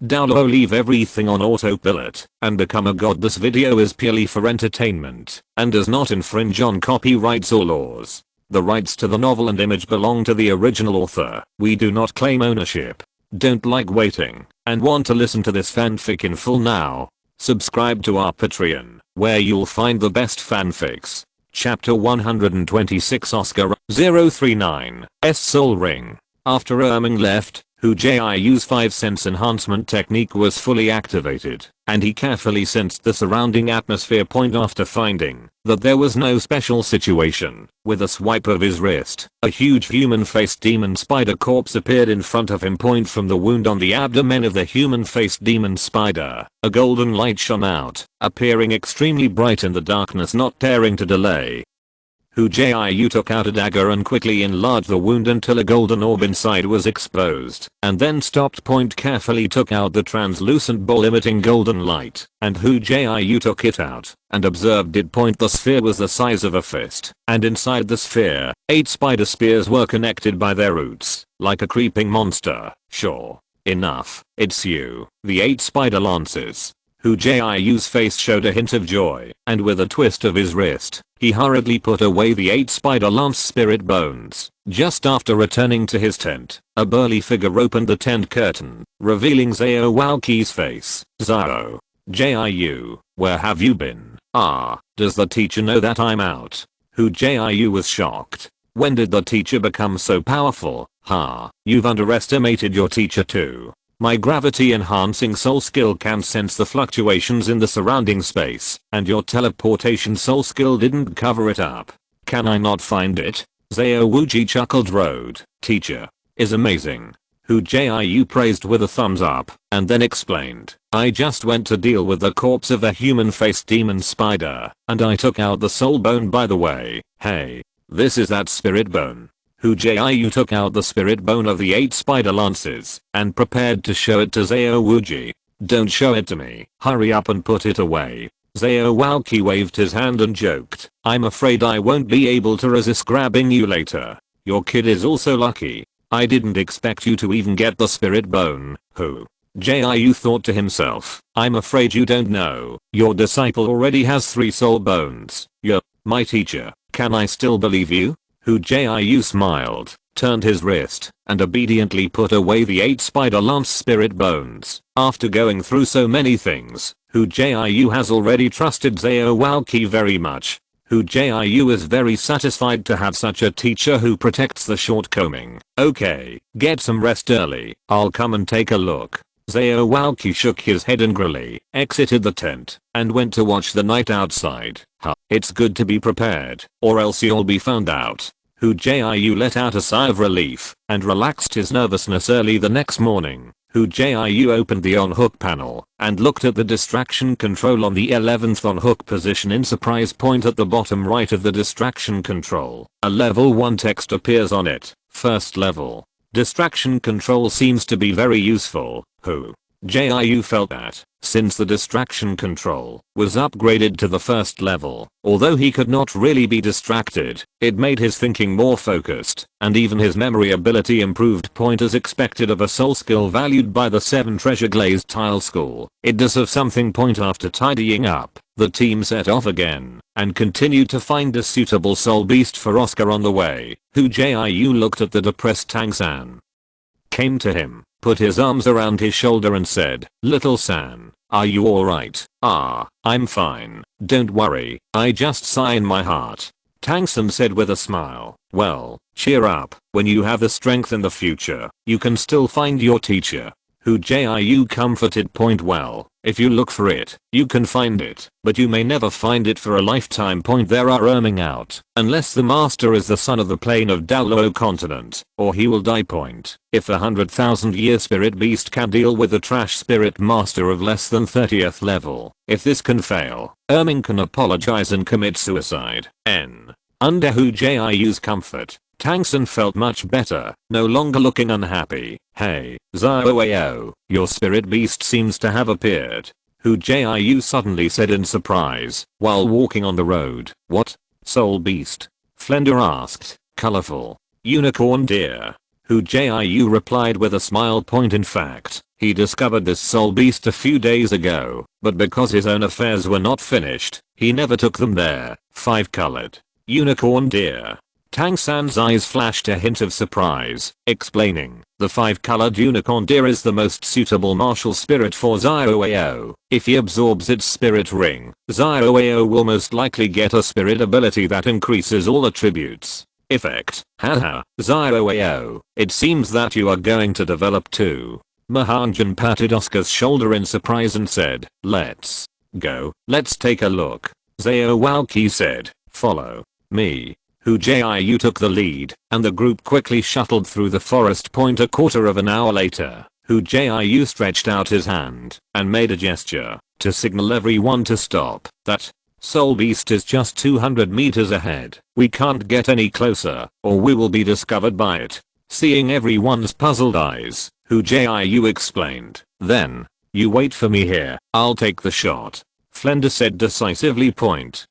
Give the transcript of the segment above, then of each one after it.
Douluo, leave everything on autopilot and become a god. This video is purely for entertainment and does not infringe on copyrights or laws. The rights to the novel and image belong to the original author. We do not claim ownership. Don't like waiting and want to listen to this fanfic in full now? Subscribe to our Patreon, where you'll find the best fanfics. Chapter 126, Oscar 039 S Soul Ring. After Erming left, Hu Jiu's 5 sense enhancement technique was fully activated, and he carefully sensed the surrounding atmosphere. After finding that there was no special situation, with a swipe of his wrist, a huge human-faced demon spider corpse appeared in front of him. From the wound on the abdomen of the human-faced demon spider, a golden light shone out, appearing extremely bright in the darkness. Not daring to delay, Hu Jiu took out a dagger and quickly enlarged the wound until a golden orb inside was exposed, and then stopped. Carefully took out the translucent ball emitting golden light, and Hu Jiu took it out and observed it. The sphere was the size of a fist, and inside the sphere, 8 spider spears were connected by their roots, like a creeping monster. Sure enough, it's you. The 8 spider lances. Hu Jiu's face showed a hint of joy, and with a twist of his wrist, he hurriedly put away the 8 spider lance spirit bones. Just after returning to his tent, a burly figure opened the tent curtain, revealing Xiao Walqi's face. Xiao. Jiu, where have you been? Does the teacher know that I'm out? Hu Jiu was shocked. When did the teacher become so powerful? You've underestimated your teacher too. My gravity enhancing soul skill can sense the fluctuations in the surrounding space, and your teleportation soul skill didn't cover it up. Can I not find it? Xiao Ji chuckled. Road, teacher, is amazing. Hu Jiu praised with a thumbs up, and then explained, I just went to deal with the corpse of a human-faced demon spider, and I took out the soul bone. By the way, hey, this is that spirit bone. Hu Jiu took out the spirit bone of the 8 spider lances and prepared to show it to Xiao Ji. Don't show it to me. Hurry up and put it away. Xiao Walqi waved his hand and joked, I'm afraid I won't be able to resist grabbing you later. Your kid is also lucky. I didn't expect you to even get the spirit bone. Hu Jiu thought to himself, I'm afraid you don't know. Your disciple already has 3 soul bones. You're my teacher. Can I still believe you? Hu Jiu smiled, turned his wrist, and obediently put away the 8 spider lance spirit bones. After going through so many things, Hu Jiu has already trusted Xiao Walqi very much. Hu Jiu is very satisfied to have such a teacher who protects the shortcoming. Okay, get some rest early. I'll come and take a look. Xiao Walqi shook his head angrily, exited the tent, and went to watch the night outside. It's good to be prepared, or else you'll be found out. Hu Jiu let out a sigh of relief and relaxed his nervousness. Early the next morning, Hu Jiu opened the on-hook panel and looked at the distraction control on the 11th on-hook position. In surprise, at the bottom right of the distraction control, a level 1 text appears on it. First level. Distraction control seems to be very useful. Hu Jiu felt that, since the distraction control was upgraded to the first level, although he could not really be distracted, it made his thinking more focused, and even his memory ability improved. As expected of a soul skill valued by the 7 treasure glazed tile school, it does have something. After tidying up, the team set off again, and continued to find a suitable soul beast for Oscar. On the way, Hu Jiu looked at the depressed Tang San. Came to him, put his arms around his shoulder and said, Little San, are you alright? I'm fine. Don't worry, I just sigh in my heart. Tang San said with a smile, well, cheer up, when you have the strength in the future, you can still find your teacher. Hu Jiu comforted. Well, if you look for it, you can find it, but you may never find it for a lifetime. There are roaming out, unless the master is the son of the plane of Douluo continent, or he will die. If a 100,000-year spirit beast can deal with the trash spirit master of less than 30th level, if this can fail, Erming can apologize and commit suicide. Under Hu Jiu's comfort, Tang San felt much better, no longer looking unhappy. Hey, Xiao, your spirit beast seems to have appeared. Hu Jiu suddenly said in surprise, while walking on the road. What? Soul beast? Flender asked. Colorful. Unicorn deer. Hu Jiu replied with a smile. In fact, He discovered this soul beast a few days ago, but because his own affairs were not finished, he never took them there. 5-colored unicorn deer. Tang San's eyes flashed a hint of surprise, explaining, the 5-colored unicorn deer is the most suitable martial spirit for Xiaoao. If he absorbs its spirit ring, Xiaoao will most likely get a spirit ability that increases all attributes. Effect. Haha, Xiaoao, it seems that you are going to develop too. Mahanjan patted Oscar's shoulder in surprise and said, let's go, let's take a look. Xiaoao said, follow me. Hu Jiu took the lead, and the group quickly shuttled through the forest. A quarter of an hour later, Hu Jiu stretched out his hand and made a gesture to signal everyone to stop. That soul beast is just 200 meters ahead. We can't get any closer, or we will be discovered by it. Seeing everyone's puzzled eyes, Hu Jiu explained, then, you wait for me here, I'll take the shot. Flender said decisively.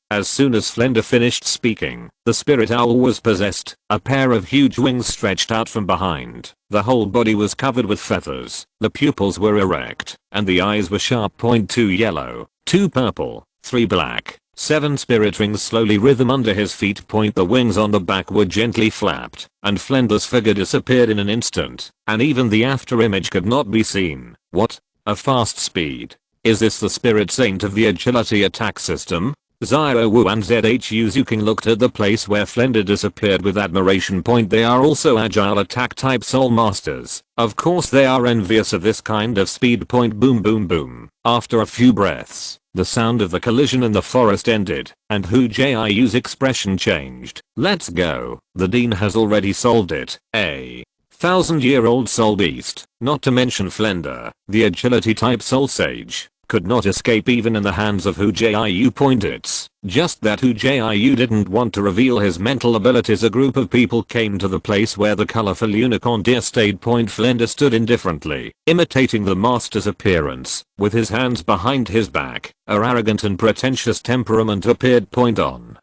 As soon as Flender finished speaking, the spirit owl was possessed. A pair of huge wings stretched out from behind. The whole body was covered with feathers. The pupils were erect, and the eyes were sharp. 2 yellow, 2 purple, 3 black, 7 spirit rings slowly rhythm under his feet. The wings on the back were gently flapped, and Flender's figure disappeared in an instant, and even the after image could not be seen. What? A fast speed. Is this the spirit saint of the agility attack system? Xiaowu and Zhu Zuking looked at the place where Flender disappeared with admiration. They are also agile attack type soul masters. Of course they are envious of this kind of speed. Boom boom boom. After a few breaths, the sound of the collision in the forest ended, and Hu Jiu's expression changed. Let's go. The Dean has already solved it. A 1000-year-old soul beast, not to mention Flender, the agility type soul sage, could not escape even in the hands of Hu Jiu. It's just that Hu Jiu didn't want to reveal his mental abilities. A group of people came to the place where the colorful unicorn deer stayed. Flender stood indifferently, imitating the master's appearance, with his hands behind his back. A arrogant and pretentious temperament appeared. On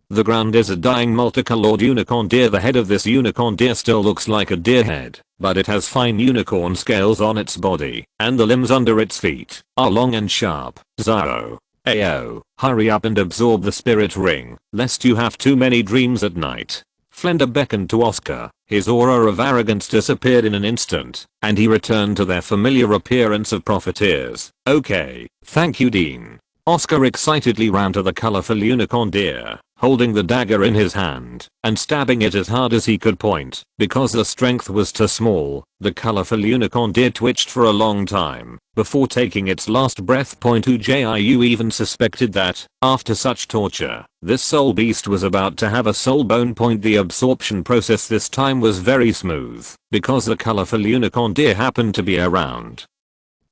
the ground is a dying multicolored unicorn deer. The head of this unicorn deer still looks like a deer head, but it has fine unicorn scales on its body, and the limbs under its feet are long and sharp. Xiaoao, hurry up and absorb the spirit ring, lest you have too many dreams at night. Flender beckoned to Oscar. His aura of arrogance disappeared in an instant, and he returned to their familiar appearance of profiteers. Okay, thank you Dean. Oscar excitedly ran to the colorful unicorn deer, holding the dagger in his hand and stabbing it as hard as he could. Because the strength was too small, the colorful unicorn deer twitched for a long time before taking its last breath. Hu Jiu even suspected that, after such torture, this soul beast was about to have a soul bone. The absorption process this time was very smooth, because the colorful unicorn deer happened to be around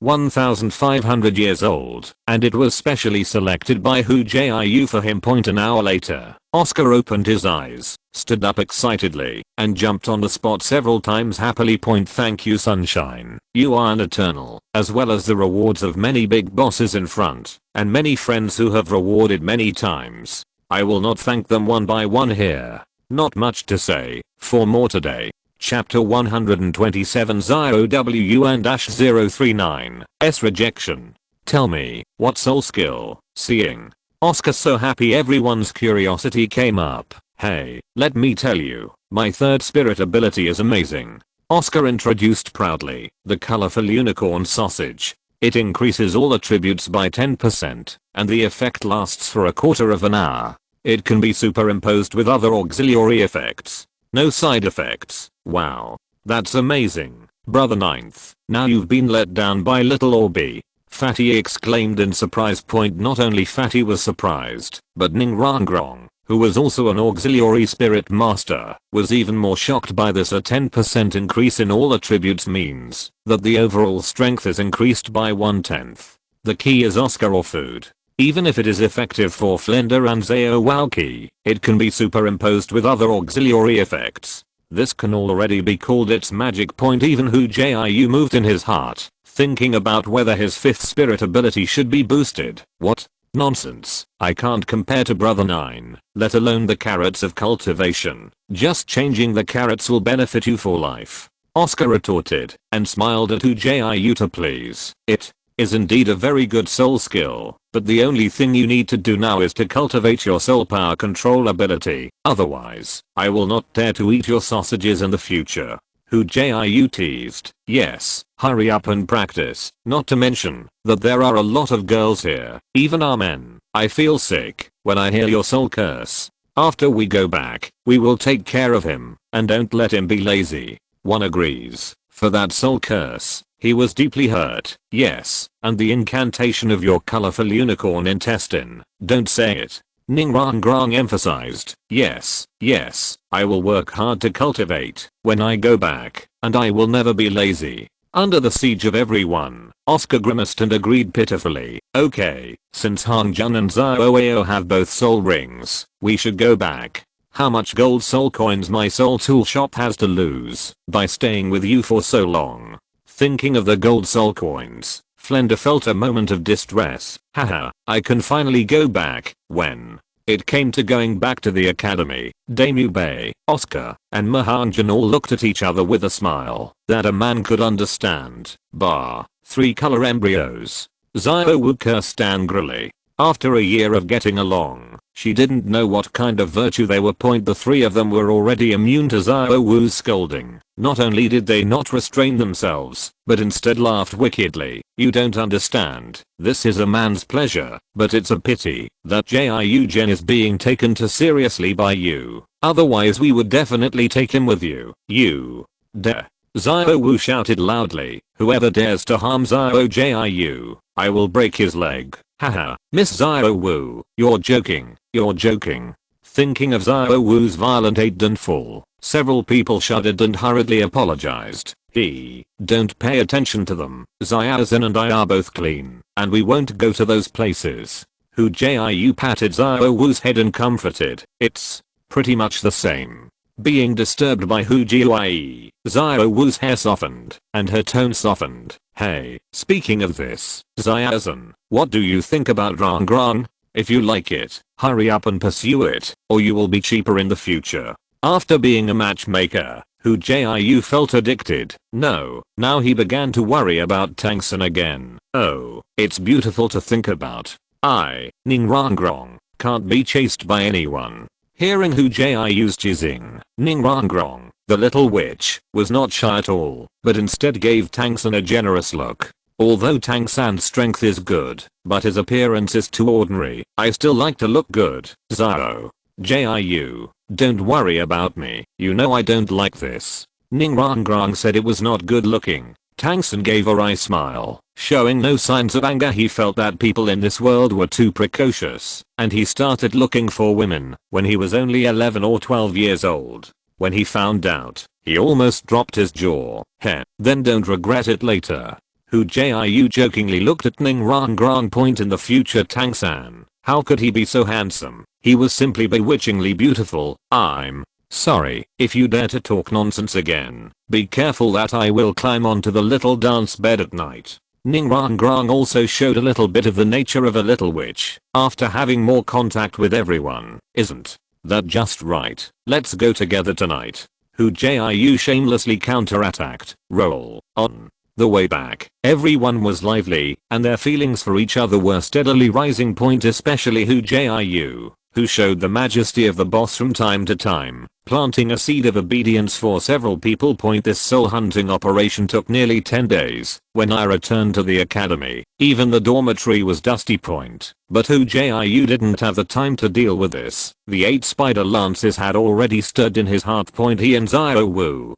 1,500 years old, and it was specially selected by Hu Jiu for him. An hour later, Oscar opened his eyes, stood up excitedly, and jumped on the spot several times happily. Thank you Sunshine, you are an eternal, as well as the rewards of many big bosses in front, and many friends who have rewarded many times. I will not thank them one by one here. Not much to say, for more today. Chapter 127 Xiaowu and -039, S rejection. Tell me, what soul skill? Seeing Oscar so happy everyone's curiosity came up. Hey, let me tell you, my third spirit ability is amazing. Oscar introduced proudly, the colorful unicorn sausage. It increases all attributes by 10%, and the effect lasts for a quarter of an hour. It can be superimposed with other auxiliary effects. No side effects. Wow. That's amazing. Brother Ninth, now you've been let down by little Orby. Fatty exclaimed in surprise. Not only Fatty was surprised, but Ning Rangrong, who was also an auxiliary spirit master, was even more shocked by this. A 10% increase in all attributes means that the overall strength is increased by 1/10. The key is Oscar or food. Even if it is effective for Flender and Xiaowu, it can be superimposed with other auxiliary effects. This can already be called its magic. Even Hu Jiu moved in his heart, thinking about whether his fifth spirit ability should be boosted. What? Nonsense. I can't compare to Brother 9, let alone the carrots of cultivation. Just changing the carrots will benefit you for life. Oscar retorted, and smiled at Hu Jiu to please. It is indeed a very good soul skill, but the only thing you need to do now is to cultivate your soul power control ability, otherwise, I will not dare to eat your sausages in the future. Hu Jiu teased. Yes, hurry up and practice, not to mention that there are a lot of girls here, even our men. I feel sick when I hear your soul curse. After we go back, we will take care of him, and don't let him be lazy. One agrees. For that soul curse, he was deeply hurt. Yes, and the incantation of your colorful unicorn intestine. Don't say it. Ning Rang Grang emphasized. Yes, I will work hard to cultivate when I go back, and I will never be lazy. Under the siege of everyone, Oscar grimaced and agreed pitifully. Okay, since Hang Jun and Xiao have both soul rings, we should go back. How much gold soul coins my soul tool shop has to lose by staying with you for so long. Thinking of the gold soul coins, Flender felt a moment of distress. Haha, I can finally go back. When it came to going back to the academy, Damu Bei, Oscar, and Mahanjan all looked at each other with a smile that a man could understand. Bar 3 color embryos. Xiao Wu cursed angrily. After a year of getting along, she didn't know what kind of virtue they were. The 3 of them were already immune to Xiao Wu's scolding. Not only did they not restrain themselves, but instead laughed wickedly. You don't understand. This is a man's pleasure, but it's a pity that Jiu Gen is being taken too seriously by you. Otherwise we would definitely take him with you. You dare. Xiao Wu shouted loudly. Whoever dares to harm Xiao Jiu, I will break his leg. Haha, Miss Xiao Wu, you're joking. Thinking of Xiao Wu's violent aid and fall, several people shuddered and hurriedly apologized. Don't pay attention to them. Xiao Zhen and I are both clean, and we won't go to those places. Hu Jiu patted Xiao Wu's head and comforted. It's pretty much the same. Being disturbed by Hu Jiu, Xiao Wu's hair softened, and her tone softened. Hey, speaking of this, Xiao Zhen, what do you think about Rang Grang? If you like it, hurry up and pursue it, or you will be cheaper in the future. After being a matchmaker, Hu Jiu felt addicted. No, now he began to worry about Tang San again. Oh, it's beautiful to think about. Ning Rang Grang, can't be chased by anyone. Hearing Hu Jiu's jizzing, Ning Rang Grang, the little witch, was not shy at all, but instead gave Tang San a generous look. Although Tang San's strength is good, but his appearance is too ordinary, I still like to look good. Xiao Jiu, don't worry about me, you know I don't like this. Ning Rang Grang said it was not good looking. Tang San gave a wry smile, showing no signs of anger. He felt that people in this world were too precocious, and he started looking for women when he was only 11 or 12 years old. When he found out, he almost dropped his jaw. Heh, then don't regret it later. Hu Jiu jokingly looked at Ning Rang Grang. In the future Tang San. How could he be so handsome? He was simply bewitchingly beautiful. I'm sorry, if you dare to talk nonsense again, be careful that I will climb onto the little dance bed at night. Ning Rang Grang also showed a little bit of the nature of a little witch, after having more contact with everyone. Isn't that just right? Let's go together tonight. Hu Jiu shamelessly counterattacked. Roll on. The way back, everyone was lively, and their feelings for each other were steadily rising. Especially Hu Jiu, who showed the majesty of the boss from time to time, planting a seed of obedience for several people. This soul hunting operation took nearly 10 days. When I returned to the academy, even the dormitory was dusty. But Hu Jiu didn't have the time to deal with this. The 8 spider lances had already stirred in his heart. He and Xiao Wu,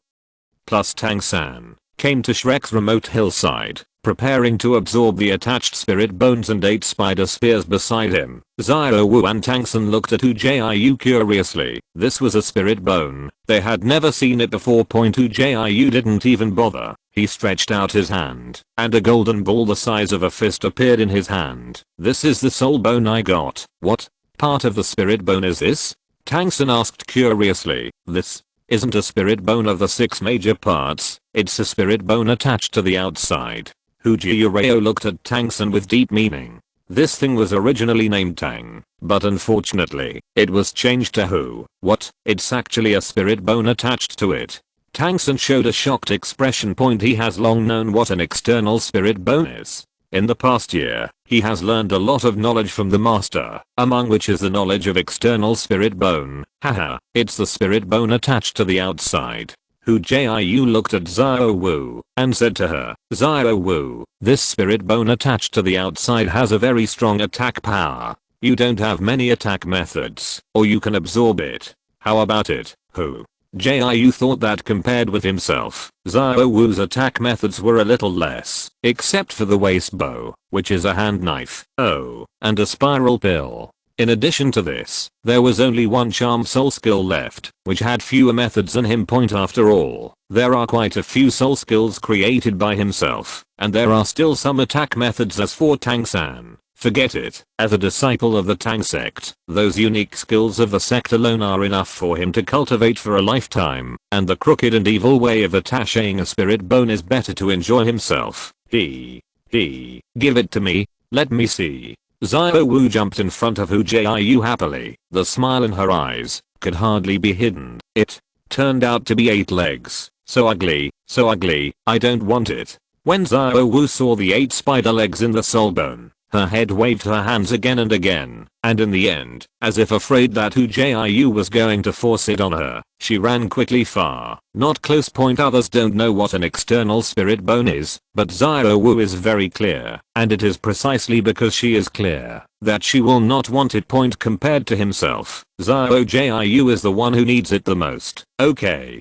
plus Tang San, came to Shrek's remote hillside, preparing to absorb the attached spirit bones and 8 spider spears beside him. Xiao Wu and Tang San looked at Hu Jiu curiously. This was a spirit bone. They had never seen it before. Hu Jiu didn't even bother. He stretched out his hand, and a golden ball the size of a fist appeared in his hand. This is the soul bone I got. What part of the spirit bone is this? Tang San asked curiously. This isn't a spirit bone of the 6 major parts, it's a spirit bone attached to the outside. Hu Jiu looked at Tang San with deep meaning. This thing was originally named Tang, but unfortunately, it was changed to Hu. What? It's actually a spirit bone attached to it. Tang San showed a shocked expression. He has long known what an external spirit bone is. In the past year, he has learned a lot of knowledge from the master, among which is the knowledge of external spirit bone. Haha, it's the spirit bone attached to the outside. Hu Jiu looked at Xiao Wu and said to her, Xiao Wu, this spirit bone attached to the outside has a very strong attack power. You don't have many attack methods, or you can absorb it. How about it, Hu? Jiu thought that compared with himself, Xiao Wu's attack methods were a little less, except for the waist bow, which is a hand knife, and a spiral pill. In addition to this, there was only one charm soul skill left, which had fewer methods than him. After all, there are quite a few soul skills created by himself, and there are still some attack methods. As for Tang San, forget it. As a disciple of the Tang sect, those unique skills of the sect alone are enough for him to cultivate for a lifetime, and the crooked and evil way of attaching a spirit bone is better to enjoy himself. Give it to me, let me see. Xiao Wu jumped in front of Hu Jiu happily. The smile in her eyes could hardly be hidden. It turned out to be 8 legs. So ugly, I don't want it. When Xiao Wu saw the 8 spider legs in the soul bone, her head waved her hands again and again, and in the end, as if afraid that Hu Jiu was going to force it on her, she ran quickly far. Not close. Others don't know what an external spirit bone is, but Xiao Wu is very clear, and it is precisely because she is clear that she will not want it. Compared to himself, Xiao Jiu is the one who needs it the most. Okay.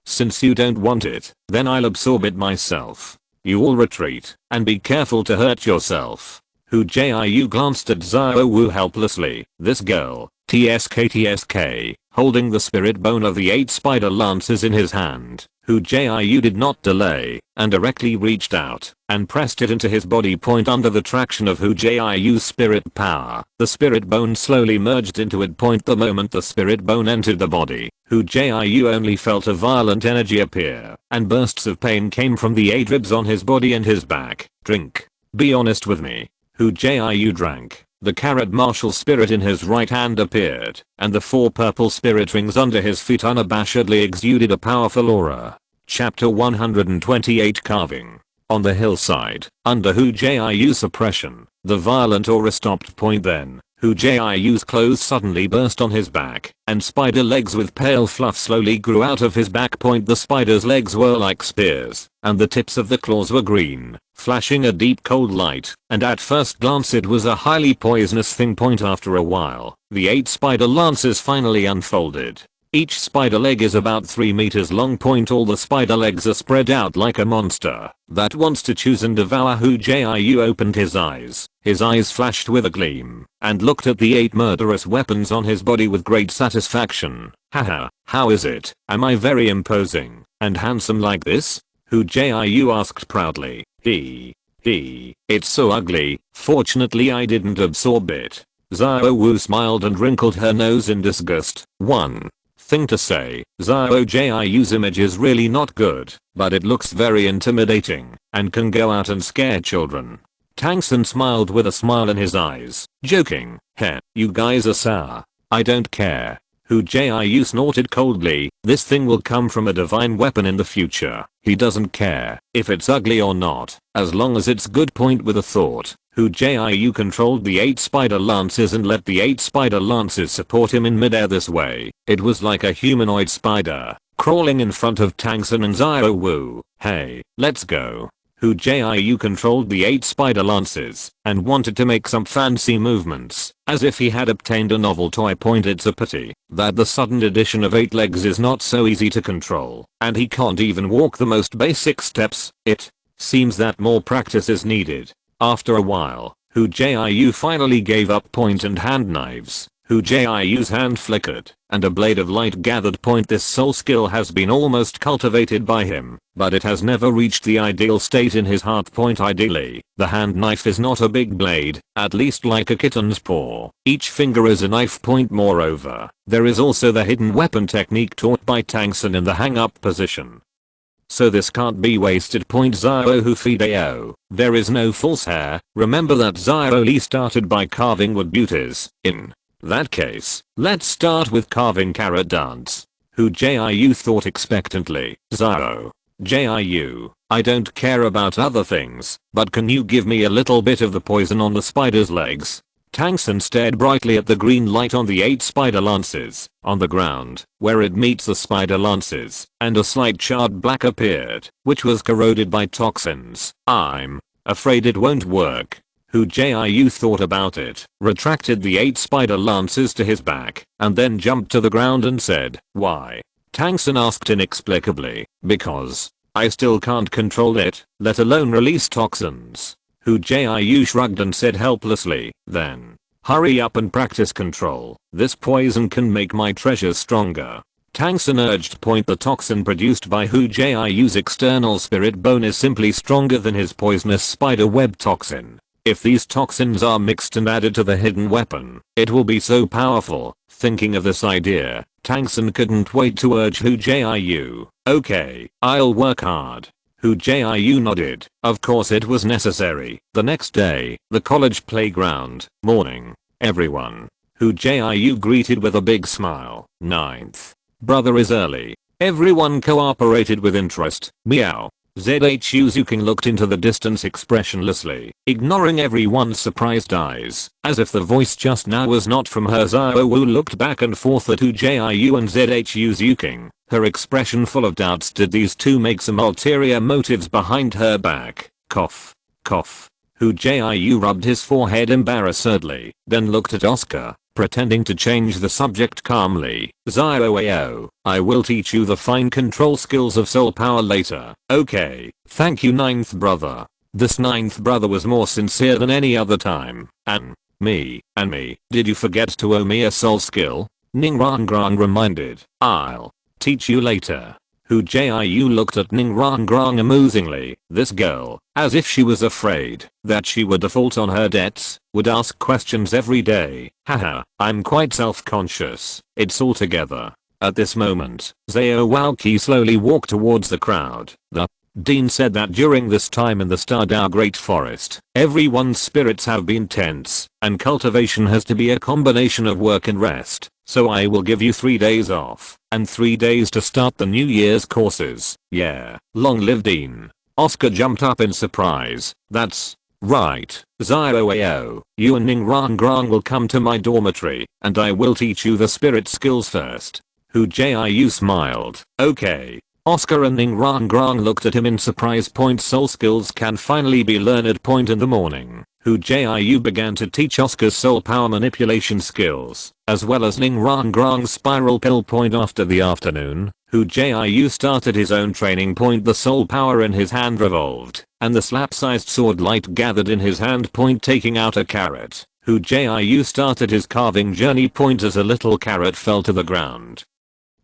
Since you don't want it, then I'll absorb it myself. You all retreat, and be careful to hurt yourself. Hu Jiu glanced at Xiao Wu helplessly. This girl, TSK, holding the spirit bone of the 8 spider lances in his hand. Hu Jiu did not delay, and directly reached out, and pressed it into his body. Under the traction of Hu Jiu's spirit power, the spirit bone slowly merged into it. The moment the spirit bone entered the body, Hu Jiu only felt a violent energy appear, and bursts of pain came from the 8 ribs on his body and his back. Drink. Be honest with me. Hu Jiu drank. The carrot martial spirit in his right hand appeared, and the 4 purple spirit rings under his feet unabashedly exuded a powerful aura. Chapter 128 Carving. On the hillside, under Hu Jiu's suppression, the violent aura stopped. Then, Hu Jiu's clothes suddenly burst on his back, and spider legs with pale fluff slowly grew out of his back. The spider's legs were like spears, and the tips of the claws were green, flashing a deep cold light, and at first glance it was a highly poisonous thing. After a while, the 8 spider lances finally unfolded. Each spider leg is about 3 meters long. All the spider legs are spread out like a monster that wants to choose and devour. Hu Jiu opened his eyes. His eyes flashed with a gleam, and looked at the 8 murderous weapons on his body with great satisfaction. Haha, how is it? Am I very imposing and handsome like this? Hu Jiu asked proudly. It's so ugly. Fortunately I didn't absorb it. Xiao Wu smiled and wrinkled her nose in disgust. One thing to say, Xiao Jiu's image is really not good, but it looks very intimidating, and can go out and scare children. Tang San smiled with a smile in his eyes, joking. Heh, you guys are sour. I don't care. Hu Jiu snorted coldly. This thing will come from a divine weapon in the future. He doesn't care if it's ugly or not, as long as it's good. With a thought, Hu Jiu controlled the 8 spider lances and let the 8 spider lances support him in midair. This way, it was like a humanoid spider, crawling in front of Tang San and Xiao Wu. Hey, let's go. Hu Jiu controlled the 8 spider lances, and wanted to make some fancy movements, as if he had obtained a novel toy. It's a pity that the sudden addition of 8 legs is not so easy to control, and he can't even walk the most basic steps. It seems that more practice is needed. After a while, Hu Jiu finally gave up. And hand knives. Hu Jiu's hand flickered, and a blade of light gathered. This soul skill has been almost cultivated by him, but it has never reached the ideal state in his heart. Ideally, the hand knife is not a big blade, at least like a kitten's paw. Each finger is a knife. Moreover, there is also the hidden weapon technique taught by Tang San in the hang-up position. So this can't be wasted. Xiao Hu Fideo. There is no false hair. Remember that Xiao Li started by carving wood beauties. In that case, let's start with carving carrot dance. Hu Jiu thought expectantly. Zio. Jiu, I don't care about other things, but can you give me a little bit of the poison on the spider's legs? Tang San stared brightly at the green light on the 8 spider lances, on the ground, where it meets the spider lances, and a slight charred black appeared, which was corroded by toxins. I'm afraid it won't work. Hu Jiu thought about it, retracted the 8 spider lances to his back, and then jumped to the ground and said, why? Tang San asked inexplicably, because I still can't control it, let alone release toxins. Hu Jiu shrugged and said helplessly, then hurry up and practice control. This poison can make my treasures stronger. Tang San urged. The toxin produced by Hu Jiu's external spirit bone is simply stronger than his poisonous spider web toxin. If these toxins are mixed and added to the hidden weapon, it will be so powerful. Thinking of this idea, Tang San couldn't wait to urge Hu Jiu. Okay, I'll work hard. Hu Jiu nodded. Of course it was necessary. The next day, the college playground. Morning, everyone. Hu Jiu greeted with a big smile. Ninth brother is early. Everyone cooperated with interest. Meow. Zhu Zuking looked into the distance expressionlessly, ignoring everyone's surprised eyes, as if the voice just now was not from her. Zhao Wu looked back and forth at Hu Jiu and Zhu Zuking, her expression full of doubts. Did these two make some ulterior motives behind her back? Cough. Cough. Hu Jiu rubbed his forehead embarrassedly, then looked at Oscar, pretending to change the subject calmly. Zio, I will teach you the fine control skills of soul power later. Okay, thank you ninth brother. This ninth brother was more sincere than any other time. And me, did you forget to owe me a soul skill? Ning Rangrang reminded. I'll teach you later. Hu Jiu looked at Ning Rangrang amusingly. This girl, as if she was afraid that she would default on her debts, would ask questions every day. Haha, I'm quite self-conscious. It's all together. At this moment, Zhao Waoqi slowly walked towards the crowd. The dean said that during this time in the Stardao Great Forest, everyone's spirits have been tense, and cultivation has to be a combination of work and rest. So I will give you 3 days off, and 3 days to start the New Year's courses. Yeah, long live Dean. Oscar jumped up in surprise. That's right. Zio, you and Ning Rangrang will come to my dormitory, and I will teach you the spirit skills first. Hu Jiu smiled. Okay. Oscar and Ning Rangrang looked at him in surprise. Soul skills can finally be learned. In the morning, Hu Jiu began to teach Oscar's soul power manipulation skills, as well as Ning Rangrang's spiral pill. After the afternoon, Hu Jiu started his own training. The soul power in his hand revolved, and the slap-sized sword light gathered in his hand. Taking out a carrot, Hu Jiu started his carving journey. As a little carrot fell to the ground,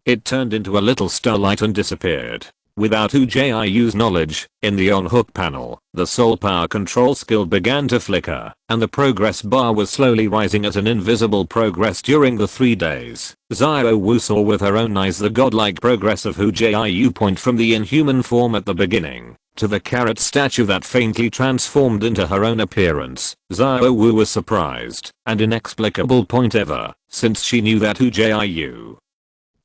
it turned into a little starlight and disappeared. Without Hu Jiu's knowledge, in the on-hook panel, the soul power control skill began to flicker, and the progress bar was slowly rising at an invisible progress during the 3 days. Zio Wu saw with her own eyes the godlike progress of Hu Jiu. From the inhuman form at the beginning, to the carrot statue that faintly transformed into her own appearance. Zio Wu was surprised, and inexplicable. Ever since she knew that Hu Jiu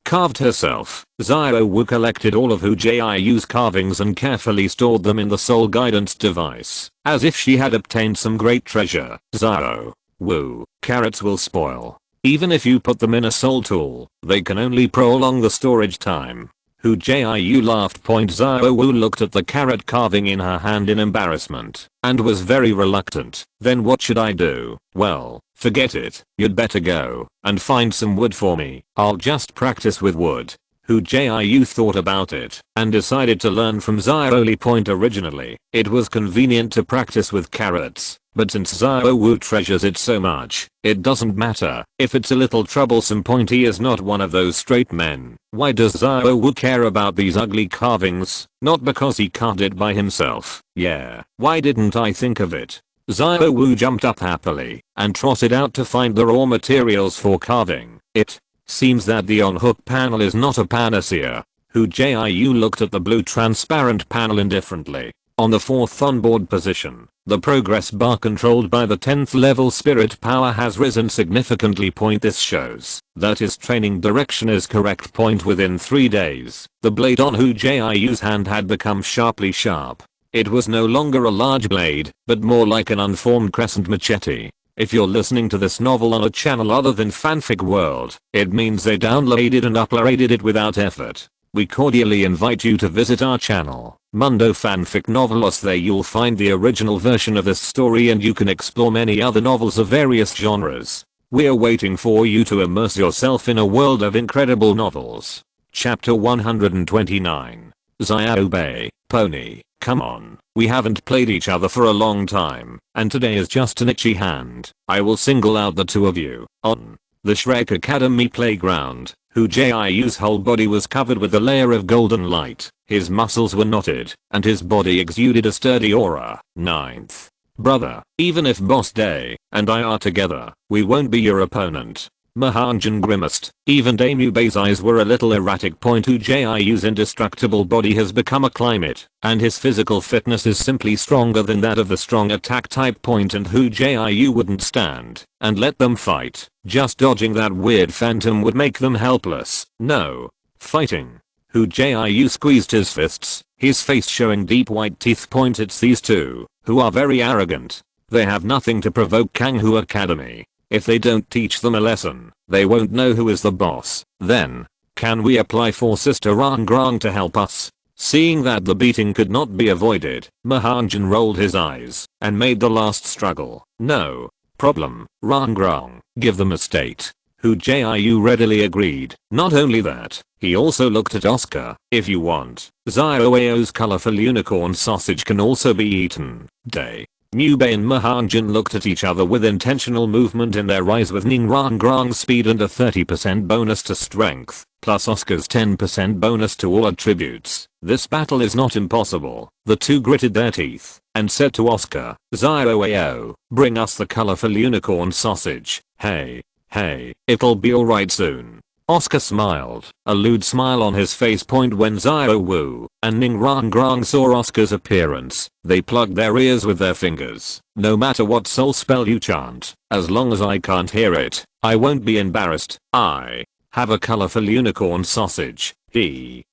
carved herself, Zio Wu collected all of Hu Jiu's carvings and carefully stored them in the soul guidance device, as if she had obtained some great treasure. Zio Wu, carrots will spoil. Even if you put them in a soul tool, they can only prolong the storage time. Hu Jiu laughed. Zio Wu looked at the carrot carving in her hand in embarrassment, and was very reluctant. Then what should I do? Well, forget it. You'd better go and find some wood for me. I'll just practice with wood. Hu Jiu thought about it and decided to learn from Zio Li. Originally, it was convenient to practice with carrots, but since Zio Wu treasures it so much, it doesn't matter if it's a little troublesome. He is not one of those straight men. Why does Zio Wu care about these ugly carvings? Not because he carved it by himself. Yeah, why didn't I think of it? Zio Wu jumped up happily and trotted out to find the raw materials for carving. It seems that the on-hook panel is not a panacea. Hu Jiu looked at the blue transparent panel indifferently. On the 4th onboard position, the progress bar controlled by the 10th level spirit power has risen significantly. This shows that his training direction is correct. Within 3 days, the blade on Hu Jiu's hand had become sharply sharp. It was no longer a large blade, but more like an unformed crescent machete. If you're listening to this novel on a channel other than Fanfic World, it means they downloaded and uploaded it without effort. We cordially invite you to visit our channel, Mundo Fanfic Novelos. There you'll find the original version of this story and you can explore many other novels of various genres. We're waiting for you to immerse yourself in a world of incredible novels. Chapter 129. Xiao Bei, Pony, come on. We haven't played each other for a long time, and today is just an itchy hand. I will single out the two of you. On the Shrek Academy playground, Hu Jiu's whole body was covered with a layer of golden light. His muscles were knotted, and his body exuded a sturdy aura. 9th. Brother, even if Boss Day and I are together, we won't be your opponent. Mahanjan grimaced. Even Damu Bei's eyes were a little erratic. Hu Jiu's indestructible body has become a climate, and his physical fitness is simply stronger than that of the strong attack type. And Hu Jiu wouldn't stand and let them fight. Just dodging that weird phantom would make them helpless. No. Fighting. Hu Jiu squeezed his fists, his face showing deep white teeth. It's these two, who are very arrogant. They have nothing to provoke Kanghu Academy. If they don't teach them a lesson, they won't know who is the boss. Then, can we apply for Sister Rangrang to help us? Seeing that the beating could not be avoided, Mahanjan rolled his eyes and made the last struggle. No problem, Rangrang, give them a state. Hu Jiu readily agreed. Not only that, he also looked at Oscar. If you want, Xiao's colorful unicorn sausage can also be eaten. Day. Nubei and Mahanjan looked at each other with intentional movement in their eyes. With Ning Rangrang's speed and a 30% bonus to strength, plus Oscar's 10% bonus to all attributes, this battle is not impossible. The two gritted their teeth and said to Oscar, Xiao, bring us the colorful unicorn sausage. Hey, it'll be alright soon. Oscar smiled, a lewd smile on his face. When Xiao Wu and Ning Rangrang saw Oscar's appearance, they plugged their ears with their fingers. No matter what soul spell you chant, as long as I can't hear it, I won't be embarrassed. I have a colorful unicorn sausage.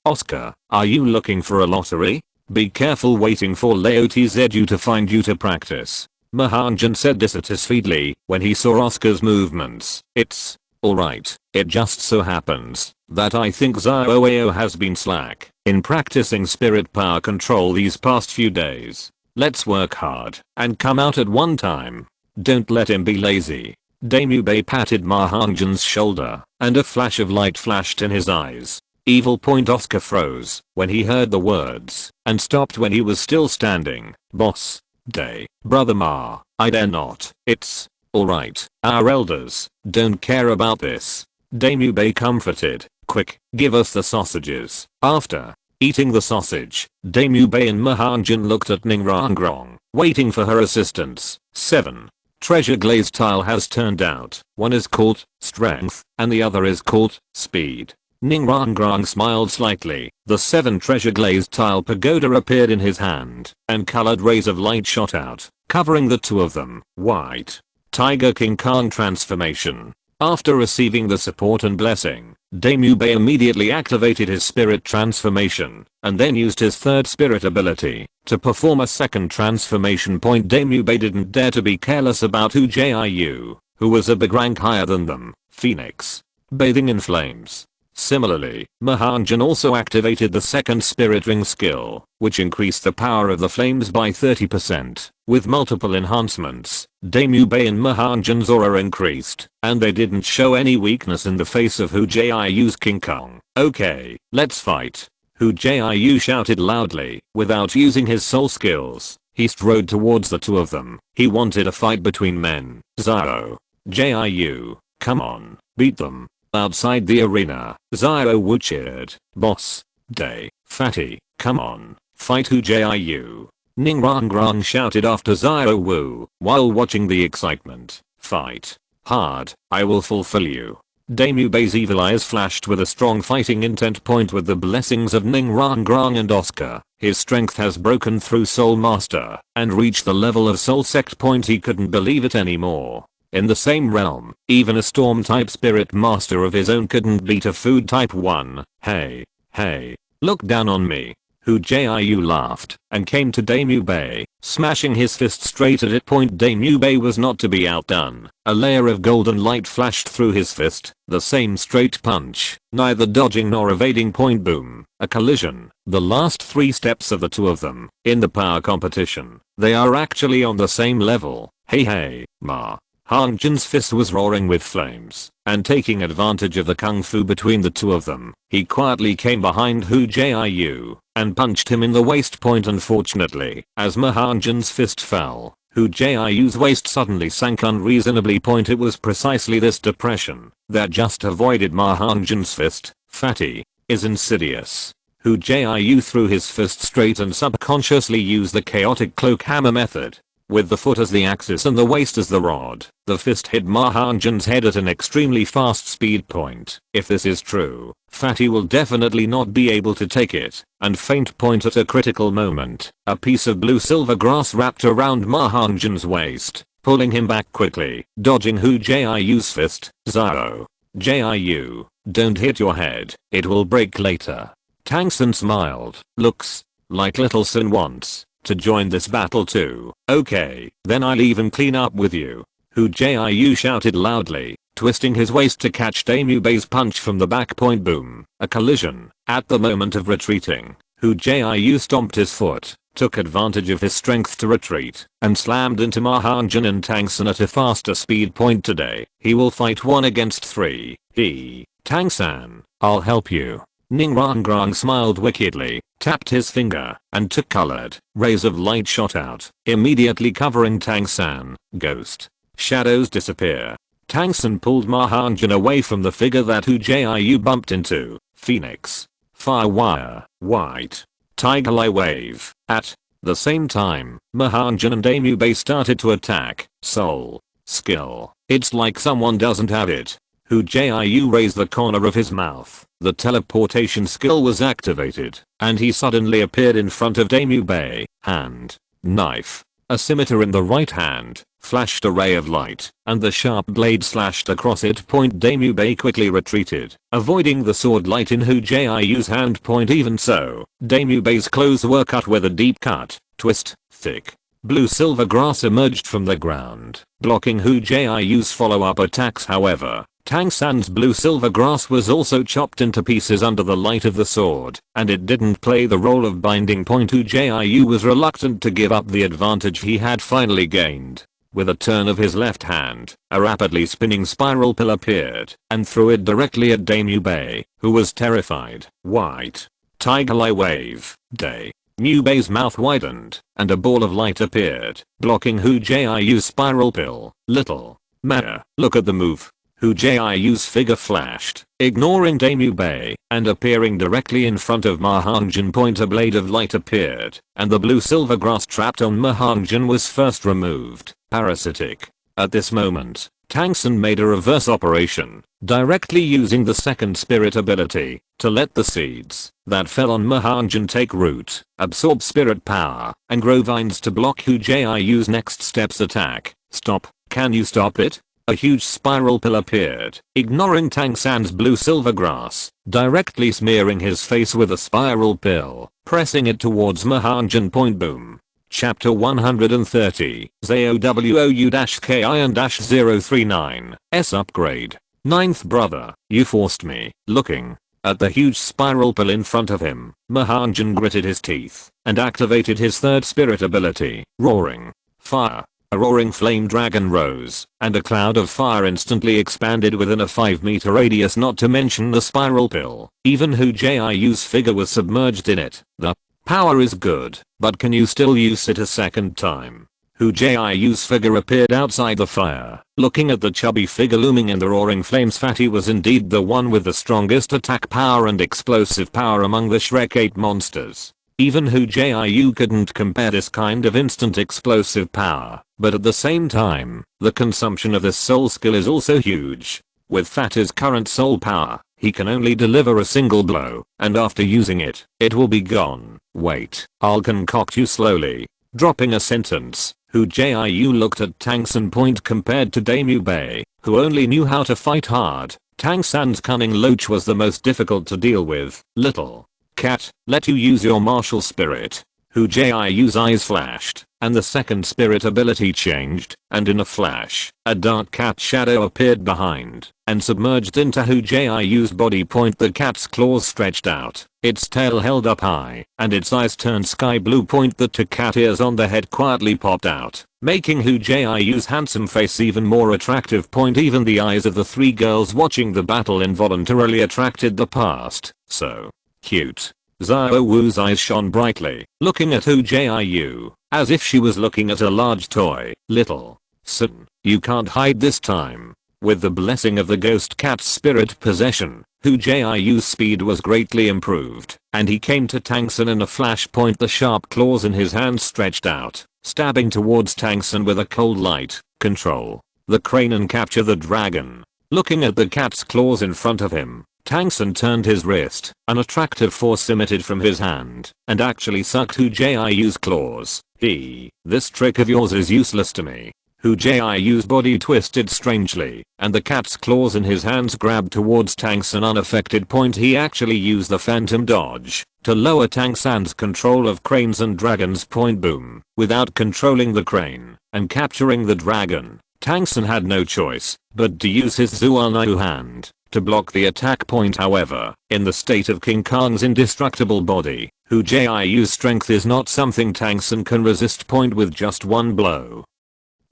Oscar, are you looking for a lottery? Be careful waiting for Lao Tzu to find you to practice. Mahanjan said dissatisfiedly when he saw Oscar's movements. It's alright, it just so happens that I think Xiao has been slack in practicing spirit power control these past few days. Let's work hard and come out at one time. Don't let him be lazy. Damu Bei patted Mahanjan's shoulder, and a flash of light flashed in his eyes. Evil. Oscar froze when he heard the words and stopped when he was still standing. Boss Day, Brother Ma, I dare not. It's alright, our elders don't care about this. Damu Bei comforted. Quick, give us the sausages. After eating the sausage, Damu Bei and Mahanjan looked at Ning Rangrang, waiting for her assistance. 7. Treasure glazed tile has turned out. One is called strength and the other is called speed. Ning Rangrang smiled slightly. The 7 treasure glazed tile pagoda appeared in his hand, and colored rays of light shot out, covering the two of them. White. Tiger King Kong transformation. After receiving the support and blessing, Damu Bei immediately activated his spirit transformation, and then used his 3rd spirit ability to perform a 2nd transformation. Damu Bei didn't dare to be careless about Hu Jiu, who was a big rank higher than them. Phoenix. Bathing in flames. Similarly, Mahanjan also activated the 2nd spirit ring skill, which increased the power of the flames by 30%. With multiple enhancements, Damu Bei and Mahanjan's aura increased, and they didn't show any weakness in the face of Hu Jiu's King Kong. Okay, let's fight. Hu Jiu shouted loudly. Without using his soul skills, he strode towards the two of them. He wanted a fight between men. Xiao. Jiu, come on, beat them. Outside the arena, Xiao Wu cheered. Boss Day, Fatty, come on, fight Hu Jiu. Ning Rangrang shouted after Xiao Wu while watching the excitement. Fight hard, I will fulfill you. Daemubei's evil eyes flashed with a strong fighting intent. With the blessings of Ning Rang Grang and Oscar, his strength has broken through Soul Master and reached the level of Soul Sect. He couldn't believe it anymore. In the same realm, even a Storm type Spirit Master of his own couldn't beat a Food type 1. Hey, look down on me. Hu Jiu laughed and came to Daemubei, smashing his fist straight at it. Daemubei was not to be outdone. A layer of golden light flashed through his fist, the same straight punch, neither dodging nor evading. Boom, a collision. The last 3 steps of the two of them, in the power competition, they are actually on the same level. Hey, Ma. Han Jun's fist was roaring with flames, and taking advantage of the kung fu between the two of them, he quietly came behind Hu Jiu and punched him in the waist. Unfortunately, as Ma Han Jun's fist fell, Hu Jiu's waist suddenly sank unreasonably. It was precisely this depression that just avoided Ma Han Jun's fist. Fatty is insidious. Hu Jiu threw his fist straight and subconsciously used the chaotic cloak hammer method. With the foot as the axis and the waist as the rod, the fist hit Ma Han Jun's head at an extremely fast speed. If this is true, Fatty will definitely not be able to take it and faint. At a critical moment, a piece of blue silver grass wrapped around Ma Han Jun's waist, pulling him back quickly, dodging Hu Jiu's fist. Zao. Jiu, don't hit your head, it will break later. Tang San smiled. Looks like little Sin wants to join this battle too. Okay, then I'll even clean up with you. Hu Jiu shouted loudly, twisting his waist to catch Daemubei's punch from the back. Boom, a collision. At the moment of retreating, Hu Jiu stomped his foot, took advantage of his strength to retreat, and slammed into Ma Han Jun and Tang San at a faster speed. Today, he will fight 1 against 3. Tang San, I'll help you. Ning Rang Grang smiled wickedly, tapped his finger, and two colored rays of light shot out, immediately covering Tang San. Ghost. Shadows disappear. Tang San pulled Ma Han Jun away from the figure that Hu Jiu bumped into. Phoenix. Firewire. White. Tiger Eye Wave. At the same time, Ma Han Jun and Daemubei started to attack. Soul. Skill. It's like someone doesn't have it. Hu Jiu raised the corner of his mouth. The teleportation skill was activated, and he suddenly appeared in front of Daemubei. Hand. Knife. A scimitar in the right hand, flashed a ray of light, and the sharp blade slashed across it. Daemubei quickly retreated, avoiding the sword light in Hu Jiu's hand. Even so, Daemubei's clothes were cut with a deep cut, twist, thick. Blue silver grass emerged from the ground, blocking Hu Jiu's follow-up attacks. However, Tang San's blue silver grass was also chopped into pieces under the light of the sword, and it didn't play the role of binding. Hu Jiu was reluctant to give up the advantage he had finally gained. With a turn of his left hand, a rapidly spinning spiral pill appeared and threw it directly at Daemubei, who was terrified. White. Tiger Eye Wave. Daemubei's mouth widened, and a ball of light appeared, blocking Hu Jiu's spiral pill. Little matter, look at the move. Hu Jiu's figure flashed, ignoring Daemubei, and appearing directly in front of Ma Han Jun. A blade of light appeared, and the blue silver grass trapped on Ma Han Jun was first removed. Parasitic. At this moment, Tang San made a reverse operation, directly using the second spirit ability, to let the seeds that fell on Ma Han Jun take root, absorb spirit power, and grow vines to block Hu Jiu's next step's attack. Stop, can you stop it? A huge spiral pill appeared, ignoring Tang San's blue silver grass, directly smearing his face with a spiral pill, pressing it towards Ma Han Jun. Boom. Chapter 130, ZOWOU-KIN-039, S upgrade. Ninth brother, you forced me. Looking at the huge spiral pill in front of him, Ma Han Jun gritted his teeth, and activated his third spirit ability, Roaring Fire. A roaring flame dragon rose, and a cloud of fire instantly expanded within a 5-meter radius, not to mention the spiral pill. Even Hu Jiu's figure was submerged in it. The power is good, but can you still use it a second time? Hu Jiu's figure appeared outside the fire, looking at the chubby figure looming in the roaring flames. Fatty was indeed the one with the strongest attack power and explosive power among the Shrek 8 monsters. Even Hu Jiu couldn't compare this kind of instant explosive power, but at the same time, the consumption of this soul skill is also huge. With Fat's current soul power, he can only deliver a single blow, and after using it, it will be gone. Wait, I'll concoct you slowly. Dropping a sentence, Hu Jiu looked at Tang San. Compared to Damu Bei, who only knew how to fight hard, Tang San's cunning loach was the most difficult to deal with. Little cat, let you use your martial spirit. Hu Jiu's eyes flashed, and the second spirit ability changed, and in a flash, a dark cat shadow appeared behind, and submerged into Hu Jiu's body. The cat's claws stretched out, its tail held up high, and its eyes turned sky blue. The two cat ears on the head quietly popped out, making Hu Jiu's handsome face even more attractive. Even the eyes of the three girls watching the battle involuntarily attracted the past. So cute. Xiao Wu's eyes shone brightly, looking at Hu Jiu, as if she was looking at a large toy. Little San, you can't hide this time. With the blessing of the ghost cat's spirit possession, Hu Jiu's speed was greatly improved, and he came to Tang San in a flash. The sharp claws in his hands stretched out, stabbing towards Tang San with a cold light. Control the crane and capture the dragon. Looking at the cat's claws in front of him, Tang San turned his wrist, an attractive force emitted from his hand, and actually sucked Hu Jiu's claws. This trick of yours is useless to me. Hu Jiu's body twisted strangely, and the cat's claws in his hands grabbed towards Tang San unaffected. He actually used the phantom dodge to lower Tang San's control of cranes and dragons. Boom. Without controlling the crane and capturing the dragon, Tang San had no choice but to use his Zuanayu hand to block the attack. However, in the state of King Kong's indestructible body, Hu Jiu's strength is not something Tang San can resist. With just one blow,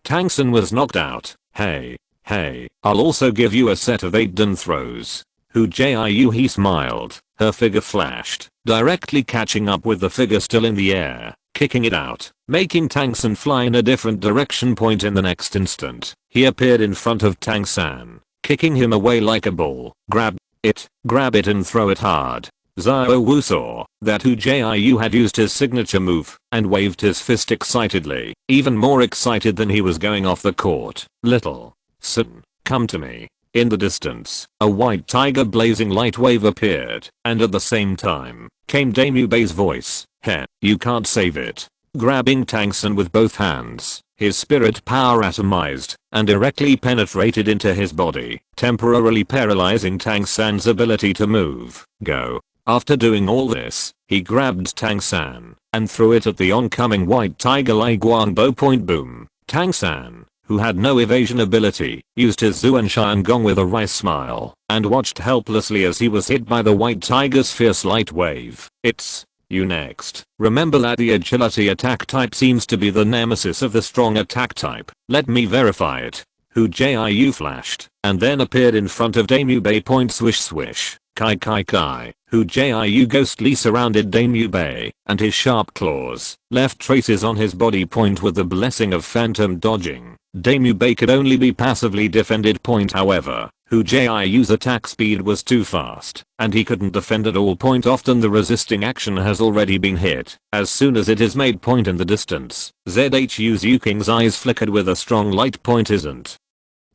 Tang San was knocked out. Hey, I'll also give you a set of 8 dun throws. Hu Jiu, he smiled. Her figure flashed, directly catching up with the figure still in the air, kicking it out, making Tang San fly in a different direction. In the next instant, he appeared in front of Tang San, kicking him away like a ball. Grab it and throw it hard. Xiao Wu saw that Hu Jiu had used his signature move and waved his fist excitedly, even more excited than he was going off the court. Little San, come to me. In the distance, a white tiger blazing light wave appeared, and at the same time, came Damu Bei's voice. Heh, you can't save it. Grabbing Tang San with both hands, his spirit power atomized and directly penetrated into his body, temporarily paralyzing Tang San's ability to move. Go. After doing all this, he grabbed Tang San and threw it at the oncoming white tiger like Guangbo. Boom. Tang San, who had no evasion ability, used his Zuan Shan Gong with a wry smile and watched helplessly as he was hit by the white tiger's fierce light wave. It's you next. Remember that the agility attack type seems to be the nemesis of the strong attack type. Let me verify it. Hu Jiu flashed and then appeared in front of Damu Bei. Swish swish. Kai. Hu Jiu ghostly surrounded Damu Bei, and his sharp claws left traces on his body. With the blessing of phantom dodging, Damu Bei could only be passively defended. However, Hu Jiu's attack speed was too fast, and he couldn't defend at all. Often the resisting action has already been hit as soon as it is made. In the distance, ZHU's Yuking's eyes flickered with a strong light. Isn't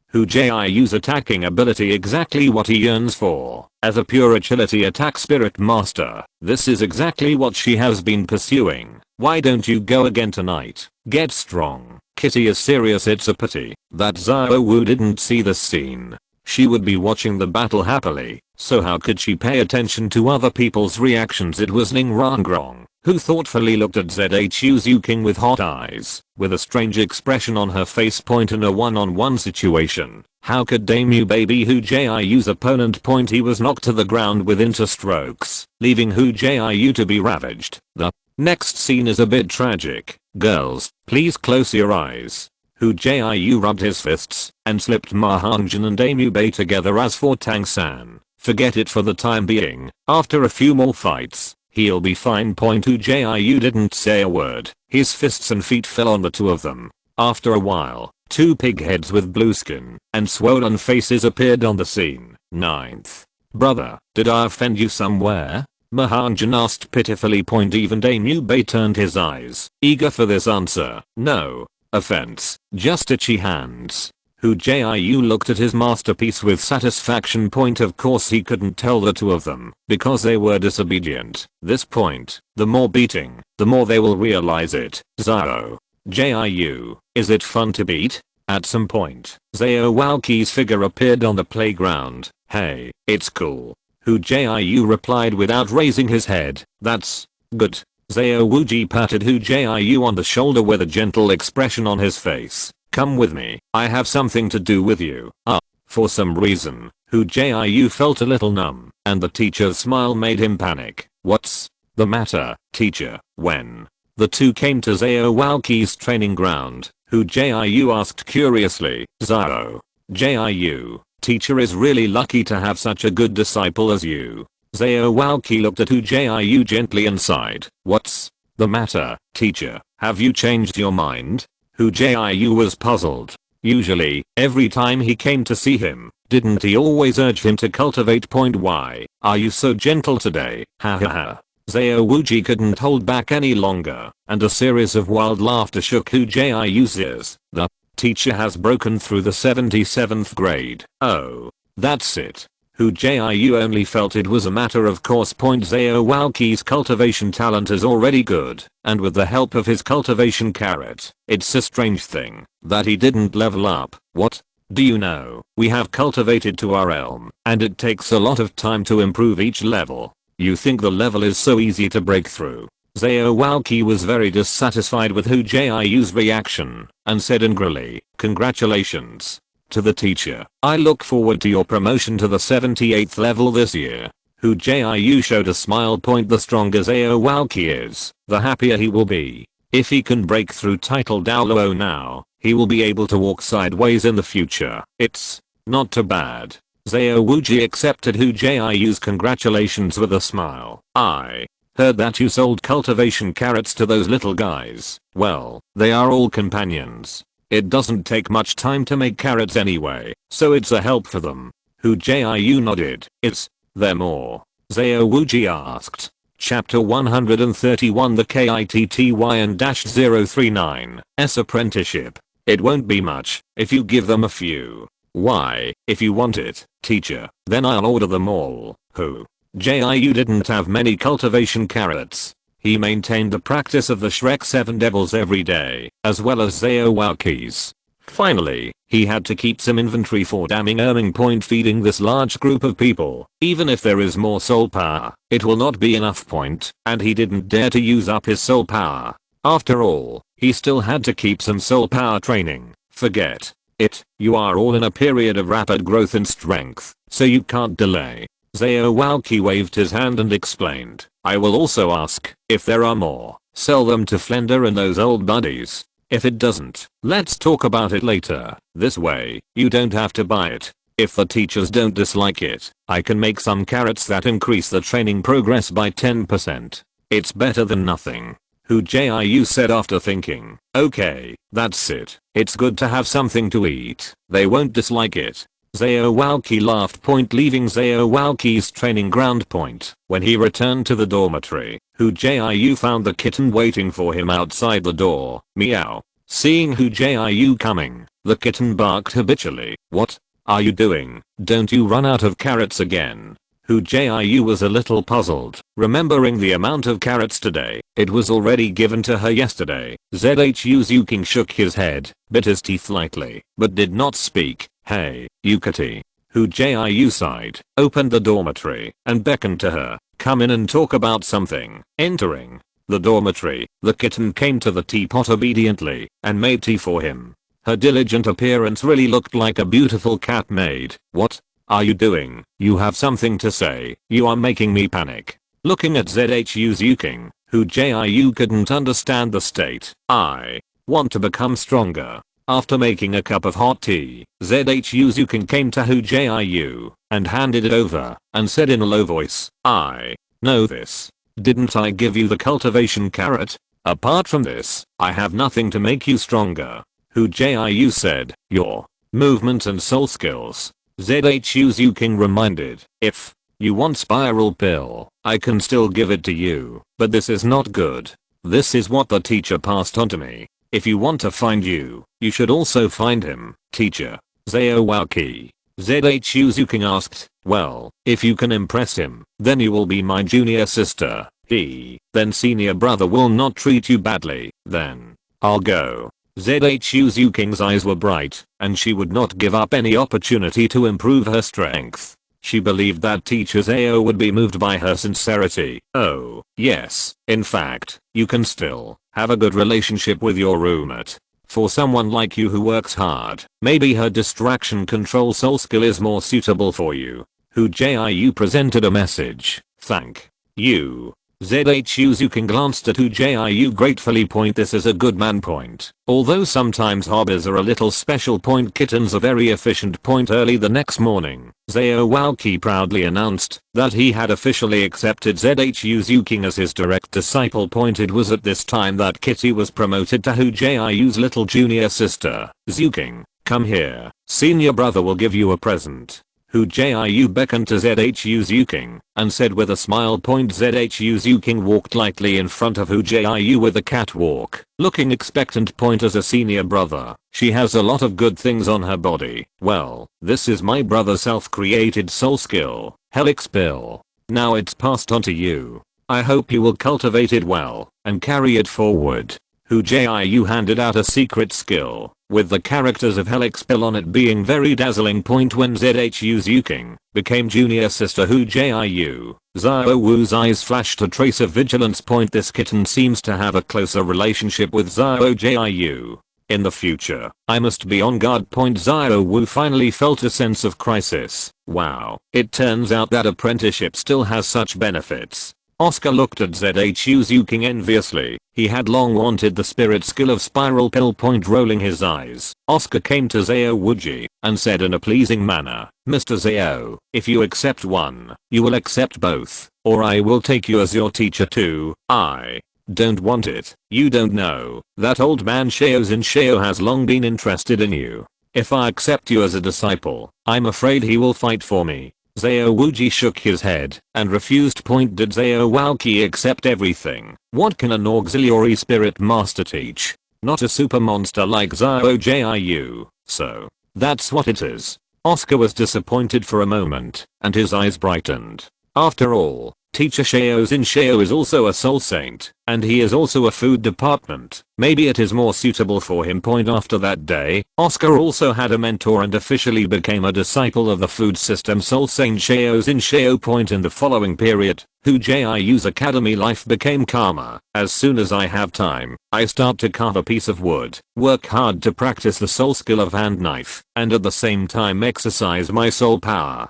Hu Jiu's attacking ability exactly what he yearns for? As a pure agility attack spirit master, this is exactly what she has been pursuing. Why don't you go again tonight? Get strong. Kitty is serious. It's a pity that Xiao Wu didn't see this scene. She would be watching the battle happily, so how could she pay attention to other people's reactions? It was Ning Rangrong, who thoughtfully looked at ZHU's Yuking with hot eyes, with a strange expression on her face. In a one-on-one situation, how could Damu Bei be Hu Jiu's opponent? He was knocked to the ground with interstrokes, leaving Hu Jiu to be ravaged. The next scene is a bit tragic. Girls, please close your eyes. Hu Jiu rubbed his fists and slipped Mahangjin and Damu Bei together. As for Tang San, forget it for the time being. After a few more fights, he'll be fine. Hu Jiu didn't say a word. His fists and feet fell on the two of them. After a while, 2 pig heads with blue skin and swollen faces appeared on the scene. 9th. Brother, did I offend you somewhere? Mahangjin asked pitifully. Even Damu Bei turned his eyes, eager for this answer. No offense, just itchy hands. Hu Jiu looked at his masterpiece with satisfaction. Of course he couldn't tell the two of them because they were disobedient. This point, the more beating, the more they will realize it. Zao. Jiu, is it fun to beat? At some point, Zhao Walqi's figure appeared on the playground. Hey, it's cool. Hu Jiu replied without raising his head. That's good. Zhao Wuji patted Hu Jiu on the shoulder with a gentle expression on his face. Come with me, I have something to do with you. For some reason, Hu Jiu felt a little numb, and the teacher's smile made him panic. What's the matter, teacher? When the two came to Zhao Walqi's training ground, Hu Jiu asked curiously. Zhao. Jiu, teacher is really lucky to have such a good disciple as you. Zhao Walqi looked at Hu Jiu gently and sighed. What's the matter, teacher? Have you changed your mind? Hu Jiu was puzzled. Usually, every time he came to see him, didn't he always urge him to cultivate? Why are you so gentle today? Ha ha ha. Zhao Wuji couldn't hold back any longer, and a series of wild laughter shook Hu Jiu's ears. The teacher has broken through the 77th grade. Oh, that's it. Hu Jiu only felt it was a matter of course. Zhao Walqi's cultivation talent is already good, and with the help of his cultivation carrot, it's a strange thing that he didn't level up. What? Do you know, we have cultivated to our realm, and it takes a lot of time to improve each level. You think the level is so easy to break through? Zhao Walqi was very dissatisfied with Hu Jiu's reaction, and said angrily, congratulations to the teacher. I look forward to your promotion to the 78th level this year. Hu Jiu showed a smile. The stronger Zhao Walqi is, the happier he will be. If he can break through title Douluo now, he will be able to walk sideways in the future. It's not too bad. Zhao Wuji accepted Hu Jiu's congratulations with a smile. I heard that you sold cultivation carrots to those little guys. Well, they are all companions. It doesn't take much time to make carrots anyway, so it's a help for them. Hu Jiu nodded. Is there more? Zhao Wuji asked. Chapter 131 The KITTY&-039's apprenticeship. It won't be much if you give them a few. Why, if you want it, teacher, then I'll order them all. Hu Jiu didn't have many cultivation carrots. He maintained the practice of the Shrek 7 Devils every day, as well as Zhao Walqi's. Finally, he had to keep some inventory for earning point feeding this large group of people. Even if there is more soul power, it will not be enough point, and he didn't dare to use up his soul power. After all, he still had to keep some soul power training. Forget it, you are all in a period of rapid growth in strength, so you can't delay. Zhao Walqi waved his hand and explained, I will also ask, if there are more, sell them to Flender and those old buddies. If it doesn't, let's talk about it later. This way, you don't have to buy it. If the teachers don't dislike it, I can make some carrots that increase the training progress by 10%. It's better than nothing. Hu Jiu said after thinking. Okay, that's it. It's good to have something to eat. They won't dislike it. Zhao Walqi laughed. Leaving Zhao Walqi's training ground. When he returned to the dormitory, Hu Jiu found the kitten waiting for him outside the door. Meow. Seeing Hu Jiu coming, the kitten barked habitually. What are you doing? Don't you run out of carrots again? Hu Jiu was a little puzzled, remembering the amount of carrots today. It was already given to her yesterday. Zhu Zuking shook his head, bit his teeth lightly, but did not speak. Hey, Yukati. Hu Jiu sighed, opened the dormitory, and beckoned to her. Come in and talk about something. Entering the dormitory, the kitten came to the teapot obediently, and made tea for him. Her diligent appearance really looked like a beautiful cat maid. What are you doing? You have something to say. You are making me panic. Looking at Zhu Zuking, Hu Jiu couldn't understand the state. I want to become stronger. After making a cup of hot tea, Zhu Zuking came to Hu Jiu and handed it over and said in a low voice, I know this. Didn't I give you the cultivation carrot? Apart from this, I have nothing to make you stronger. Hu Jiu said, your movement and soul skills. Zhu Zuking reminded, if you want spiral pill, I can still give it to you, but this is not good. This is what the teacher passed on to me. If you want to find you, you should also find him, teacher. Zao Wauki. ZHU Zuking asked, well, if you can impress him, then you will be my junior sister. Then senior brother will not treat you badly, then I'll go. ZHU Zuking's eyes were bright, and she would not give up any opportunity to improve her strength. She believed that teacher Zao would be moved by her sincerity. Oh, yes, in fact, you can still have a good relationship with your roommate. For someone like you who works hard, maybe her distraction control soul skill is more suitable for you. Hu Jiu presented a message. Thank you. ZHU Zuking glanced at Hu Jiu gratefully. This is a good man point. Although sometimes hobbies are a little special. Kitten's a very efficient. Early the next morning, Zao Wauki proudly announced that he had officially accepted ZHU Zuking as his direct disciple. It was at this time that Kitty was promoted to Hu Jiu's little junior sister. Zuking, come here. Senior brother will give you a present. Hu Jiu beckoned to ZHU Zuking and said with a smile. ZHU Zuking walked lightly in front of Hu Jiu with a catwalk, looking expectant. As a senior brother, she has a lot of good things on her body. Well, this is my brother's self-created soul skill, Helix Pill. Now it's passed on to you. I hope you will cultivate it well and carry it forward. Hu Jiu handed out a secret skill, with the characters of Helix Pill on it being very dazzling. When ZHU Zuking became junior sister Hu Jiu, Zhao Wu's eyes flashed a trace of vigilance. This kitten seems to have a closer relationship with Zhao Jiu. In the future, I must be on guard. Zhao Wu finally felt a sense of crisis. Wow, it turns out that apprenticeship still has such benefits. Oscar looked at ZHU Zuking enviously. He had long wanted the spirit skill of Spiral Pill. Rolling his eyes, Oscar came to Zao Wuji and said in a pleasing manner, Mr. Zao, if you accept one, you will accept both, or I will take you as your teacher too. I don't want it. You don't know. That old man Shaozin Shao has long been interested in you. If I accept you as a disciple, I'm afraid he will fight for me. Zao Wuji shook his head and refused. Did Zao Wauki accept everything? What can an auxiliary spirit master teach? Not a super monster like Zhao Jiu. So, that's what it is. Oscar was disappointed for a moment, and his eyes brightened. After all, teacher Shaozin Shao is also a soul saint, and he is also a food department. Maybe it is more suitable for him. After that day, Oscar also had a mentor and officially became a disciple of the food system soul saint Shaozin Shao. In the following period, Hu Jiu's academy life became calmer. As soon as I have time, I start to carve a piece of wood, work hard to practice the soul skill of hand knife, and at the same time exercise my soul power.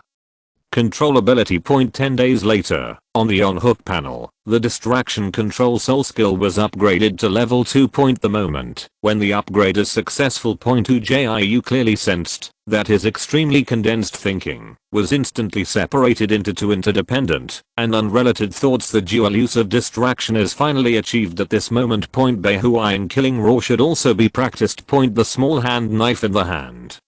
Controllability. 10 days later, on the on-hook panel, the distraction control soul skill was upgraded to level 2. The moment when the upgrade is successful. Hu Jiu clearly sensed that his extremely condensed thinking was instantly separated into two interdependent and unrelated thoughts. The dual use of distraction is finally achieved at this moment. Bei Huayan killing raw should also be practiced. The small hand knife in the hand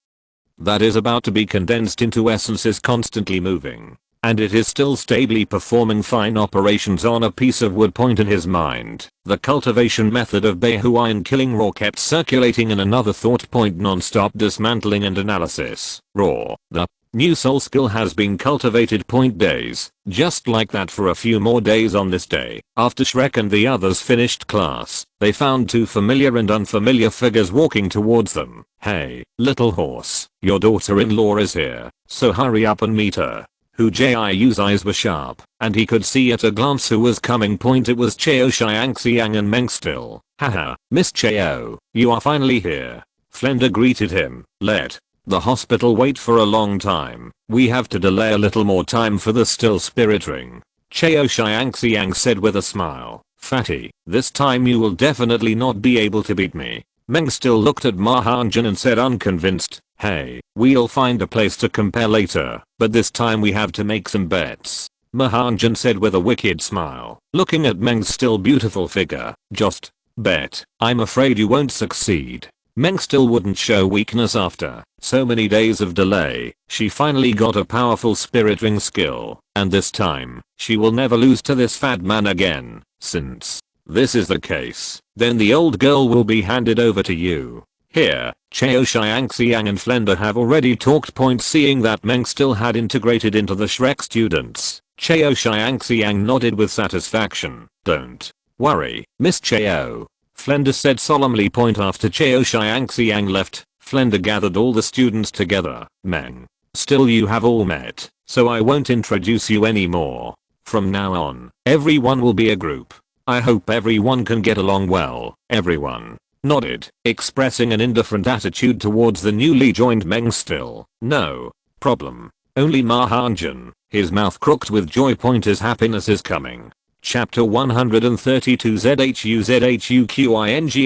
that is about to be condensed into essence is constantly moving, and it is still stably performing fine operations on a piece of wood. In his mind, the cultivation method of Bei Huayan killing raw kept circulating in another thought. Non-stop dismantling and analysis. Raw. The new soul skill has been cultivated. Days. Just like that for a few more days. On this day, after Shrek and the others finished class, they found two familiar and unfamiliar figures walking towards them. Hey, little horse, your daughter-in-law is here, so hurry up and meet her. Hu Jiu's eyes were sharp, and he could see at a glance who was coming. It was Chao Xiangxiang and Meng Still. Haha, Miss Chao, you are finally here. Flender greeted him. Let the hospital wait for a long time. We have to delay a little more time for the still spirit ring. Chao Xiangxiang said with a smile. Fatty, this time you will definitely not be able to beat me. Meng Still looked at Mahanjan and said unconvinced, hey, we'll find a place to compare later, but this time we have to make some bets. Mahanjan said with a wicked smile, looking at Meng's still beautiful figure. Just bet. I'm afraid you won't succeed. Meng Still wouldn't show weakness after so many days of delay. She finally got a powerful spirit ring skill, and this time, she will never lose to this fat man again. Since this is the case, then the old girl will be handed over to you. Here, Chao Xiangxiang and Flender have already talked. Seeing that Meng still had integrated into the Shrek students, Chao Xiangxiang nodded with satisfaction. Don't worry, Miss Chao, Flender said solemnly. After Chao Xiangxiang left, Flender gathered all the students together. Meng, still you have all met, so I won't introduce you anymore. From now on, everyone will be a group. I hope everyone can get along well. Everyone nodded, expressing an indifferent attitude towards the newly joined Meng. Still no problem. Only Mahanjan, his mouth crooked with joy. His happiness is coming. Chapter 132 ZHUZHUQING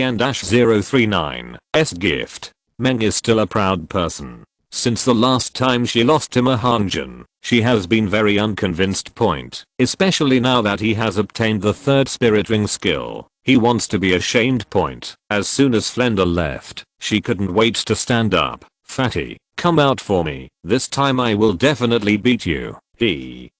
and 039's gift. Meng is still a proud person. Since the last time she lost to Mahanjan, she has been very unconvinced. Especially now that he has obtained the third spirit ring skill. He wants to be ashamed. As soon as Flender left, she couldn't wait to stand up. Fatty, come out for me. This time I will definitely beat you.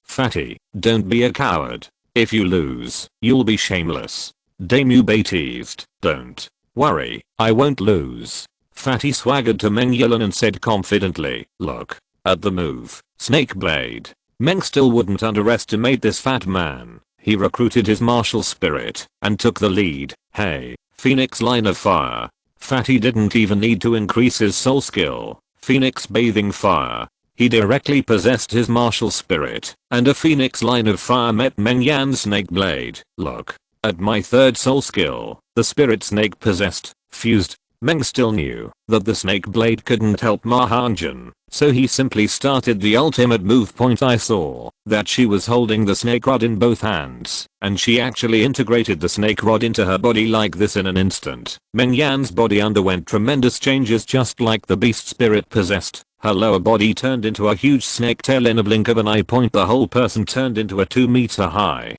Fatty, don't be a coward. If you lose, you'll be shameless. Damubei teased. Don't worry, I won't lose. Fatty swaggered to Meng Yilan and said confidently, look at the move, Snake Blade. Meng still wouldn't underestimate this fat man. He recruited his martial spirit and took the lead. Hey, Phoenix line of fire. Fatty didn't even need to increase his soul skill. Phoenix bathing fire. He directly possessed his martial spirit, and a phoenix line of fire met Meng Yan's snake blade. Look at my third soul skill. The spirit snake possessed, fused. Meng still knew that the snake blade couldn't help Mahanjan, so he simply started the ultimate move. I saw that she was holding the snake rod in both hands, and she actually integrated the snake rod into her body like this in an instant. Meng Yan's body underwent tremendous changes just like the beast spirit possessed. Her lower body turned into a huge snake tail in a blink of an eye. The whole person turned into a 2-meter high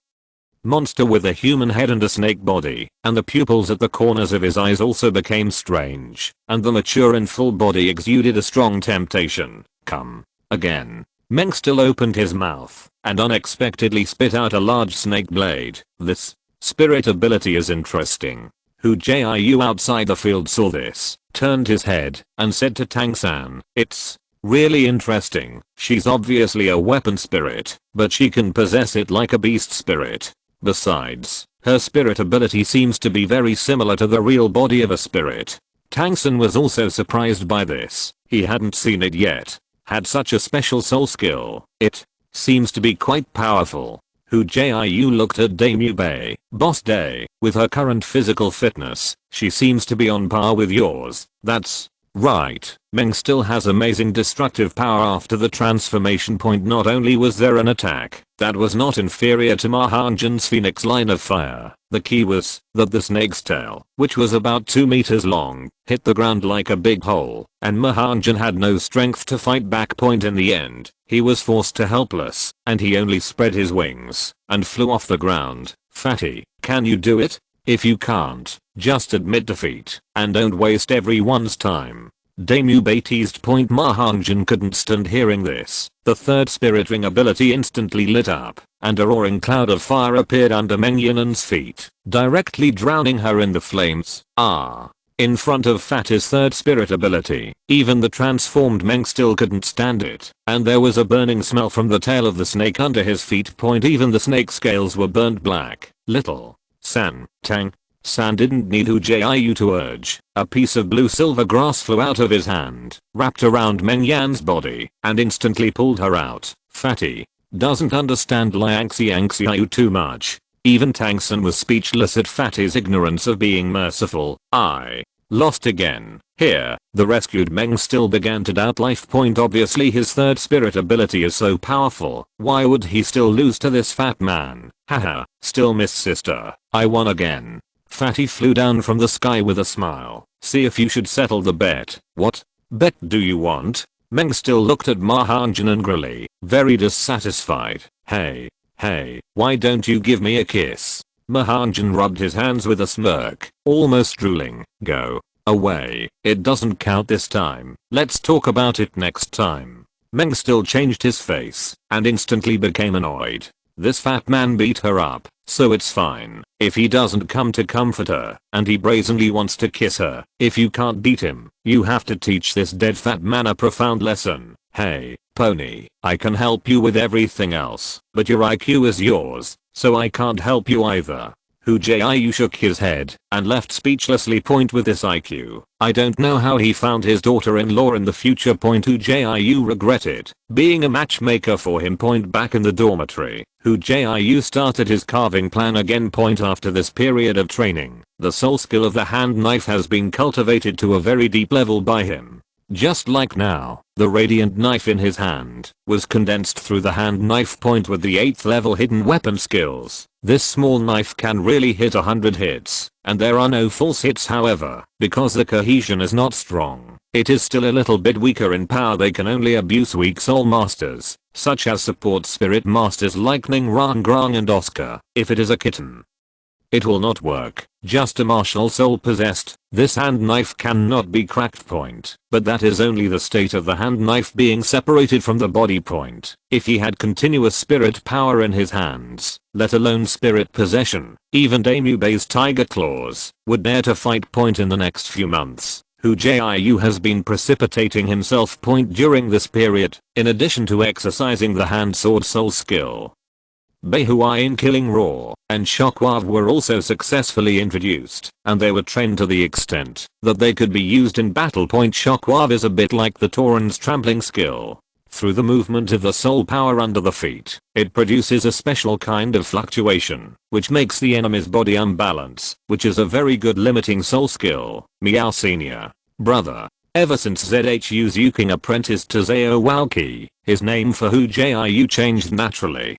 monster with a human head and a snake body, and the pupils at the corners of his eyes also became strange, and the mature and full body exuded a strong temptation. Come again. Meng still opened his mouth and unexpectedly spit out a large snake blade. This spirit ability is interesting. Hu Jiu outside the field saw this, turned his head, and said to Tang San, it's really interesting. She's obviously a weapon spirit, but she can possess it like a beast spirit. Besides, her spirit ability seems to be very similar to the real body of a spirit. Tang San was also surprised by this. He hadn't seen it yet. Had such a special soul skill. It seems to be quite powerful. Hu Jiu looked at Damubei. Boss Day, with her current physical fitness, she seems to be on par with yours. That's right. Meng still has amazing destructive power after the transformation. Not only was there an attack that was not inferior to Mahanjan's phoenix line of fire, the key was that the snake's tail, which was about 2 meters long, hit the ground like a big hole, and Mahanjan had no strength to fight back. In the end, he was forced to helpless, and he only spread his wings and flew off the ground. Fatty, can you do it? If you can't, just admit defeat and don't waste everyone's time. Damubei teased. Mahanjan couldn't stand hearing this. The third spirit ring ability instantly lit up, and a roaring cloud of fire appeared under Meng Yinan's feet, directly drowning her in the flames. In front of Fatty's third spirit ability, even the transformed Meng still couldn't stand it, and there was a burning smell from the tail of the snake under his feet. Even the snake scales were burnt black. Little Tang San didn't need Hu Jiu to urge. A piece of blue silver grass flew out of his hand, wrapped around Meng Yan's body, and instantly pulled her out. Fatty doesn't understand Liangxiangxiu too much. Even Tang San was speechless at Fatty's ignorance of being merciful. I lost again. Here, the rescued Meng still began to doubt life. Obviously his third spirit ability is so powerful. Why would he still lose to this fat man? Haha, still miss sister. I won again. Fatty flew down from the sky with a smile. See if you should settle the bet. What bet do you want? Meng still looked at Mahanjan angrily, very dissatisfied. Hey, why don't you give me a kiss? Mahanjan rubbed his hands with a smirk, almost drooling. Go away. It doesn't count this time. Let's talk about it next time. Meng still changed his face and instantly became annoyed. This fat man beat her up, so it's fine if he doesn't come to comfort her and he brazenly wants to kiss her. If you can't beat him, you have to teach this dead fat man a profound lesson. Hey, pony, I can help you with everything else, but your IQ is yours, so I can't help you either. Hu Jiu shook his head and left speechlessly. With this IQ, I don't know how he found his daughter-in-law in the future. Hu Jiu regretted being a matchmaker for him. Back in the dormitory, Hu Jiu started his carving plan again. After this period of training, the soul skill of the hand knife has been cultivated to a very deep level by him. Just like now, the radiant knife in his hand was condensed through the hand knife. With the 8th level hidden weapon skills, this small knife can really hit 100 hits, and there are no false hits. However, because the cohesion is not strong, it is still a little bit weaker in power. They can only abuse weak soul masters, such as support spirit masters like Ning Rang Grang and Oscar. If it is a kitten, it will not work. Just a martial soul possessed, this hand knife cannot be cracked. But that is only the state of the hand knife being separated from the body. If he had continuous spirit power in his hands, let alone spirit possession, even Daemubei's tiger claws would dare to fight. In the next few months, Hu Jiu has been precipitating himself. During this period, in addition to exercising the hand sword soul skill, Beihuain Killing Roar and Shockwave were also successfully introduced, and they were trained to the extent that they could be used in battle. Shockwave is a bit like the Tauren's trampling skill. Through the movement of the soul power under the feet, it produces a special kind of fluctuation, which makes the enemy's body unbalanced, which is a very good limiting soul skill. Meow Senior Brother. Ever since Zhu's Yuking apprenticed to Zhao Walqi, his name for Hu Jiu changed naturally.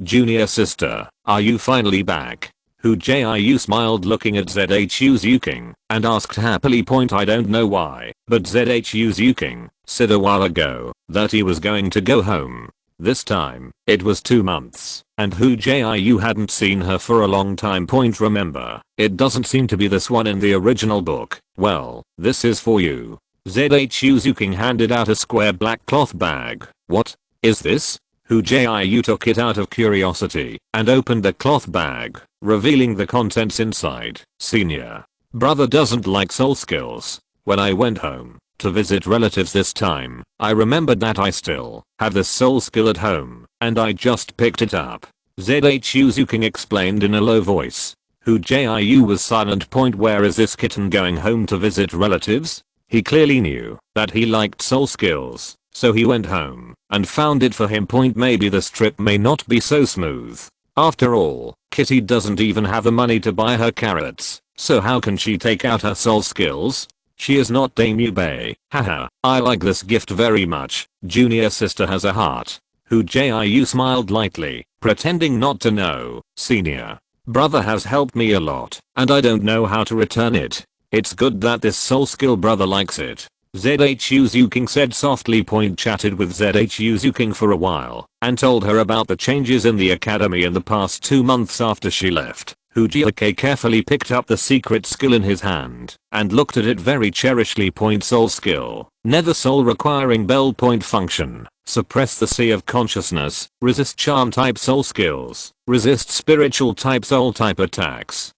Junior sister, are you finally back? Hu Jiu smiled looking at Zhu's Yuking and asked happily. I don't know why, but Zhu's Yuking said a while ago that he was going to go home. This time, it was 2 months, and Hu Jiu hadn't seen her for a long time. Remember, it doesn't seem to be this one in the original book. Well, this is for you. Zhu's Yuking handed out a square black cloth bag. What is this? Hu Jiu took it out of curiosity and opened the cloth bag, revealing the contents inside. Senior brother doesn't like soul skills. When I went home to visit relatives this time, I remembered that I still have this soul skill at home, and I just picked it up. Zhu's Yuking explained in a low voice. Hu Jiu was silent. Where is this kitten going home to visit relatives? He clearly knew that he liked soul skills, so he went home and found it for him. Maybe this trip may not be so smooth. After all, Kitty doesn't even have the money to buy her carrots, so how can she take out her soul skills? She is not Daemubei. Haha, I like this gift very much. Junior sister has a heart. Hu Jiu smiled lightly, pretending not to know. Senior brother has helped me a lot, and I don't know how to return it. It's good that this soul skill brother likes it. Zhu's Yuking said softly. Chatted with Zhu's Yuking for a while and told her about the changes in the academy in the past 2 months after she left. Hu Jiu carefully picked up the secret skill in his hand and looked at it very cherishly. Soul skill. Nether soul requiring bell. Function. Suppress the sea of consciousness. Resist charm type soul skills. Resist spiritual type soul type attacks.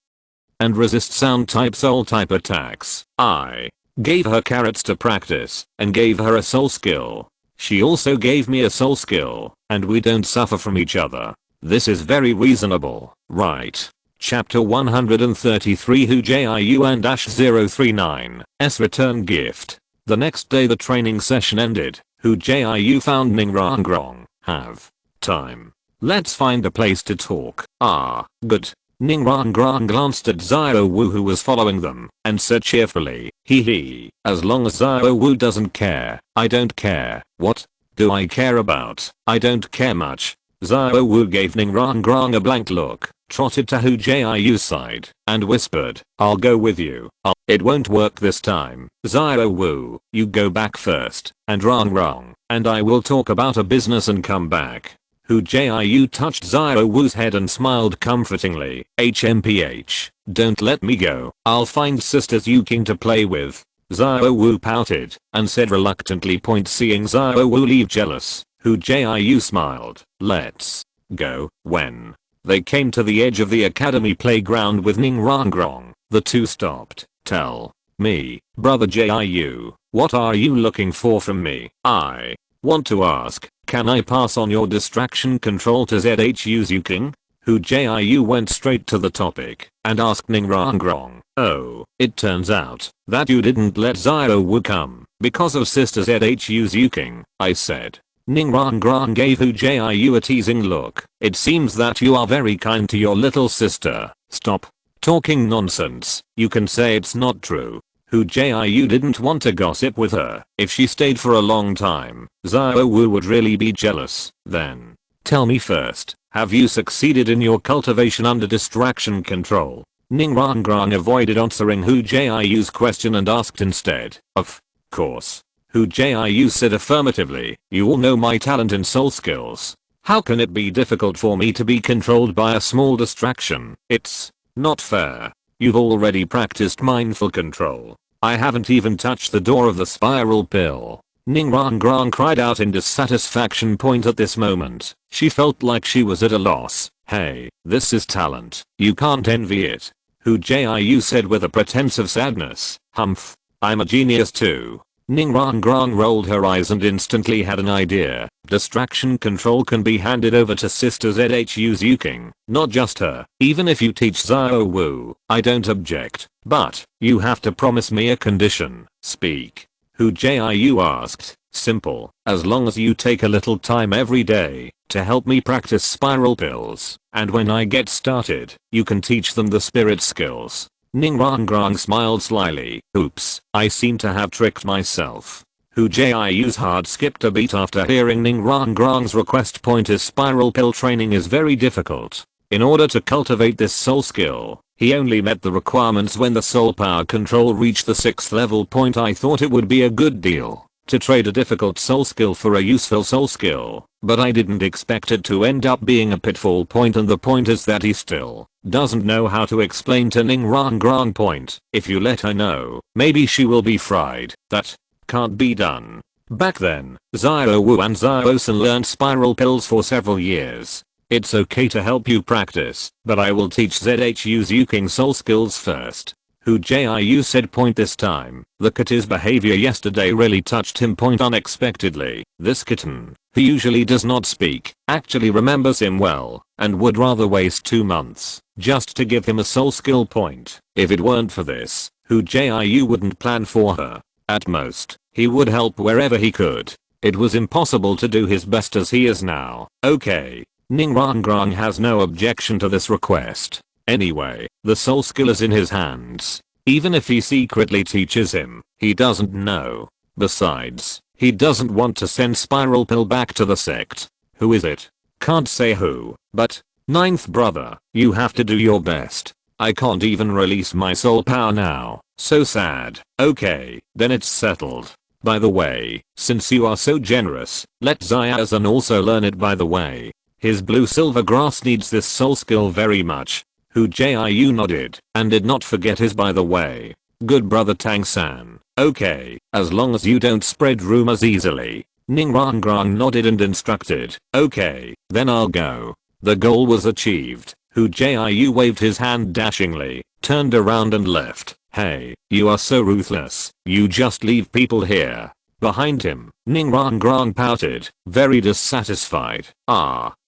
And resist sound type soul type attacks. I gave her carrots to practice and gave her a soul skill. She also gave me a soul skill, and we don't suffer from each other. This is very reasonable, right? Chapter 133 Hu Jiu and -039's return gift. The next day the training session ended. Hu Jiu found Ning Rang Grong. Have time. Let's find a place to talk. Ah, good. Ning Rang Grang glanced at Xiao Wu who was following them and said cheerfully, hee, as long as Xiao Wu doesn't care, I don't care. What do I care about? I don't care much. Xiao Wu gave Ning Rang Grang a blank look, trotted to Hu Jiu's side, and whispered, I'll go with you. It won't work this time. Xiao Wu, you go back first, and Rang, and I will talk about a business and come back. Hu Jiu touched Xiao Wu's head and smiled comfortingly. HMPH, don't let me go. I'll find sisters Yuking to play with. Xiao Wu pouted and said reluctantly. Seeing Xiao Wu leave jealous, Hu Jiu smiled. Let's go. When? They came to the edge of the academy playground with Ning Rongrong. The two stopped. Tell me, brother Jiu, what are you looking for from me? I want to ask, can I pass on your distraction control to ZHU Zuking? Hu Jiu went straight to the topic and asked Ning Rongrong. Oh, it turns out that you didn't let Xiao Wu come because of sister ZHU Zuking, I said. Ning Rongrong gave Hu Jiu a teasing look. It seems that you are very kind to your little sister. Stop talking nonsense. You can say it's not true. Hu Jiu didn't want to gossip with her. If she stayed for a long time, Xiao Wu would really be jealous. Then, tell me first, have you succeeded in your cultivation under distraction control? Ning Rongrong avoided answering Hu Jiu's question and asked instead. Of course. Hu Jiu said affirmatively. You all know my talent in soul skills. How can it be difficult for me to be controlled by a small distraction? It's not fair. You've already practiced mindful control. I haven't even touched the door of the spiral pill. Ning Rongrong cried out in dissatisfaction. At this moment, she felt like she was at a loss. Hey, this is talent. You can't envy it. Hu Jiu said with a pretense of sadness. Humph. I'm a genius too. Ning Rongrong rolled her eyes and instantly had an idea. Distraction control can be handed over to Sister ZHU Zuking, not just her. Even if you teach Xiao Wu, I don't object. But, you have to promise me a condition. Speak. Hu Jiu asked. Simple. As long as you take a little time every day to help me practice spiral pills, and when I get started, you can teach them the spirit skills. Ning Rongrong smiled slyly. Oops, I seem to have tricked myself. Hu Jiu's heart skipped a beat after hearing Ning Rongrong's request. His spiral pill training is very difficult. In order to cultivate this soul skill, he only met the requirements when the soul power control reached the 6th level. I thought it would be a good deal to trade a difficult soul skill for a useful soul skill, but I didn't expect it to end up being a pitfall. And the point is that he still doesn't know how to explain to Ning Rongrong. If you let her know, maybe she will be fried. That can't be done. Back then, Xiao Wu and Xiao San learned spiral pills for several years. It's okay to help you practice, but I will teach ZHU Zuking soul skills first. Hu Jiu said. This time, the kitty's behavior yesterday really touched him. Unexpectedly, this kitten, who usually does not speak, actually remembers him well, and would rather waste 2 months just to give him a soul skill point. If it weren't for this, Hu Jiu wouldn't plan for her. At most, he would help wherever he could. It was impossible to do his best as he is now. Okay. Ning Rongrong has no objection to this request. Anyway, the soul skill is in his hands. Even if he secretly teaches him, he doesn't know. Besides, he doesn't want to send Spiral Pill back to the sect. Who is it? Can't say who, but 9th brother, you have to do your best. I can't even release my soul power now. So sad. Okay, then it's settled. By the way, since you are so generous, let Xiao San also learn it. By the way, his blue silver grass needs this soul skill very much. Hu Jiu nodded and did not forget his by the way. Good brother Tang San. Okay, as long as you don't spread rumors easily. Ning Rongrong nodded and instructed. Okay, then I'll go. The goal was achieved. Hu Jiu waved his hand dashingly, turned around and left. Hey, you are so ruthless. You just leave people here. Behind him, Ning Rongrong pouted, very dissatisfied.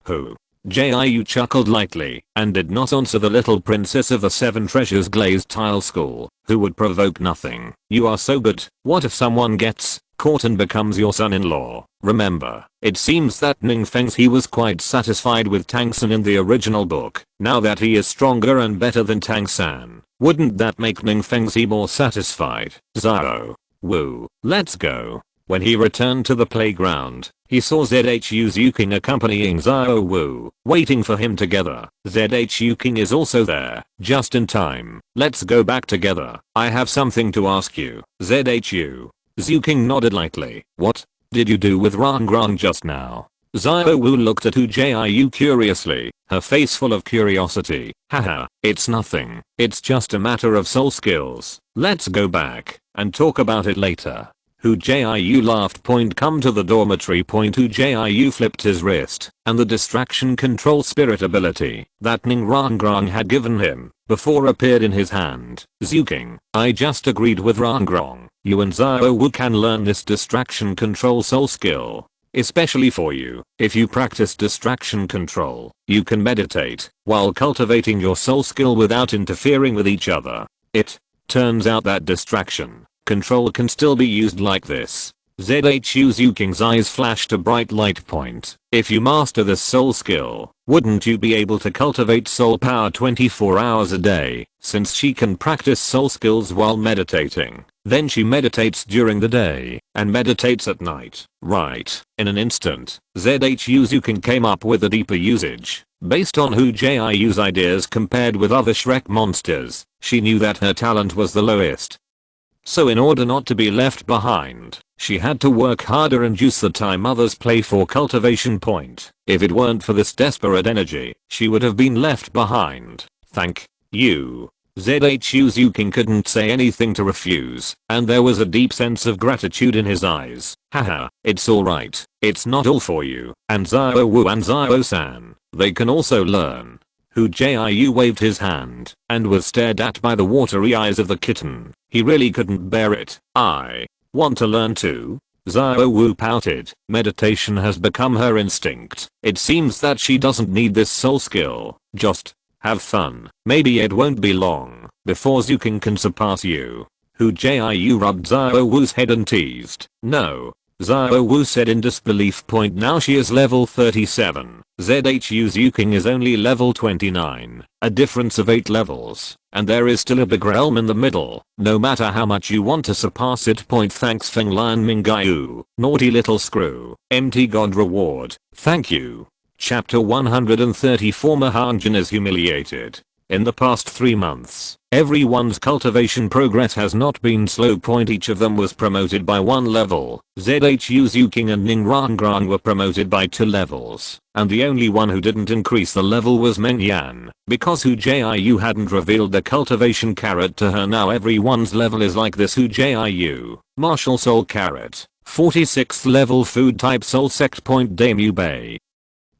Hu Jiu chuckled lightly and did not answer the little princess of the 7 treasures glazed tile school, who would provoke nothing. You are so good. What if someone gets caught and becomes your son-in-law? Remember, it seems that Ning Fengzi was quite satisfied with Tang San in the original book. Now that he is stronger and better than Tang San, wouldn't that make Ning Fengzi more satisfied? Xiao Wu, let's go. When he returned to the playground, he saw ZHU Zuking accompanying Xiao Wu, waiting for him together. ZHU King is also there, just in time. Let's go back together. I have something to ask you. ZHU Zuking nodded lightly. What did you do with Rongrong just now? Xiao Wu looked at Hu Jiu curiously, her face full of curiosity. Haha, it's nothing. It's just a matter of soul skills. Let's go back and talk about it later. Hu Jiu laughed. Come to the dormitory. Hu Jiu flipped his wrist, and the distraction control spirit ability that Ning Rangrang had given him before appeared in his hand. Zuking, I just agreed with Rangrang. You and Xiao Wu can learn this distraction control soul skill. Especially for you, if you practice distraction control, you can meditate while cultivating your soul skill without interfering with each other. It turns out that distraction control can still be used like this. Zhu Zuking's eyes flashed a bright light point. If you master this soul skill, wouldn't you be able to cultivate soul power 24 hours a day? Since she can practice soul skills while meditating, then she meditates during the day and meditates at night. Right. In an instant, Zhu Zuking came up with a deeper usage. Based on Hu Jiu's ideas compared with other Shrek monsters, she knew that her talent was the lowest. So in order not to be left behind, she had to work harder and use the time others play for cultivation point. If it weren't for this desperate energy, she would have been left behind. Thank you. Zhu Zuking couldn't say anything to refuse, and there was a deep sense of gratitude in his eyes. Haha, it's alright. It's not all for you. And Xiao Wu and Xiao San, they can also learn. Hu Jiu waved his hand and was stared at by the watery eyes of the kitten. He really couldn't bear it. I want to learn too. Xiao Wu pouted. Meditation has become her instinct. It seems that she doesn't need this soul skill. Just have fun. Maybe it won't be long before Zuking can surpass you. Hu Jiu rubbed Xiao Wu's head and teased. No. Xiao Wu said in disbelief. Now she is level 37. Zhu Zuking is only level 29. A difference of 8 levels. And there is still a big realm in the middle. No matter how much you want to surpass it. Thanks Feng Lion Mingyu. Naughty little screw. Empty god reward. Thank you. Chapter 134. Mahanjan is humiliated. In the past 3 months, everyone's cultivation progress has not been slow. Each of them was promoted by 1 level. Zhu Zuking and Ning Rangrang were promoted by 2 levels. And the only one who didn't increase the level was Meng Yan. Because Hu Jiu hadn't revealed the cultivation carrot to her. Now everyone's level is like this. Hu Jiu. Martial Soul Carrot. 46th level food type soul sect. Damu Bay.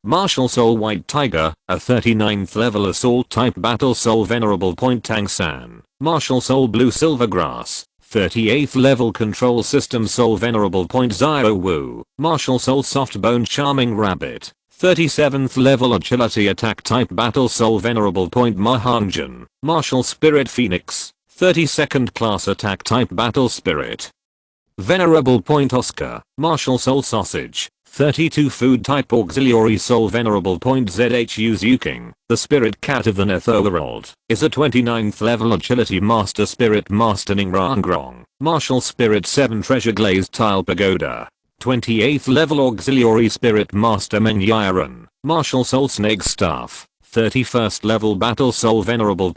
Martial Soul White Tiger, a 39th level assault type battle soul venerable. Tang San. Martial Soul Blue Silver Grass, 38th level control system soul venerable. Xiao Wu. Martial Soul Soft Bone Charming Rabbit, 37th level agility attack type battle soul venerable. Mahanjan. Martial Spirit Phoenix, 32nd class attack type battle spirit venerable. Oscar. Martial Soul Sausage, 32 food type auxiliary soul venerable. Zhu Zuking, the spirit cat of the Netherworld, is a 29th level agility master spirit master. Ning Rangrang. Martial Spirit 7 treasure glazed tile pagoda, 28th level auxiliary spirit master. Meng Yiren. Martial Soul Snake Staff, 31st level battle soul venerable.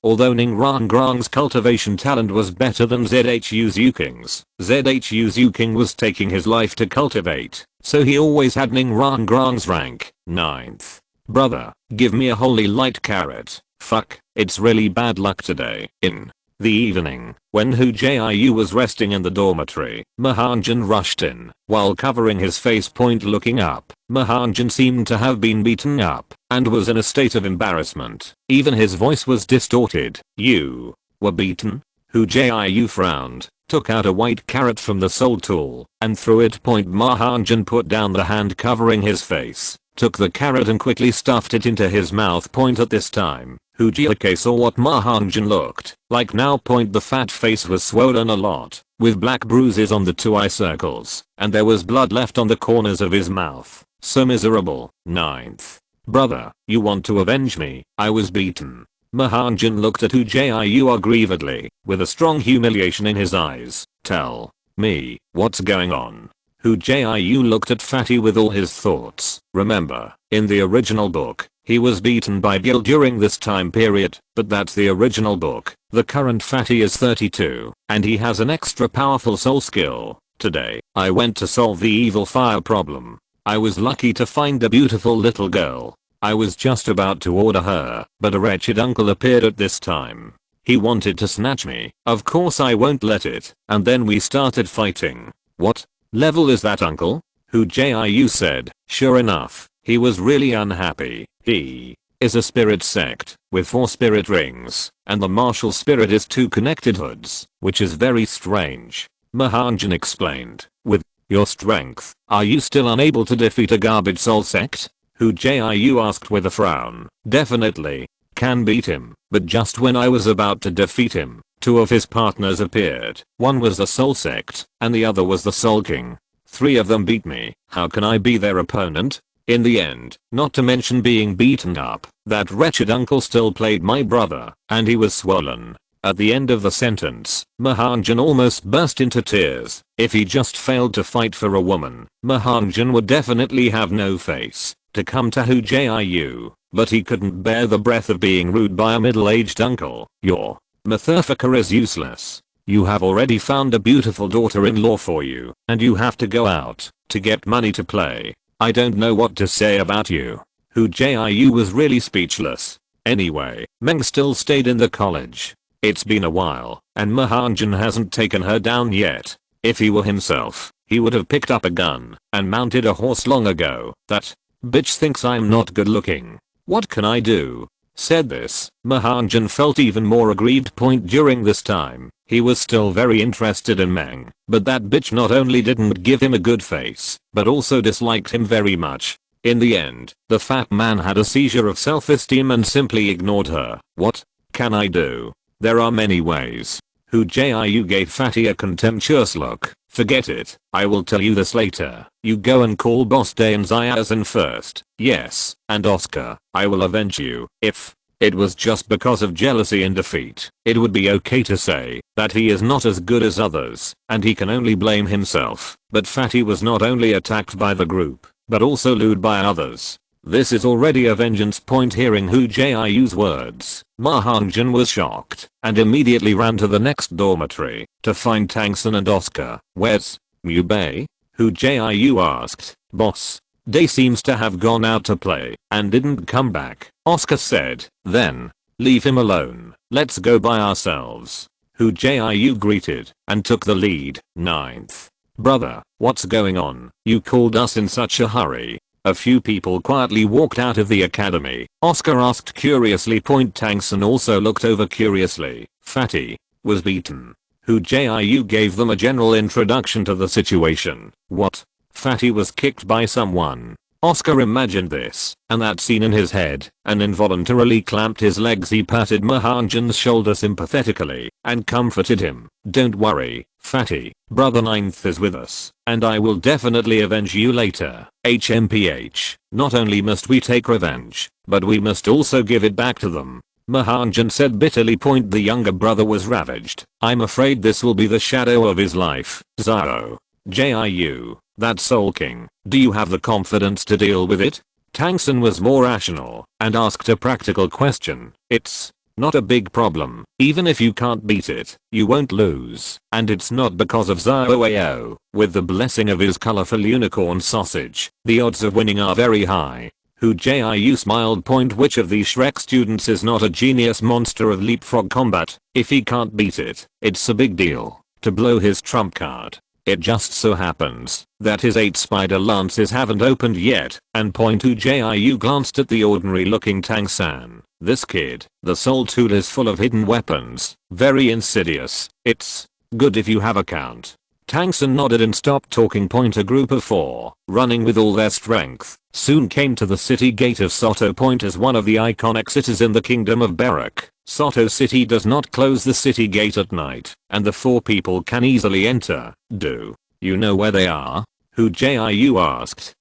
Although Ning Rangrang's cultivation talent was better than Zhu Zuking's, Zhu Zuking was taking his life to cultivate, so he always had Ning Rangrang's rank. 9th. Brother, give me a holy light carrot. Fuck, it's really bad luck today. In the evening, when Hu Jiu was resting in the dormitory, Mahanjan rushed in. While covering his face. Looking up, Mahanjan seemed to have been beaten up and was in a state of embarrassment. Even his voice was distorted. You were beaten? Hu Jiu frowned, took out a white carrot from the soul tool, and threw it. Mahanjan put down the hand covering his face, took the carrot and quickly stuffed it into his mouth. At this time, Hu Jiu saw what Mahanjan looked like now. The fat face was swollen a lot, with black bruises on the 2 eye circles, and there was blood left on the corners of his mouth. So miserable. 9th. Brother, you want to avenge me? I was beaten. Mahanjan looked at Hu Jiu aggrievedly, with a strong humiliation in his eyes. Tell me, what's going on? Hu Jiu looked at Fatty with all his thoughts. Remember, in the original book, he was beaten by Gil during this time period, but that's the original book. The current Fatty is 32, and he has an extra powerful soul skill. Today, I went to solve the evil fire problem. I was lucky to find a beautiful little girl. I was just about to order her, but a wretched uncle appeared at this time. He wanted to snatch me. Of course I won't let it. And then we started fighting. What level is that, uncle? Hu Jiu said. Sure enough, he was really unhappy. He is a spirit sect with 4 spirit rings, and the martial spirit is 2 connected hoods, which is very strange. Mahanjan explained. With your strength, are you still unable to defeat a garbage soul sect? Hu Jiu asked with a frown. Definitely. Can beat him, but just when I was about to defeat him, 2 of his partners appeared. One was the soul sect, and the other was the soul king. 3 of them beat me. How can I be their opponent? In the end, not to mention being beaten up, that wretched uncle still played my brother, and he was swollen. At the end of the sentence, Mahanjan almost burst into tears. If he just failed to fight for a woman, Mahanjan would definitely have no face to come to Hu Jiu, but he couldn't bear the breath of being rude by a middle-aged uncle. Your motherfucker is useless. You have already found a beautiful daughter-in-law for you, and you have to go out to get money to play. I don't know what to say about you. Hu Jiu was really speechless. Anyway, Meng still stayed in the college. It's been a while, and Mahanjan hasn't taken her down yet. If he were himself, he would have picked up a gun and mounted a horse long ago. That bitch thinks I'm not good looking. What can I do? Said this, Mahanjan felt even more aggrieved. During this time, he was still very interested in Meng, but that bitch not only didn't give him a good face, but also disliked him very much. In the end, the fat man had a seizure of self-esteem and simply ignored her. What can I do? There are many ways. Hu Jiu gave Fatty a contemptuous look. Forget it. I will tell you this later. You go and call Boss Day and Xiaozhen first. Yes, and Oscar, I will avenge you. If it was just because of jealousy and defeat, it would be okay to say that he is not as good as others, and he can only blame himself. But Fatty was not only attacked by the group, but also looted by others. This is already a vengeance. Hearing Hu Jiu's words, Mahanjan was shocked and immediately ran to the next dormitory to find Tang San and Oscar. Where's Mu Bei? Hu Jiu asked. Boss Day seems to have gone out to play and didn't come back, Oscar said. Then leave him alone. Let's go by ourselves. Hu Jiu greeted and took the lead. 9th. Brother, what's going on? You called us in such a hurry. A few people quietly walked out of the academy. Oscar asked curiously. Tang San also looked over curiously. Fatty was beaten. Hu Jiu gave them a general introduction to the situation. What? Fatty was kicked by someone. Oscar imagined this and that scene in his head and involuntarily clamped his legs. He patted Mahanjan's shoulder sympathetically and comforted him. Don't worry, Fatty, brother 9th is with us, and I will definitely avenge you later. HMPH, not only must we take revenge, but we must also give it back to them. Mahanjan said bitterly. The younger brother was ravaged. I'm afraid this will be the shadow of his life. Zhao Jiu, that Soul King, do you have the confidence to deal with it? Tang San was more rational and asked a practical question. It's not a big problem. Even if you can't beat it, you won't lose. And it's not because of Zhao. With the blessing of his colorful unicorn sausage, the odds of winning are very high. Hu Jiu smiled. Which of these Shrek students is not a genius monster of leapfrog combat? If he can't beat it, it's a big deal to blow his trump card. It just so happens that his 8 spider lances haven't opened yet, and Hu Jiu glanced at the ordinary looking Tang San. This kid, the soul tool is full of hidden weapons, very insidious. It's good if you have a count. Tang San nodded and stopped talking. A group of 4, running with all their strength, soon came to the city gate of Soto. As one of the iconic cities in the kingdom of Barak, Soto City does not close the city gate at night, and the 4 people can easily enter. Do you know where they are? Hu Jiu asked.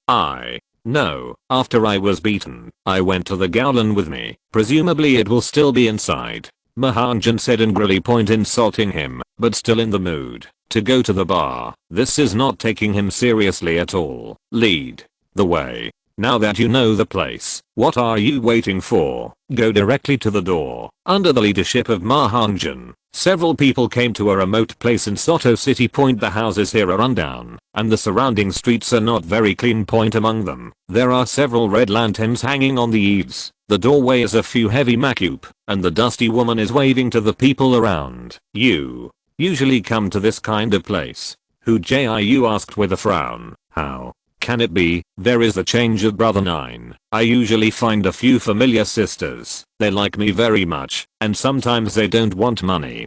No, after I was beaten, I went to the Gowlan with me. Presumably it will still be inside. Mahanjan said angrily. Insulting him, but still in the mood to go to the bar. This is not taking him seriously at all. Lead the way. Now that you know the place, what are you waiting for? Go directly to the door. Under the leadership of Mahanjan, several people came to a remote place in Soto City. The houses here are rundown, and the surrounding streets are not very clean. Among them, there are several red lanterns hanging on the eaves. The doorway is a few heavy makup, and the dusty woman is waving to the people around. You usually come to this kind of place? Hu Jiu asked with a frown. How can it be? There is the change of brother 9. I usually find a few familiar sisters. They like me very much, and sometimes they don't want money.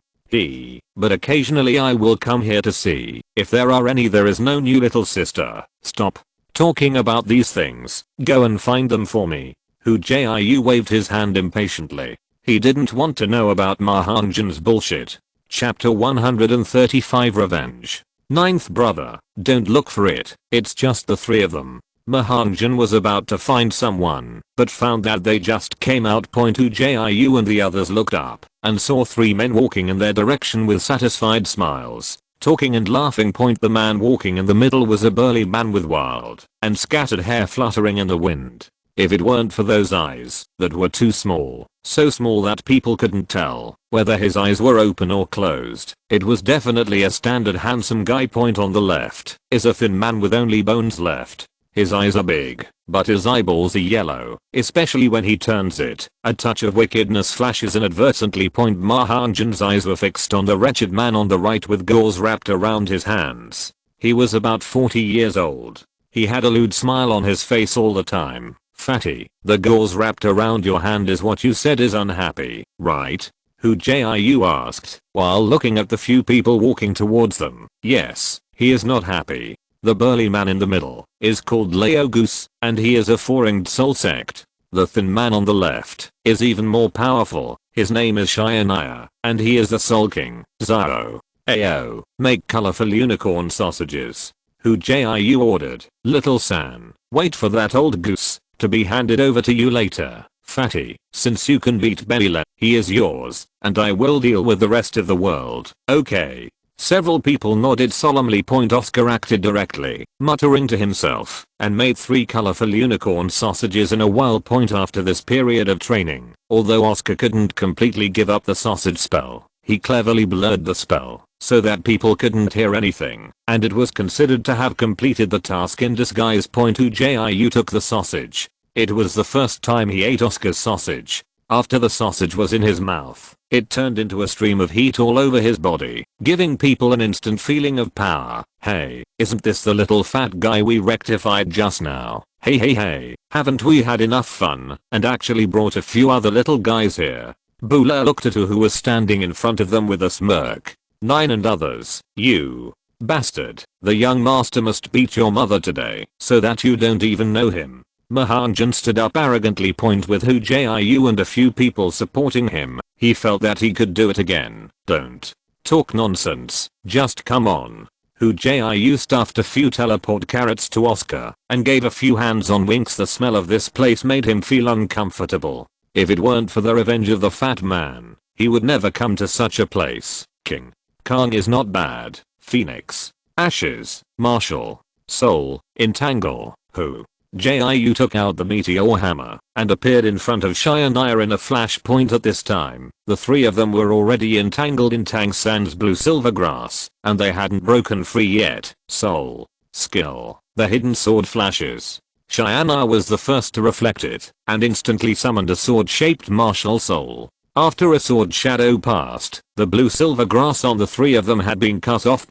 But occasionally I will come here to see if there are any. There is no new little sister. Stop talking about these things. Go and find them for me. Hu Jiu waved his hand impatiently. He didn't want to know about Mahanjan's bullshit. Chapter 135 Revenge. Ninth brother, don't look for it. It's just the three of them. Mahanjan was about to find someone, but found that they just came out. Hu Jiu and the others looked up and saw three men walking in their direction with satisfied smiles, talking and laughing. The man walking in the middle was a burly man with wild and scattered hair fluttering in the wind. If it weren't for those eyes that were too small, so small that people couldn't tell whether his eyes were open or closed, it was definitely a standard handsome guy. On the left is a thin man with only bones left. His eyes are big, but his eyeballs are yellow, especially when he turns it. A touch of wickedness flashes inadvertently. Mahanjan's eyes were fixed on the wretched man on the right with gauze wrapped around his hands. He was about 40 years old. He had a lewd smile on his face all the time. Fatty, the gauze wrapped around your hand is what you said is unhappy, right? Hu Jiu asked, while looking at the few people walking towards them. Yes, he is not happy. The burly man in the middle is called Laogus, and he is a four-ringed soul sect. The thin man on the left is even more powerful. His name is Shianaya, and he is the Soul King. Zao. Ao, make colorful unicorn sausages. Hu Jiu ordered. Little San, wait for that old goose to be handed over to you later. Fatty, since you can beat Belila, he is yours, and I will deal with the rest of the world. Okay. Several people nodded solemnly. Oscar acted directly, muttering to himself, and made 3 colorful unicorn sausages in a while. After this period of training, although Oscar couldn't completely give up the sausage spell, he cleverly blurred the spell so that people couldn't hear anything, and it was considered to have completed the task in disguise. Hu Jiu took the sausage. It was the first time he ate Oscar's sausage. After the sausage was in his mouth, it turned into a stream of heat all over his body, giving people an instant feeling of power. Hey, isn't this the little fat guy we rectified just now? Hey, haven't we had enough fun and actually brought a few other little guys here? Bula looked at who was standing in front of them with a smirk. 9 and others, you bastard, the young master must beat your mother today so that you don't even know him. Mahanjan stood up arrogantly. With Hu Jiu and a few people supporting him, he felt that he could do it again. Don't talk nonsense, just come on. Hu Jiu stuffed a few teleport carrots to Oscar and gave a few hands-on winks. The smell of this place made him feel uncomfortable. If it weren't for the revenge of the fat man, he would never come to such a place. King Kong is not bad. Phoenix, Ashes, Marshall, Soul, Entangle. Hu Jiu took out the meteor hammer and appeared in front of Shianaya in a flashpoint. At this time, the 3 of them were already entangled in Tang San's blue silver grass, and they hadn't broken free yet. Soul, skill, the hidden sword flashes. Shianaya was the first to reflect it and instantly summoned a sword-shaped martial soul. After a sword shadow passed, the blue silver grass on the 3 of them had been cut off.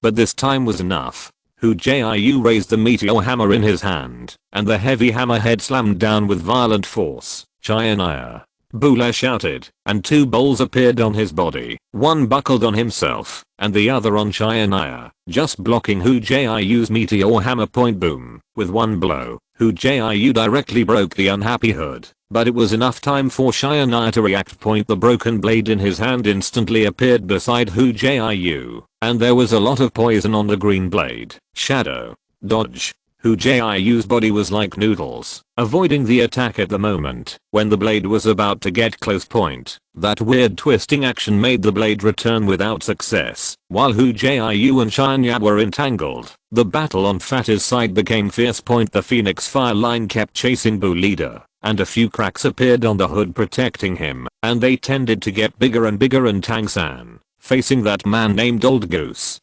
But this time was enough. Hu Jiu raised the meteor hammer in his hand, and the heavy hammerhead slammed down with violent force. Shianaya, Bula shouted, and 2 bolts appeared on his body. One buckled on himself, and the other on Shianaya, just blocking Hu Jiu's meteor hammer. Boom. With one blow, Hu Jiu directly broke the unhappy hood, but it was enough time for Shianaya to react. The broken blade in his hand instantly appeared beside Hu Jiu, and there was a lot of poison on the green blade. Shadow. Dodge. Hu Jiu's body was like noodles, avoiding the attack at the moment when the blade was about to get close. That weird twisting action made the blade return without success. While Hu Jiu and Shianaya were entangled, the battle on Fatty's side became fierce. The Phoenix fire line kept chasing Bu leader, and a few cracks appeared on the hood protecting him, and they tended to get bigger and bigger. And Tang San, facing that man named Old Goose,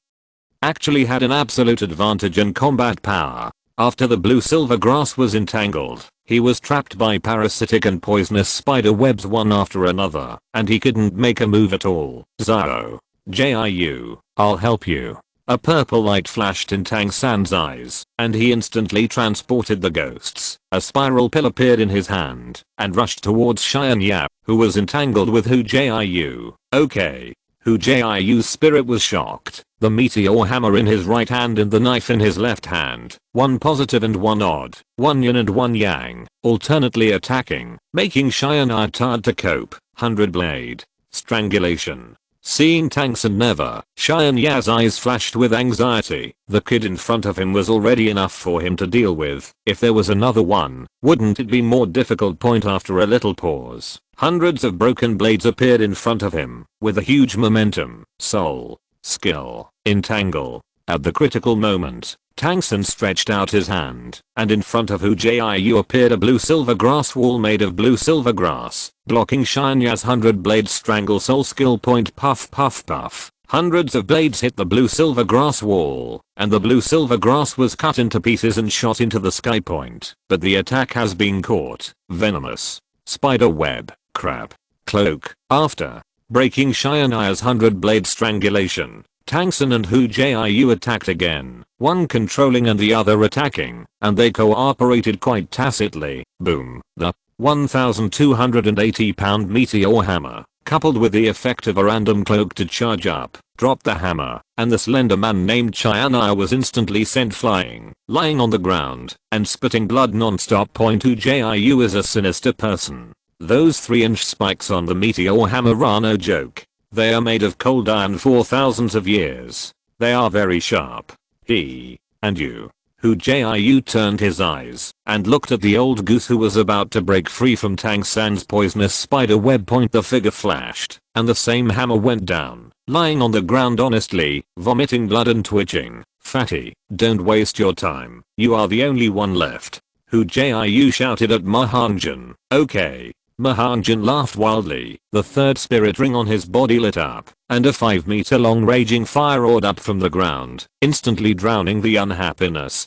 actually had an absolute advantage in combat power. After the blue silver grass was entangled, He was trapped by parasitic and poisonous spider webs one after another, and he couldn't make a move at all. Zao. Jiu, I'll help you. A purple light flashed in Tang San's eyes, and he instantly transported the ghosts. A spiral pill appeared in his hand, and rushed towards Xian Yap, who was entangled with Hu Jiu. Okay. Hu Jiu's spirit was shocked. The meteor hammer in his right hand and the knife in his left hand, one positive and one odd, one yin and one yang, alternately attacking, making Xian tired to cope. 100 blade. Strangulation. Seeing Tang San never, Xian Ya's eyes flashed with anxiety. The kid in front of him was already enough for him to deal with. If there was another one, wouldn't it be more difficult? Point after a little pause. Hundreds of broken blades appeared in front of him, with a huge momentum, soul, skill, entangle. At the critical moment, Tang San stretched out his hand, and in front of Hu Jiu appeared a blue-silver grass wall made of blue-silver grass, blocking Xian Ya's 100 blade strangle soul skill. Point puff puff puff. Hundreds of blades hit the blue-silver grass wall, and the blue-silver grass was cut into pieces and shot into the sky. Point. But the attack has been caught. Venomous. Spider web. Crab. Cloak. After breaking Xian Ya's 100 blade strangulation, Tang San and Hu Jiu attacked again, one controlling and the other attacking, and they cooperated quite tacitly. Boom. The 1,280 pound meteor hammer, coupled with the effect of a random cloak to charge up, dropped the hammer, and the slender man named Xian was instantly sent flying, lying on the ground, and spitting blood non-stop. Point. Hu Jiu is a sinister person. Those 3-inch spikes on the meteor hammer are no joke. They are made of cold iron for thousands of years. They are very sharp. He and you. Hu Jiu turned his eyes and looked at the old goose who was about to break free from Tang San's poisonous spider web. Point. The figure flashed, and the same hammer went down, lying on the ground honestly, vomiting blood and twitching. Fatty, don't waste your time. You are the only one left. Hu Jiu shouted at Mahanjan. Okay. Mahanjan laughed wildly. The third spirit ring on his body lit up, and a 5-meter long raging fire roared up from the ground, instantly drowning the unhappiness.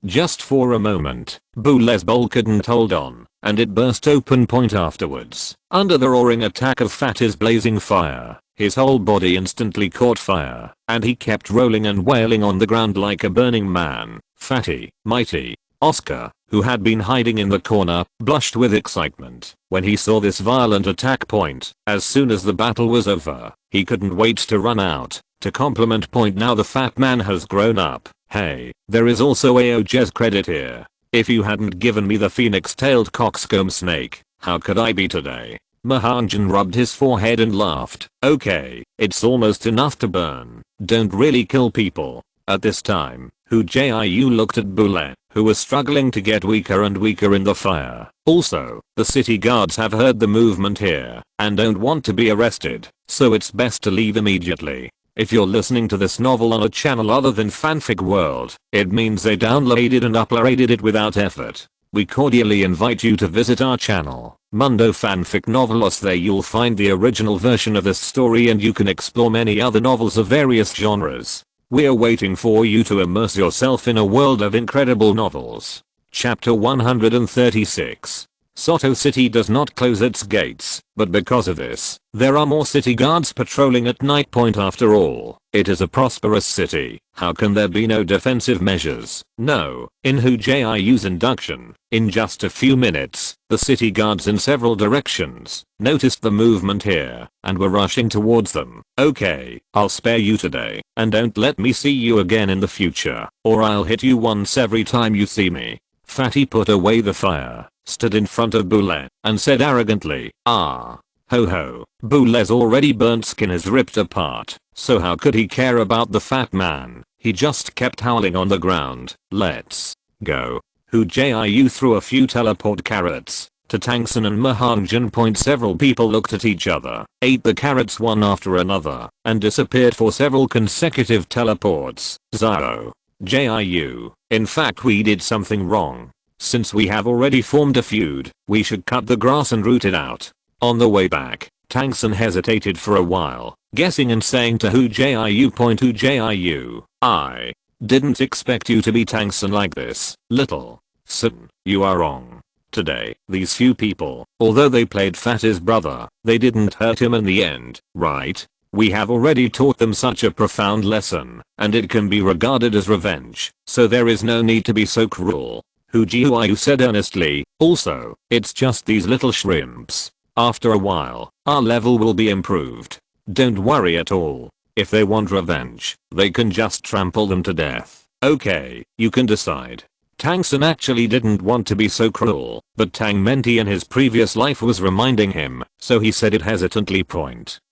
Just for a moment, Bule's bowl couldn't hold on, and it burst open. Point. Afterwards, under the roaring attack of Fatty's blazing fire, his whole body instantly caught fire, and he kept rolling and wailing on the ground like a burning man. Fatty, mighty, Oscar, who had been hiding in the corner, blushed with excitement when he saw this violent attack. Point. As soon as the battle was over, he couldn't wait to run out to compliment. Point. Now the fat man has grown up. Hey, there is also AOJ's credit here. If you hadn't given me the phoenix-tailed coxcomb snake, how could I be today? Mahanjan rubbed his forehead and laughed. Okay, it's almost enough to burn. Don't really kill people. At this time, Hu Jiu looked at Bule, who was struggling to get weaker and weaker in the fire. Also, the city guards have heard the movement here, and don't want to be arrested, so it's best to leave immediately. If you're listening to this novel on a channel other than Fanfic World, it means they downloaded and uploaded it without effort. We cordially invite you to visit our channel, Mundo Fanfic Novelos. There you'll find the original version of this story and you can explore many other novels of various genres. We're waiting for you to immerse yourself in a world of incredible novels. Chapter 136. Soto City does not close its gates, but because of this, there are more city guards patrolling at night. Point. After all, it is a prosperous city. How can there be no defensive measures? No. In Hu Jiu's induction, in just a few minutes, the city guards in several directions noticed the movement here and were rushing towards them. Okay, I'll spare you today, and don't let me see you again in the future, or I'll hit you once every time you see me. Fatty put away the fire, stood in front of Bule, and said arrogantly, ho ho, Bule's already burnt skin is ripped apart, so how could he care about the fat man? He just kept howling on the ground. Let's go. Hu Jiu threw a few teleport carrots to Tang San and Mahanjan. Point. Several people looked at each other, ate the carrots one after another, and disappeared for several consecutive teleports. Zao. Jiu. In fact, we did something wrong. Since we have already formed a feud, we should cut the grass and root it out. On the way back, Tang San hesitated for a while, guessing and saying to Hu Jiu. Point. Hu Jiu, I didn't expect you to be Tang San like this, little Son, you are wrong. Today, these few people, although they played Fatty's brother, they didn't hurt him in the end, right? We have already taught them such a profound lesson, and it can be regarded as revenge, so there is no need to be so cruel. Hu Jiu said earnestly. Also, it's just these little shrimps. After a while, our level will be improved. Don't worry at all. If they want revenge, they can just trample them to death. Okay, you can decide. Tang San actually didn't want to be so cruel, but Tang Menti in his previous life was reminding him, so he said it hesitantly.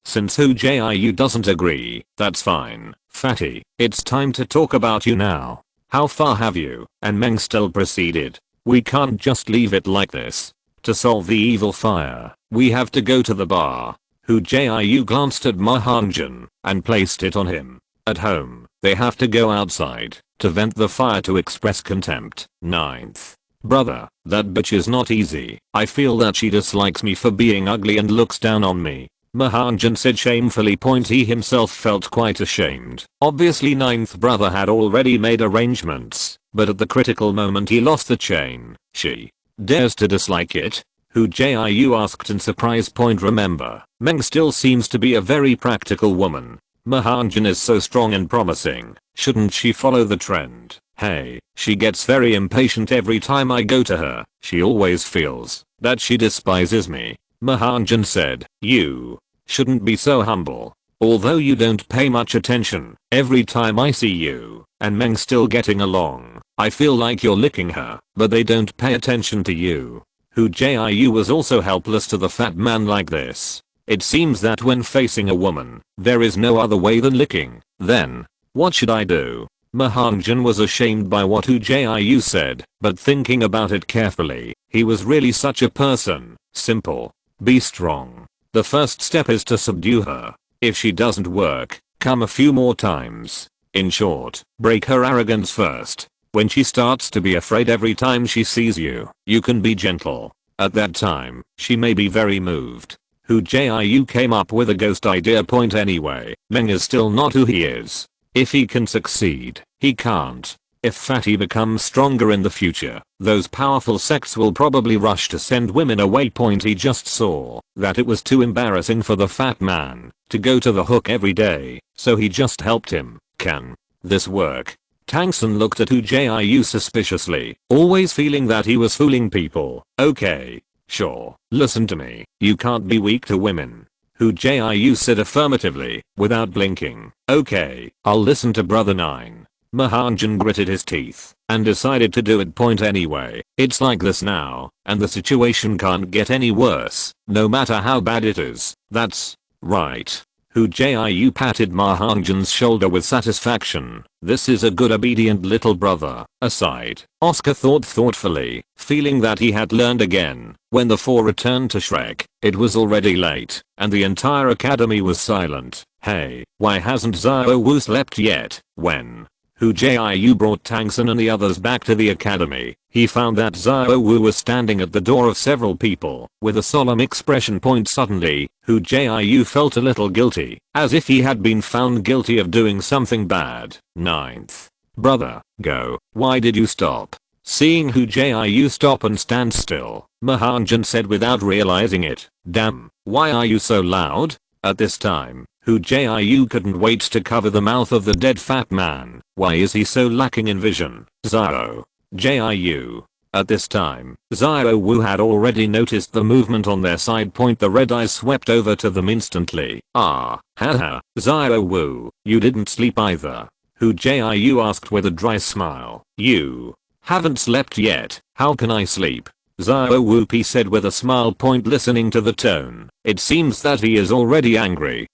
Since Hu Jiu doesn't agree, that's fine. Fatty, it's time to talk about you now. How far have you? And Meng still proceeded. We can't just leave it like this. To solve the evil fire, we have to go to the bar. Hu Jiu glanced at Mahanjan and placed it on him. At home, they have to go outside to vent the fire to express contempt. 9th. Brother, that bitch is not easy. I feel that she dislikes me for being ugly and looks down on me. Mahanjan said shamefully. He himself felt quite ashamed. Obviously 9th brother had already made arrangements, but at the critical moment he lost the chain. She dares to dislike it? Hu Jiu asked in surprise. Remember, Meng still seems to be a very practical woman. Mahanjan is so strong and promising, shouldn't she follow the trend? Hey, she gets very impatient every time I go to her. She always feels that she despises me. Mahanjan said, you shouldn't be so humble. Although you don't pay much attention, every time I see you and Meng still getting along, I feel like you're licking her, but they don't pay attention to you. Hu Jiu was also helpless to the fat man like this. It seems that when facing a woman, there is no other way than licking. Then, what should I do? Mahanjan was ashamed by what Hu Jiu said, but thinking about it carefully, he was really such a person. Simple. Be strong. The first step is to subdue her. If she doesn't work, come a few more times. In short, break her arrogance first. When she starts to be afraid every time she sees you, you can be gentle. At that time, she may be very moved. Hu Jiu came up with a ghost idea. Anyway, Meng is still not who he is. If he can succeed, he can't. If Fatty becomes stronger in the future, those powerful sects will probably rush to send women away. He just saw that it was too embarrassing for the fat man to go to the hook every day, so he just helped him. Can this work? Tang San looked at Hu Jiu suspiciously, always feeling that he was fooling people. Okay, sure, listen to me, you can't be weak to women. Hu Jiu said affirmatively, without blinking. Okay, I'll listen to brother 9. Mahanjan gritted his teeth and decided to do it. Anyway, it's like this now, and the situation can't get any worse, no matter how bad it is. That's right. Hu Jiu patted Mahanjan's shoulder with satisfaction. This is a good obedient little brother. Aside, Oscar thought thoughtfully, feeling that he had learned again. When the four returned to Shrek, it was already late, and the entire academy was silent. Hey, why hasn't Xiao Wu slept yet? When Hu Jiu brought Tang San and the others back to the academy, he found that Xiao Wu was standing at the door of several people with a solemn expression. Suddenly, Hu Jiu felt a little guilty, as if he had been found guilty of doing something bad. 9th. Brother, go. Why did you stop? Seeing Hu Jiu stop and stand still, Mahanjan said without realizing it. Damn, why are you so loud? At this time, Hu Jiu couldn't wait to cover the mouth of the dead fat man. Why is he so lacking in vision? Xiao Jiu. At this time, Xiao Wu had already noticed the movement on their side. The red eyes swept over to them instantly. Ah, haha, Xiao Wu, you didn't sleep either. Hu Jiu asked with a dry smile. You haven't slept yet, how can I sleep? Xiao Wu said with a smile. Listening to the tone, it seems that he is already angry.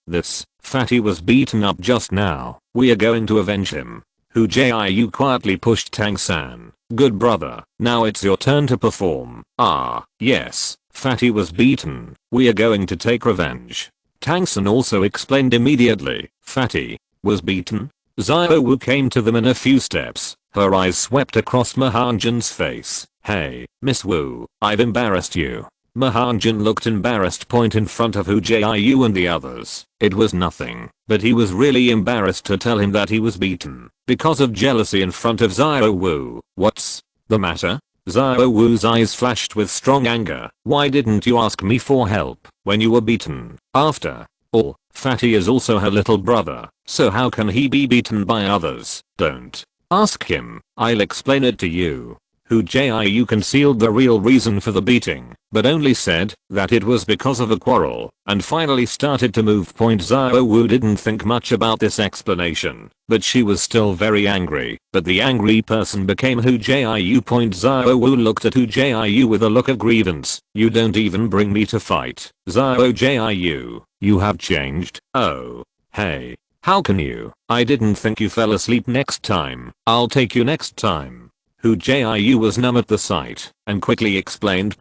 This fatty was beaten up just now. We are going to avenge him. Hu Jiu quietly pushed Tang San. Good brother, now it's your turn to perform. Ah, yes, fatty was beaten. We are going to take revenge. Tang San also explained immediately. Fatty was beaten? Xiao Wu came to them in a few steps. Her eyes swept across Mahanjan's face. Hey, Miss Wu, I've embarrassed you. Mahanjan looked embarrassed. In front of Hu Jiu and the others. It was nothing, but he was really embarrassed to tell him that he was beaten because of jealousy in front of Xiao Wu. What's the matter? Xiao Wu's eyes flashed with strong anger. Why didn't you ask me for help when you were beaten? After all, Fatty is also her little brother, so how can he be beaten by others? Don't ask him, I'll explain it to you. Hu Jiu concealed the real reason for the beating, but only said that it was because of a quarrel, and finally started to move. Xiao Wu didn't think much about this explanation, but she was still very angry. But the angry person became Hu Jiu. Xiao Wu looked at Hu Jiu with a look of grievance. You don't even bring me to fight. Xiao Jiu, you have changed. Oh, hey. How can you? I didn't think you fell asleep. Next time, I'll take you next time. Hu Jiu was numb at the sight and quickly explained.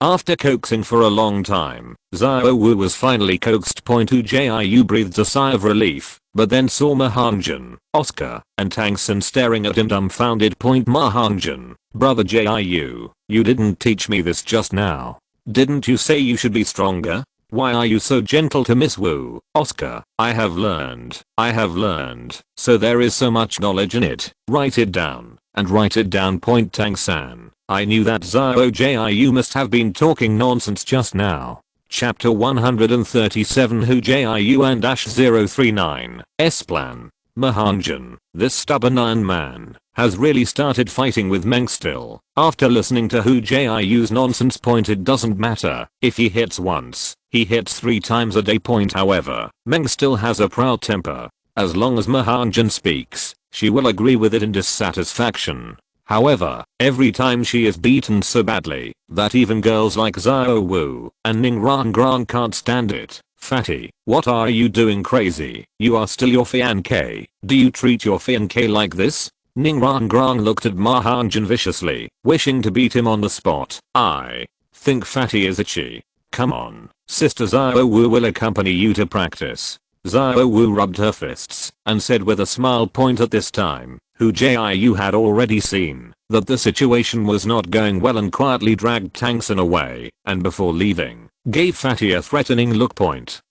After coaxing for a long time, Xiao Wu was finally coaxed. Hu Jiu breathed a sigh of relief, but then saw Ma Hongjian, Oscar, and Tang San staring at him dumbfounded. Ma Hongjian, brother Jiu, you didn't teach me this just now. Didn't you say you should be stronger? Why are you so gentle to Miss Wu? Oscar, I have learned. So there is so much knowledge in it. Write it down. And write it down. Tang San, I knew that Xiao Jiu must have been talking nonsense just now. Chapter 137 Hu Jiu and -039, S-Plan. Ma Hongjian, this stubborn Iron Man, has really started fighting with Meng still. After listening to Hu Jiu's nonsense. It doesn't matter if he hits once, he hits 3 times a day. However, Meng still has a proud temper. As long as Ma Hongjian speaks, she will agree with it in dissatisfaction. However, every time she is beaten so badly that even girls like Xiao Wu and Ning Rangrang can't stand it. Fatty, what are you doing? Crazy? You are still your fiancé. Do you treat your fiancé like this? Ning Rangrang looked at Ma Hongjian viciously, wishing to beat him on the spot. I think Fatty is itchy. Come on, Sister Xiao Wu will accompany you to practice. Xiao Wu rubbed her fists and said with a smile. At this time, Hu Jiu had already seen that the situation was not going well and quietly dragged Tang San away, and before leaving, gave Fatty a threatening look.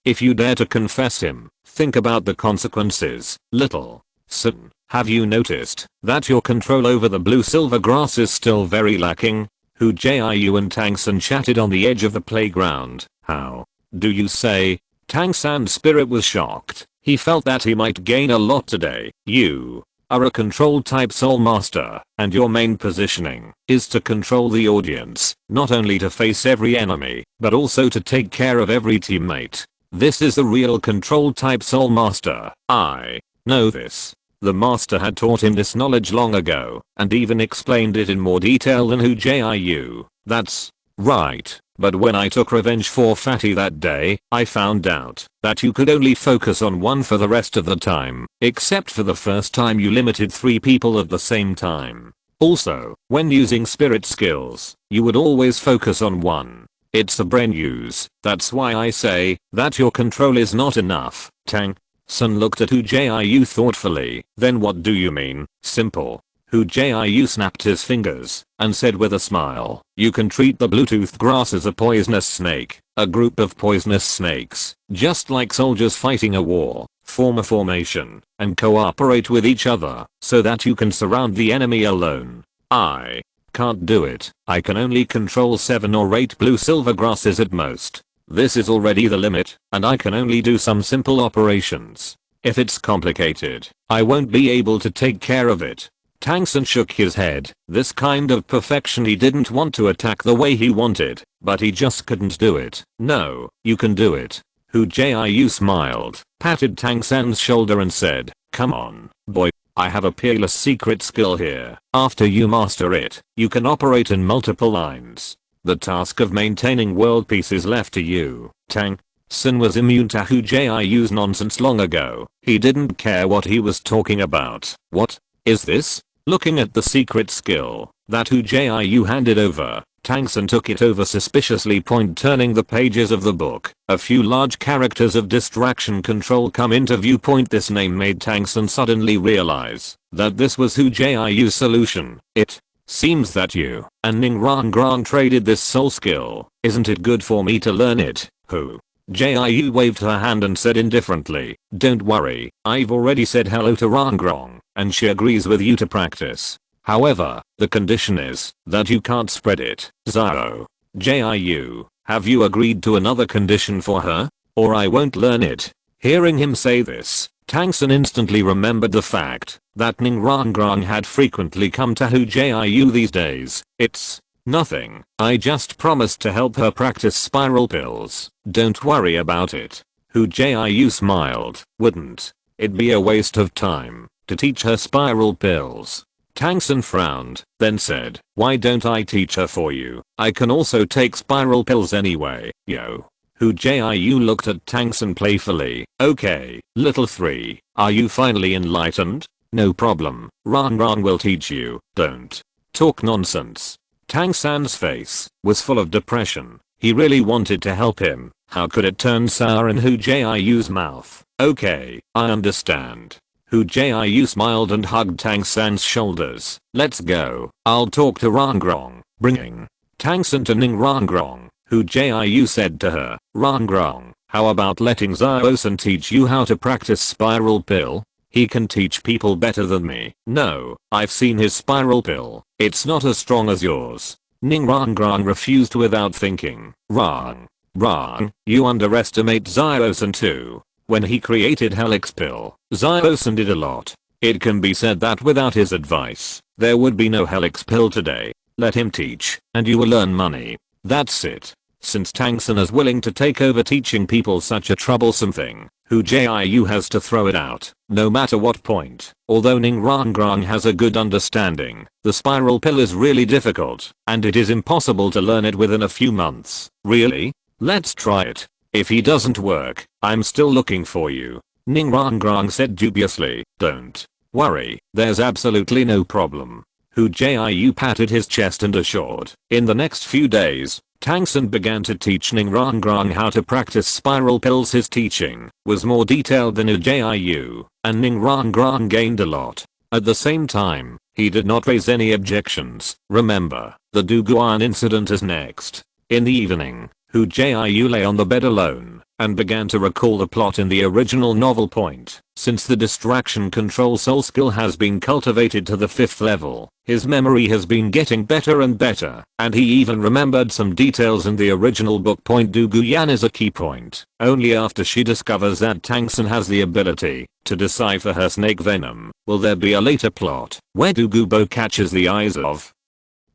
If you dare to confess him, think about the consequences. Little San, have you noticed that your control over the blue-silver grass is still very lacking? Hu Jiu and Tang San chatted on the edge of the playground. How do you say? Tang San's spirit was shocked. He felt that he might gain a lot today. You are a control type soul master, and your main positioning is to control the audience, not only to face every enemy, but also to take care of every teammate. This is the real control type soul master. I know this. The master had taught him this knowledge long ago, and even explained it in more detail than Hu Jiu. That's right. But when I took revenge for Fatty that day, I found out that you could only focus on one for the rest of the time, except for the first time you limited 3 people at the same time. Also, when using spirit skills, you would always focus on one. It's a brain use. That's why I say that your control is not enough. Tang San looked at Hu Jiu thoughtfully. Then what do you mean? Simple. Hu Jiu snapped his fingers and said with a smile, you can treat the Bluetooth grass as a poisonous snake, a group of poisonous snakes, just like soldiers fighting a war, form a formation, and cooperate with each other, so that you can surround the enemy alone. I can't do it. I can only control 7 or 8 blue-silver grasses at most. This is already the limit, and I can only do some simple operations. If it's complicated, I won't be able to take care of it. Tang San shook his head. This kind of perfection, he didn't want to attack the way he wanted, but he just couldn't do it. No, you can do it. Hu Jiu smiled, patted Tang San's shoulder and said, come on, boy, I have a peerless secret skill here. After you master it, you can operate in multiple lines. The task of maintaining world peace is left to you. Tang San was immune to Hu Jiu's nonsense long ago. He didn't care what he was talking about. What is this? Looking at the secret skill that Hu Jiu handed over, Tang San took it over suspiciously. Turning the pages of the book, a few large characters of distraction control come into view. This name made Tang San suddenly realize that this was Hu Jiu's solution. It seems that you and Ning Rangrang traded this soul skill. Isn't it good for me to learn it? Hu Jiu waved her hand and said indifferently, don't worry, I've already said hello to Rangrang, and she agrees with you to practice. However, the condition is that you can't spread it. Zio. Jiu, have you agreed to another condition for her? Or I won't learn it. Hearing him say this, Tang San instantly remembered the fact that Ning Rangrang had frequently come to Hu Jiu these days. It's nothing. I just promised to help her practice spiral pills. Don't worry about it. Hu Jiu smiled. Wouldn't it be a waste of time to teach her spiral pills? Tang San frowned, then said, why don't I teach her for you? I can also take spiral pills anyway, yo. Hu Jiu looked at Tang San playfully. Okay, little 3, are you finally enlightened? No problem, Rangrang will teach you. Don't talk nonsense. Tang San's face was full of depression. He really wanted to help him. How could it turn sour in Hu Jiu's mouth? Okay, I understand. Hu Jiu smiled and hugged Tang San's shoulders. Let's go. I'll talk to Rangrang. Bringing Tang San to Ning Rangrang, Hu Jiu said to her, Rangrang, how about letting Zio-san teach you how to practice spiral pill? He can teach people better than me. No, I've seen his spiral pill. It's not as strong as yours. Ning Rangrang refused without thinking. Rang, you underestimate Zio-san too. When he created Helix Pill, Zio-san did a lot. It can be said that without his advice, there would be no Helix Pill today. Let him teach, and you will earn money. That's it. Since Tang San is willing to take over teaching people such a troublesome thing, Hu Jiu has to throw it out, no matter what point. Although Ning Rangrang has a good understanding, the spiral pill is really difficult, and it is impossible to learn it within a few months. Really? Let's try it. If he doesn't work, I'm still looking for you. Ning Rangrang said dubiously. Don't worry, there's absolutely no problem. Hu Jiu patted his chest and assured. In the next few days, Tang San began to teach Ning Rangrang how to practice spiral pills. His teaching was more detailed than Hu Jiu, and Ning Rangrang gained a lot. At the same time, he did not raise any objections. Remember, the Duguan incident is next. In the evening, Hu Jiu lay on the bed alone and began to recall the plot in the original novel point. Since the distraction control soul skill has been cultivated to the 5th level, his memory has been getting better and better, and he even remembered some details in the original book point. Duguyan is a key point. Only after she discovers that Tang San has the ability to decipher her snake venom will there be a later plot where Dugubo catches the eyes of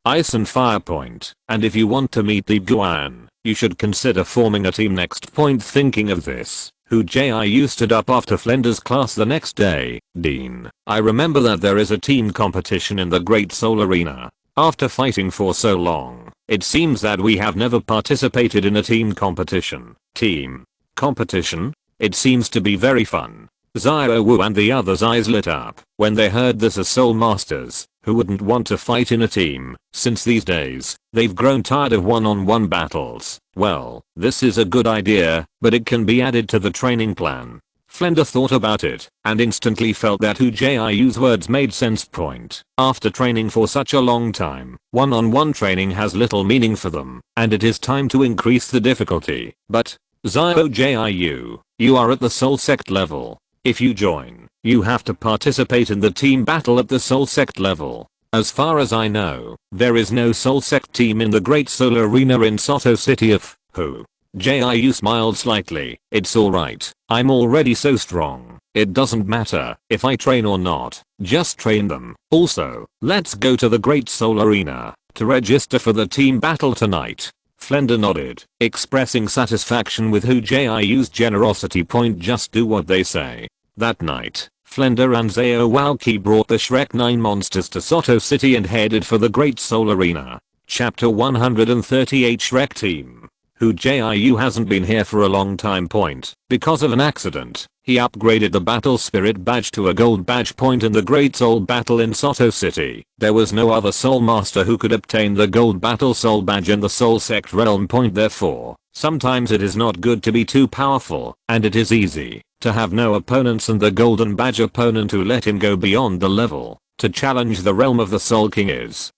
Ice and Fire Point. And if you want to meet Duguan, you should consider forming a team. Next point. Thinking of this, Hu Jiu stood up after Flender's class the next day. Dean, I remember that there is a team competition in the Great Soul Arena. After fighting for so long, it seems that we have never participated in a team competition. Team competition? It seems to be very fun. Zio Wu and the others' eyes lit up when they heard this. As Soul Masters, who wouldn't want to fight in a team, since these days, they've grown tired of one-on-one battles. Well, this is a good idea, but it can be added to the training plan. Flender thought about it, and instantly felt that Hu Jiu's words made sense. Point. After training for such a long time, one-on-one training has little meaning for them, and it is time to increase the difficulty. But, Zio Jiu, you are at the Soul Sect level. If you join, you have to participate in the team battle at the Soul Sect level. As far as I know, there is no Soul Sect team in the Great Soul Arena in Soto City. Of Hu Jiu smiled slightly. It's alright, I'm already so strong. It doesn't matter if I train or not, just train them. Also, let's go to the Great Soul Arena to register for the team battle tonight. Flender nodded, expressing satisfaction with Hu Jiu's generosity. Point. Just do what they say. That night, Flender and Zao Wauki brought the Shrek 9 monsters to Soto City and headed for the Great Soul Arena. Chapter 138. Shrek Team. Hu Jiu hasn't been here for a long time. Point. Because of an accident, he upgraded the Battle Spirit badge to a gold badge. Point. In the Great Soul Battle in Soto City, there was no other Soul Master who could obtain the gold Battle Soul badge in the Soul Sect realm. Point. Therefore, sometimes it is not good to be too powerful, and it is easy to have no opponents and the golden badge opponent who let him go beyond the level to challenge the realm of the Soul King is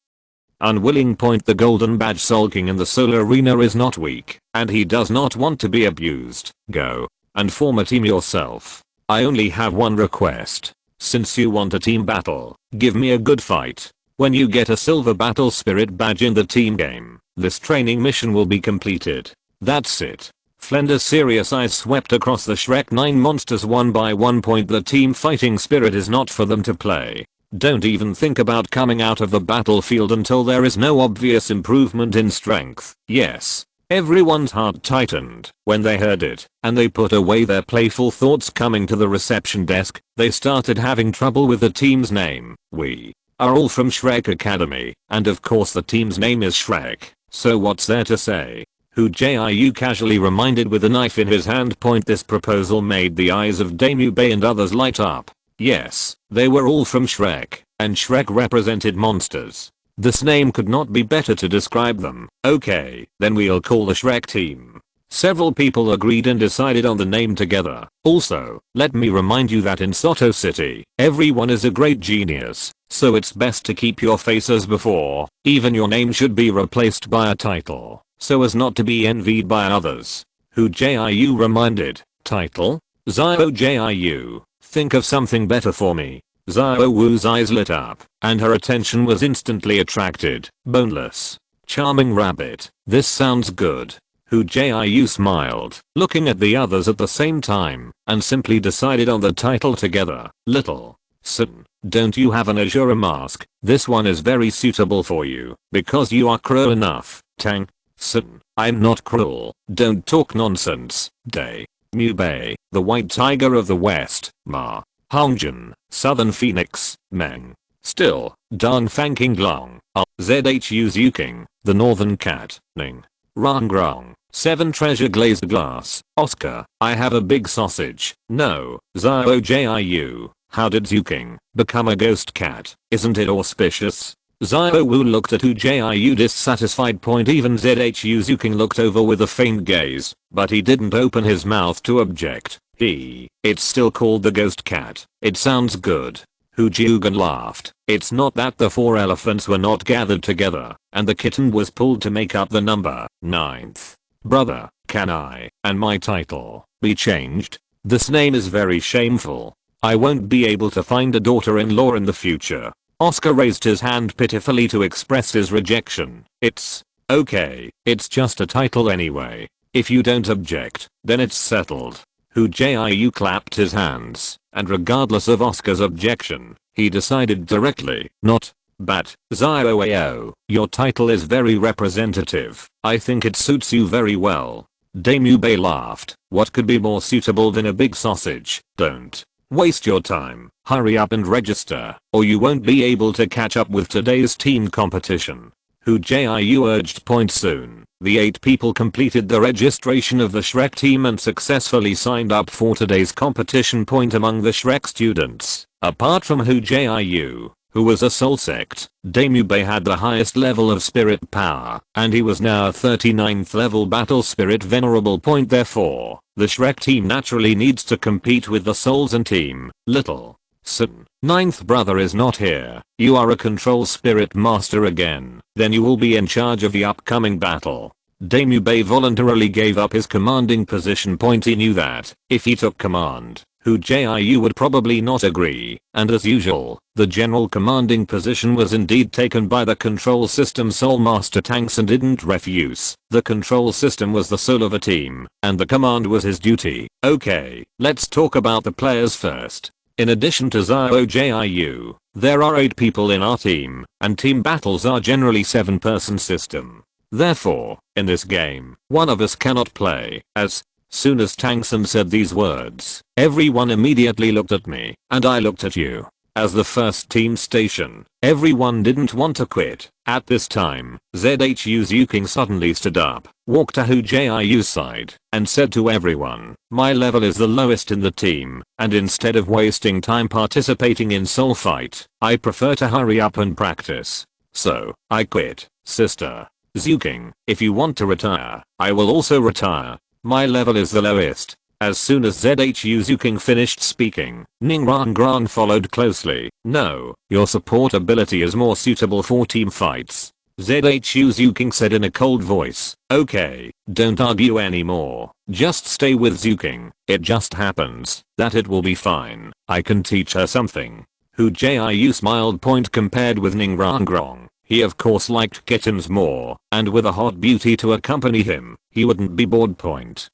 unwilling. Point. The golden badge Soul King in the Soul Arena is not weak, and he does not want to be abused. Go and form a team yourself. I only have one request. Since you want a team battle, give me a good fight. When you get a silver battle spirit badge in the team game, this training mission will be completed. That's it. Flender's serious eyes swept across the Shrek 9 monsters one by one. The team fighting spirit is not for them to play. Don't even think about coming out of the battlefield until there is no obvious improvement in strength. Yes. Everyone's heart tightened when they heard it, and they put away their playful thoughts. Coming to the reception desk, they started having trouble with the team's name. We are all from Shrek Academy, and of course the team's name is Shrek, so what's there to say? Hu Jiu casually reminded with a knife in his hand. This proposal made the eyes of Damubei and others light up. Yes, they were all from Shrek, and Shrek represented monsters. This name could not be better to describe them. Okay, then we'll call the Shrek team. Several people agreed and decided on the name together. Also, let me remind you that in Soto City, everyone is a great genius, so it's best to keep your face as before. Even your name should be replaced by a title, so as not to be envied by others. Hu Jiu reminded. Title? Xiao Jiu. Think of something better for me. Xiao Wu's eyes lit up, and her attention was instantly attracted. Boneless. Charming rabbit. This sounds good. Hu Jiu smiled, looking at the others at the same time, and simply decided on the title together. Little San, don't you have an Azure mask? This one is very suitable for you, because you are cruel enough. Tang San, I'm not cruel. Don't talk nonsense. Damubei, the white tiger of the west. Ma Hongjin, Southern Phoenix. Meng. Still, Dong Fanking Long. Zhu Zuking, the northern cat. Ning. Rangrong. 7 treasure glazed glass. Oscar, I have a big sausage. No. Xiao Jiu. How did Zuking become a ghost cat? Isn't it auspicious? Xiao Wu looked at Hu Jiu dissatisfied. Even Zhu Zuking looked over with a faint gaze, but he didn't open his mouth to object. It's still called the ghost cat. It sounds good. Hu Jiu laughed. It's not that the 4 elephants were not gathered together, and the kitten was pulled to make up the number 9th. Brother, can I, and my title, be changed? This name is very shameful. I won't be able to find a daughter-in-law in the future. Oscar raised his hand pitifully to express his rejection. It's okay. It's just a title anyway. If you don't object, then it's settled. Hu Jiu clapped his hands, and regardless of Oscar's objection, he decided directly, not, but, Xiao, your title is very representative. I think it suits you very well. Damubei laughed. What could be more suitable than a big sausage? Don't waste your time. Hurry up and register, or you won't be able to catch up with today's team competition. Hu Jiu urged. Soon, the 8 people completed the registration of the Shrek team and successfully signed up for today's competition. Among the Shrek students, apart from Hu Jiu, who was a soul sect, Damubei had the highest level of spirit power, and he was now a 39th level battle spirit venerable. Therefore, the Shrek team naturally needs to compete with the Souls and team. Little San, 9th brother is not here. You are a control spirit master again. Then you will be in charge of the upcoming battle. Damubei voluntarily gave up his commanding position. He knew that, if he took command, Hu Jiu would probably not agree, and as usual, the general commanding position was indeed taken by the control system soul master Tang San didn't refuse. The control system was the soul of a team, and the command was his duty. Okay, let's talk about the players first. In addition to Xiao Jiu, there are 8 people in our team, and team battles are generally 7-person system. Therefore, in this game, one of us cannot play. As soon as Tang San said these words, everyone immediately looked at me, and I looked at you. As the first team station, everyone didn't want to quit. At this time, Zhu Zuking suddenly stood up, walked to Hu Jiu's side, and said to everyone, my level is the lowest in the team, and instead of wasting time participating in soul fight, I prefer to hurry up and practice. So, I quit. Sister Zuking, if you want to retire, I will also retire. My level is the lowest. As soon as Zhu Zuking finished speaking, Ning Rangrang followed closely. No, your support ability is more suitable for team fights. Zhu Zuking said in a cold voice. Okay, don't argue anymore. Just stay with Zuking. It just happens that it will be fine. I can teach her something. Hu Jiu smiled. Compared with Ning Rangrong, he of course liked kittens more, and with a hot beauty to accompany him, he wouldn't be bored.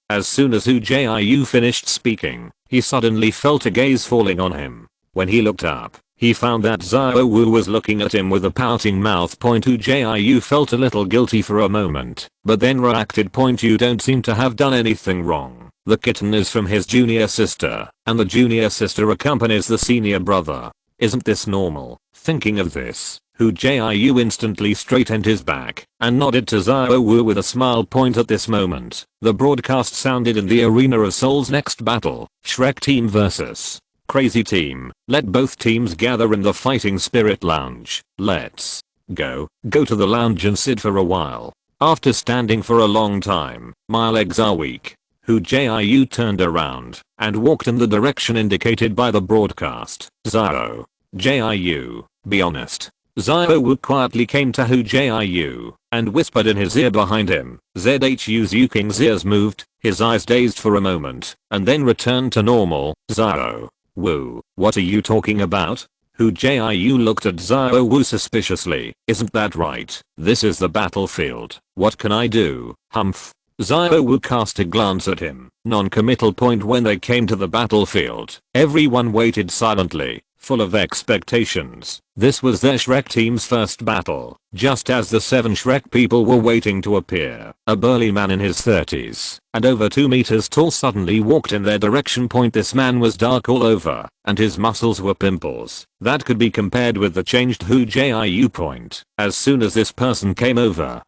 As soon as Hu Jiu finished speaking, he suddenly felt a gaze falling on him. When he looked up, he found that Xiao Wu was looking at him with a pouting mouth. Hu Jiu felt a little guilty for a moment, but then reacted. You don't seem to have done anything wrong. The kitten is from his junior sister, and the junior sister accompanies the senior brother. Isn't this normal? Thinking of this, Hu Jiu instantly straightened his back and nodded to Xiao Wu with a smile. At this moment, the broadcast sounded in the arena of Seoul's next battle, Shrek Team vs. Crazy Team. Let both teams gather in the Fighting Spirit Lounge. Let's go. Go to the lounge and sit for a while. After standing for a long time, my legs are weak. Hu Jiu turned around and walked in the direction indicated by the broadcast. Xiao Jiu, be honest. Xiao Wu quietly came to Hu Jiu and whispered in his ear behind him. Zhu Yuking's ears moved, his eyes dazed for a moment, and then returned to normal. Xiao Wu, what are you talking about? Hu Jiu looked at Xiao Wu suspiciously. Isn't that right? This is the battlefield. What can I do? Humph. Xiao Wu cast a glance at him. Non-committal. When they came to the battlefield, everyone waited silently, full of expectations. This was their Shrek team's first battle. Just as the 7 Shrek people were waiting to appear, a burly man in his 30s and over 2 meters tall suddenly walked in their direction. This man was dark all over, and his muscles were pimples that could be compared with the changed Hu Jiu. As soon as this person came over,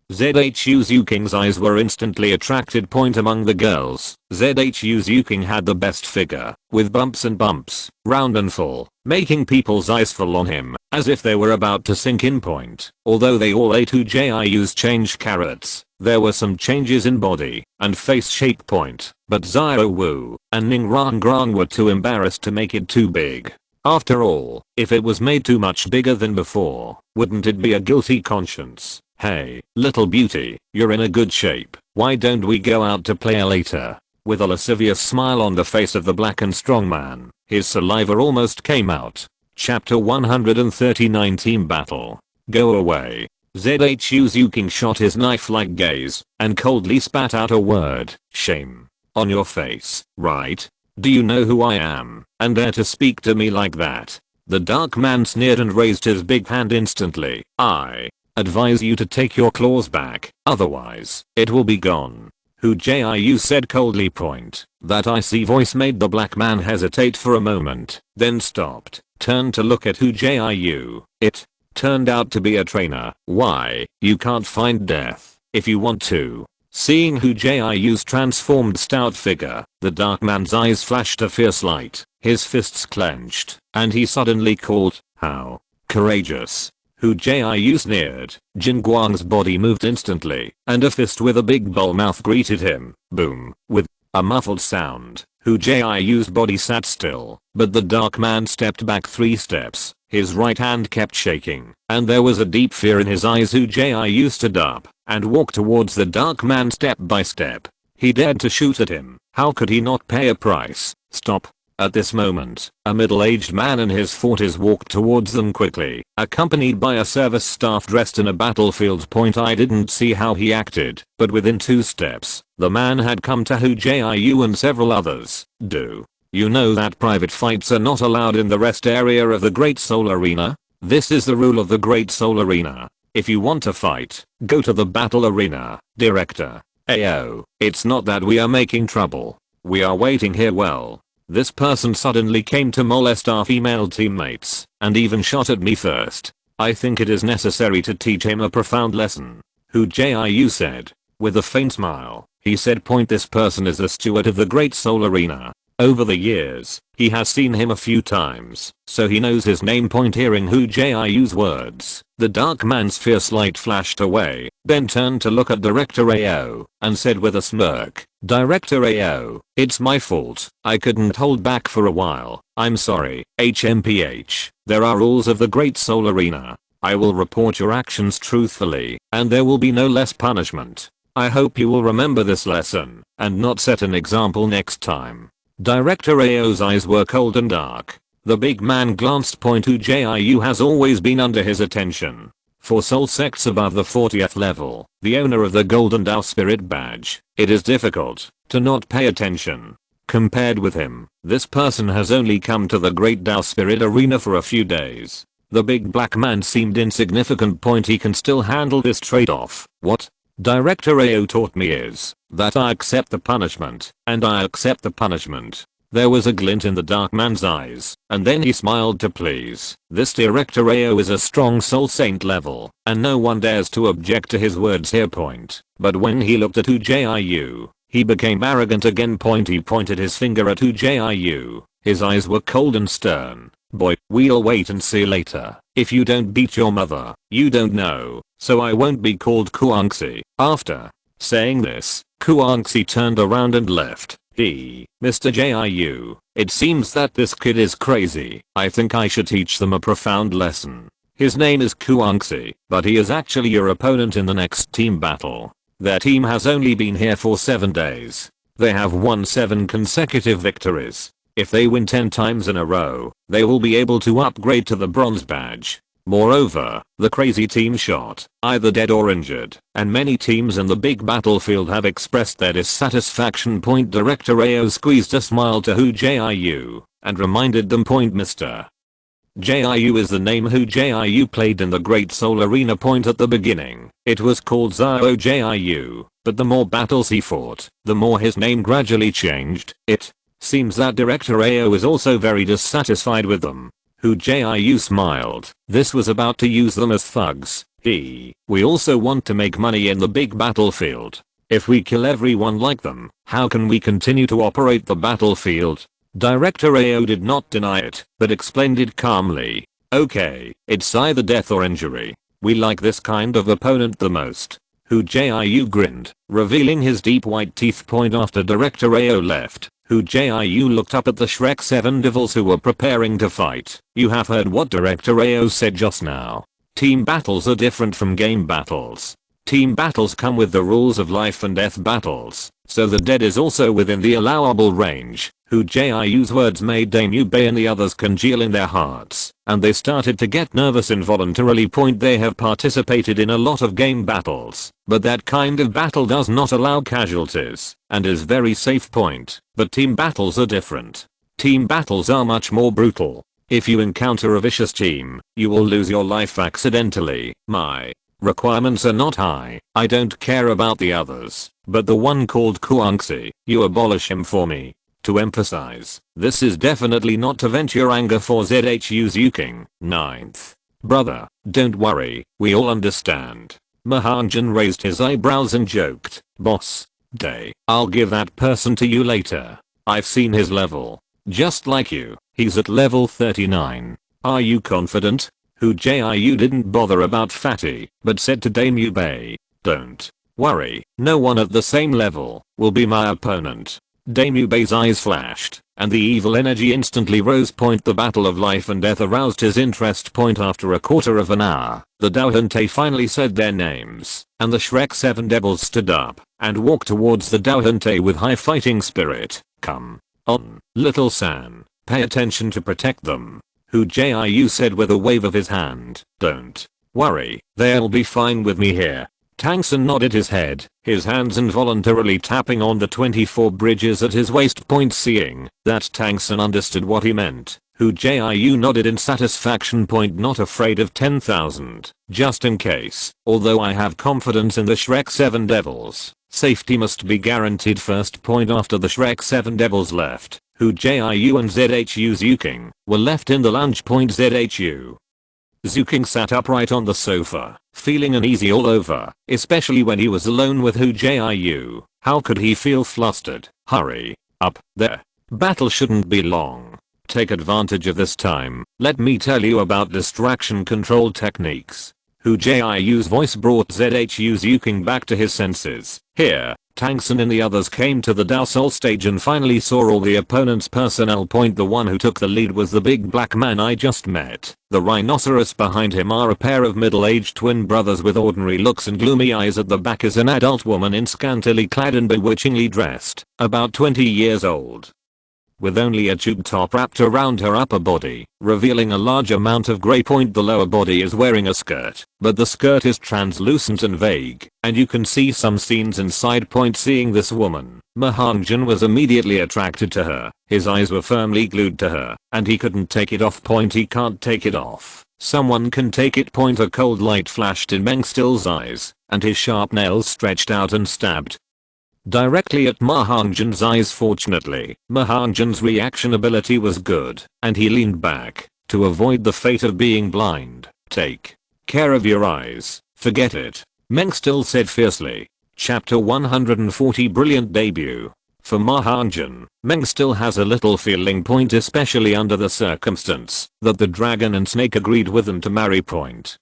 Zhu Yuking's eyes were instantly attracted. Among the girls, Zhu Yuking had the best figure, with bumps and bumps, round and full, making people's eyes fall on him, as if they were about to sink in. Although they all ate Hu Jiu's changed carrots, there were some changes in body and face shape. But Xiao Wu and Ning Rangrang were too embarrassed to make it too big. After all, if it was made too much bigger than before, wouldn't it be a guilty conscience? Hey, little beauty, you're in a good shape. Why don't we go out to play later? With a lascivious smile on the face of the black and strong man, his saliva almost came out. Chapter 139 Team Battle. Go away. Zhu Yuking shot his knife-like gaze and coldly spat out a word. Shame on your face, right? Do you know who I am and dare to speak to me like that? The dark man sneered and raised his big hand instantly. I advise you to take your claws back, otherwise it will be gone. Hu Jiu said coldly. That icy voice made the black man hesitate for a moment, then stopped, turned to look at Hu Jiu. It turned out to be a trainer. Why, you can't find death if you want to. Seeing Hu Jiu's transformed stout figure, the dark man's eyes flashed a fierce light, his fists clenched, and he suddenly called, how courageous. Hu Jiu sneered. Jin Guang's body moved instantly, and a fist with a big bull mouth greeted him. Boom. With a muffled sound, Hu Jiu's body sat still, but the dark man stepped back 3 steps. His right hand kept shaking, and there was a deep fear in his eyes. Hu Jiu stood up and walked towards the dark man step by step. He dared to shoot at him. How could he not pay a price? Stop. At this moment, a middle-aged man in his 40s walked towards them quickly, accompanied by a service staff dressed in a battlefield. I didn't see how he acted, but within 2 steps, the man had come to Hu Jiu and several others. Do you know that private fights are not allowed in the rest area of the Great Seoul Arena? This is the rule of the Great Seoul Arena. If you want to fight, go to the battle arena. Director. Ayo, it's not that we are making trouble. We are waiting here. Well, this person suddenly came to molest our female teammates, and even shot at me first. I think it is necessary to teach him a profound lesson. Hu Jiu said. With a faint smile, he said. This person is the steward of the Great Seoul Arena. Over the years, he has seen him a few times, so he knows his name. Hearing Hu Jiu's words, the dark man's fierce light flashed away, then turned to look at Director Ao, and said with a smirk, Director Ao, it's my fault. I couldn't hold back for a while. I'm sorry. HMPH, there are rules of the Great Seoul Arena. I will report your actions truthfully, and there will be no less punishment. I hope you will remember this lesson, and not set an example next time. Director Ao's eyes were cold and dark. The big man glanced. Hu Jiu has always been under his attention. For soul sects above the 40th level, the owner of the Golden Dao Spirit badge, it is difficult to not pay attention. Compared with him, this person has only come to the Great Dao Spirit Arena for a few days. The big black man seemed insignificant. He can still handle this trade-off. What Director Ao taught me is that I accept the punishment, and I accept the punishment. There was a glint in the dark man's eyes, and then he smiled to please. This Director Ao is a strong soul saint level, and no one dares to object to his words here. But when he looked at Hu Jiu, he became arrogant again. He pointed his finger at Hu Jiu. His eyes were cold and stern. Boy, we'll wait and see later. If you don't beat your mother, you don't know, so I won't be called Kuangxi. After saying this, Kuangxi turned around and left. Mr. Jiu, it seems that this kid is crazy. I think I should teach them a profound lesson. His name is Kuangxi, but he is actually your opponent in the next team battle. Their team has only been here for 7 days. They have won 7 consecutive victories. If they win 10 times in a row, they will be able to upgrade to the bronze badge. Moreover, the crazy team shot, either dead or injured, and many teams in the big battlefield have expressed their dissatisfaction. Director Ao squeezed a smile to Hu Jiu, and reminded them. Mr. Jiu is the name Hu Jiu played in the Great Soul Arena. At the beginning, it was called Zhao Jiu, but the more battles he fought, the more his name gradually changed. It seems that Director Ao is also very dissatisfied with them. Hu Jiu smiled. This was about to use them as thugs. We also want to make money in the big battlefield. If we kill everyone like them, how can we continue to operate the battlefield? Director Ao did not deny it, but explained it calmly. Okay, it's either death or injury. We like this kind of opponent the most. Hu Jiu grinned, revealing his deep white teeth. After Director Ao left, Hu Jiu looked up at the Shrek 7 devils who were preparing to fight. You have heard what Director Ao said just now. Team battles are different from game battles. Team battles come with the rules of life and death battles, so the dead is also within the allowable range. Hu Jiu's words made Dame Yubei and the others congeal in their hearts, and they started to get nervous involuntarily. They have participated in a lot of game battles, but that kind of battle does not allow casualties, and is very safe. But team battles are different. Team battles are much more brutal. If you encounter a vicious team, you will lose your life accidentally. My requirements are not high. I don't care about the others, but the one called Kuangxi, you abolish him for me. To emphasize, this is definitely not to vent your anger for ZHU's Yuking. 9th. Brother, don't worry, we all understand. Mahanjan raised his eyebrows and joked, Boss, I'll give that person to you later. I've seen his level. Just like you, he's at level 39. Are you confident? Hu Jiu didn't bother about Fatty, but said to Dame Yubei, don't worry, no one at the same level will be my opponent. Dame Yubei's eyes flashed, and the evil energy instantly rose. The battle of life and death aroused his interest. After a quarter of an hour, the Daohente finally said their names, and the Shrek 7 devils stood up and walked towards the Daohente with high fighting spirit. Come on, little San, pay attention to protect them. Hu Jiu said with a wave of his hand. Don't worry, they'll be fine with me here. Tang San nodded his head, his hands involuntarily tapping on the 24 bridges at his waist. Seeing that Tang San understood what he meant, Hu Jiu nodded in satisfaction. Not afraid of 10,000, just in case. Although I have confidence in the Shrek 7 devils, safety must be guaranteed first. After the Shrek 7 devils left, Hu Jiu and ZHU's Yuking were left in the lounge. ZHU Zuking sat upright on the sofa, feeling uneasy all over, especially when he was alone with Hu Jiu. How could he feel flustered? Hurry up, there. Battle shouldn't be long. Take advantage of this time. Let me tell you about distraction control techniques. Hu Jiu's voice brought ZHU's Yuking back to his senses. Here, Tang San and the others came to the Dao Soul stage and finally saw all the opponent's personnel. The one who took the lead was the big black man I just met. The rhinoceros behind him are a pair of middle-aged twin brothers with ordinary looks and gloomy eyes. At the back is an adult woman in scantily clad and bewitchingly dressed, about 20 years old. with only a tube top wrapped around her upper body, revealing a large amount of grey. The lower body is wearing a skirt, but the skirt is translucent and vague, and you can see some scenes inside. Seeing this woman, Mahanjan was immediately attracted to her. His eyes were firmly glued to her, and he couldn't take it off. He can't take it off. Someone can take it. A cold light flashed in Meng Still's eyes, and his sharp nails stretched out and stabbed directly at Mahanjan's eyes. Fortunately, Mahanjan's reaction ability was good, and he leaned back to avoid the fate of being blind. Take care of your eyes, forget it, Meng Still said fiercely. Chapter 140 Brilliant Debut. For Mahanjan, Meng Still has a little feeling, especially under the circumstance that the dragon and snake agreed with him to marry.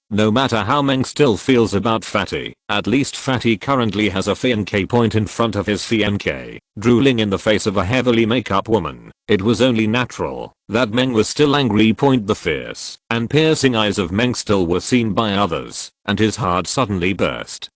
No matter how Meng Still feels about Fatty, at least Fatty currently has a fiancé. In front of his fiancé, drooling in the face of a heavily make-up woman, it was only natural that Meng was still angry. The fierce and piercing eyes of Meng Still were seen by others, and his heart suddenly burst.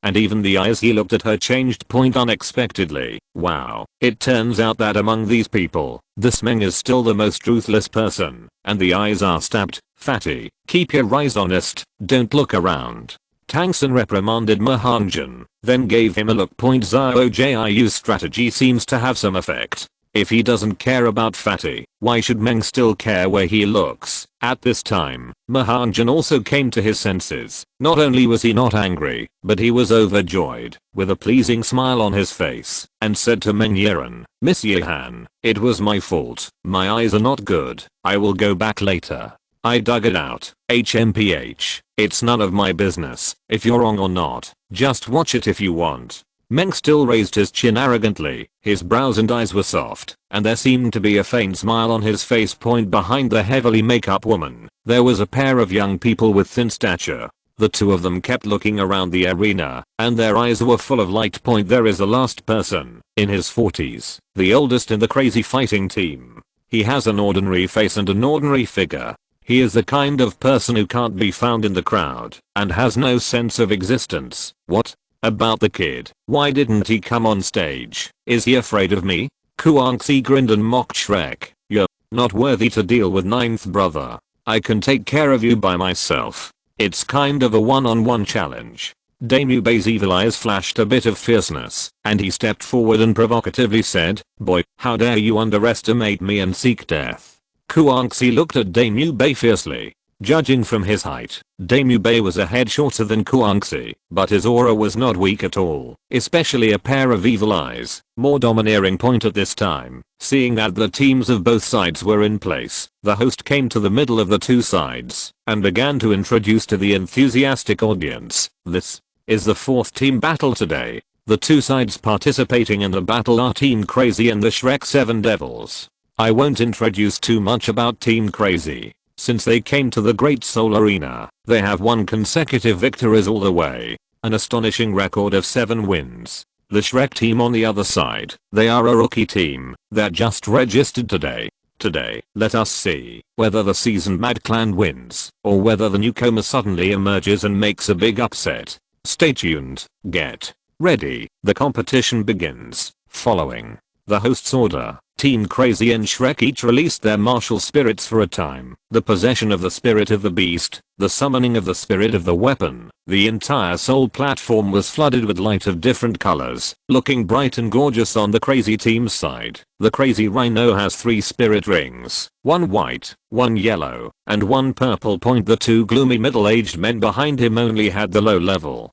And even the eyes he looked at her changed. Unexpectedly. Wow, it turns out that among these people, this Meng is still the most ruthless person, and the eyes are stabbed. Fatty, keep your eyes honest, don't look around. Tang San reprimanded Mahanjan, then gave him a look. Xiao Jiu's strategy seems to have some effect. If he doesn't care about Fatty, why should Meng Still care where he looks? At this time, Mahanjan also came to his senses. Not only was he not angry, but he was overjoyed, with a pleasing smile on his face, and said to Meng Yiran, Miss Yihan, it was my fault. My eyes are not good. I will go back later. I dug it out. HMPH. It's none of my business if you're wrong or not. Just watch it if you want. Meng Still raised his chin arrogantly. His brows and eyes were soft, and there seemed to be a faint smile on his face. Behind the heavily make-up woman, there was a pair of young people with thin stature. The two of them kept looking around the arena, and their eyes were full of light. There is the last person, in his 40s, the oldest in the crazy fighting team. He has an ordinary face and an ordinary figure. He is the kind of person who can't be found in the crowd, and has no sense of existence. What about the kid? Why didn't he come on stage? Is he afraid of me? Kuangxi grinned and mocked Shrek. You're not worthy to deal with ninth brother. I can take care of you by myself. It's kind of a one-on-one challenge. Daimyo Bei's evil eyes flashed a bit of fierceness, and he stepped forward and provocatively said, Boy, how dare you underestimate me and seek death? Kuangxi looked at Daimyo Bei fiercely. Judging from his height, Daimyo Bei was a head shorter than Kuangxi, but his aura was not weak at all, especially a pair of evil eyes, more domineering. At this time, seeing that the teams of both sides were in place, the host came to the middle of the two sides, and began to introduce to the enthusiastic audience, this is the fourth team battle today. The two sides participating in the battle are Team Crazy and the Shrek 7 Devils. I won't introduce too much about Team Crazy. Since they came to the Great Soul Arena, they have won consecutive victories all the way. An astonishing record of 7 wins. The Shrek team on the other side, they are a rookie team that just registered today. Today, let us see whether the seasoned Mad Clan wins, or whether the newcomer suddenly emerges and makes a big upset. Stay tuned, get ready, the competition begins. Following the host's order, Team Crazy and Shrek each released their martial spirits for a time. The possession of the spirit of the beast, the summoning of the spirit of the weapon. The entire soul platform was flooded with light of different colors, looking bright and gorgeous on the Crazy team's side. The Crazy Rhino has 3 spirit rings, 1 white, 1 yellow, and 1 purple. The 2 gloomy middle-aged men behind him only had the low level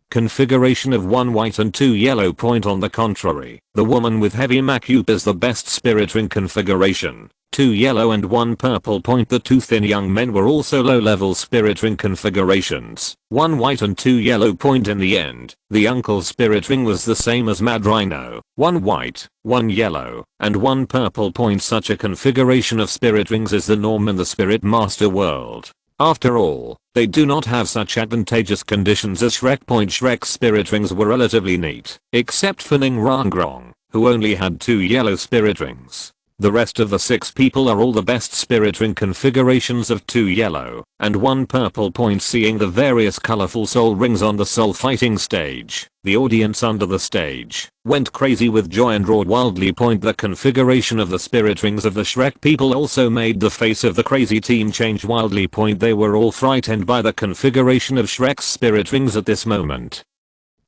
configuration of 1 white and 2 yellow. On the contrary, the woman with heavy makeup is the best spirit ring configuration, 2 yellow and 1 purple. The 2 thin young men were also low level spirit ring configurations, 1 white and 2 yellow. In the end, the uncle's spirit ring was the same as Mad Rhino, 1 white, 1 yellow, and 1 purple. Such a configuration of spirit rings is the norm in the Spirit Master world. After all, they do not have such advantageous conditions as Shrek. Shrek's spirit rings were relatively neat, except for Ning Rangrong, who only had 2 yellow spirit rings. The rest of the 6 people are all the best spirit ring configurations of 2 yellow and 1 purple points. Seeing the various colorful soul rings on the soul fighting stage, the audience under the stage went crazy with joy and roared wildly. The configuration of the spirit rings of the Shrek people also made the face of the crazy team change wildly. They were all frightened by the configuration of Shrek's spirit rings at this moment.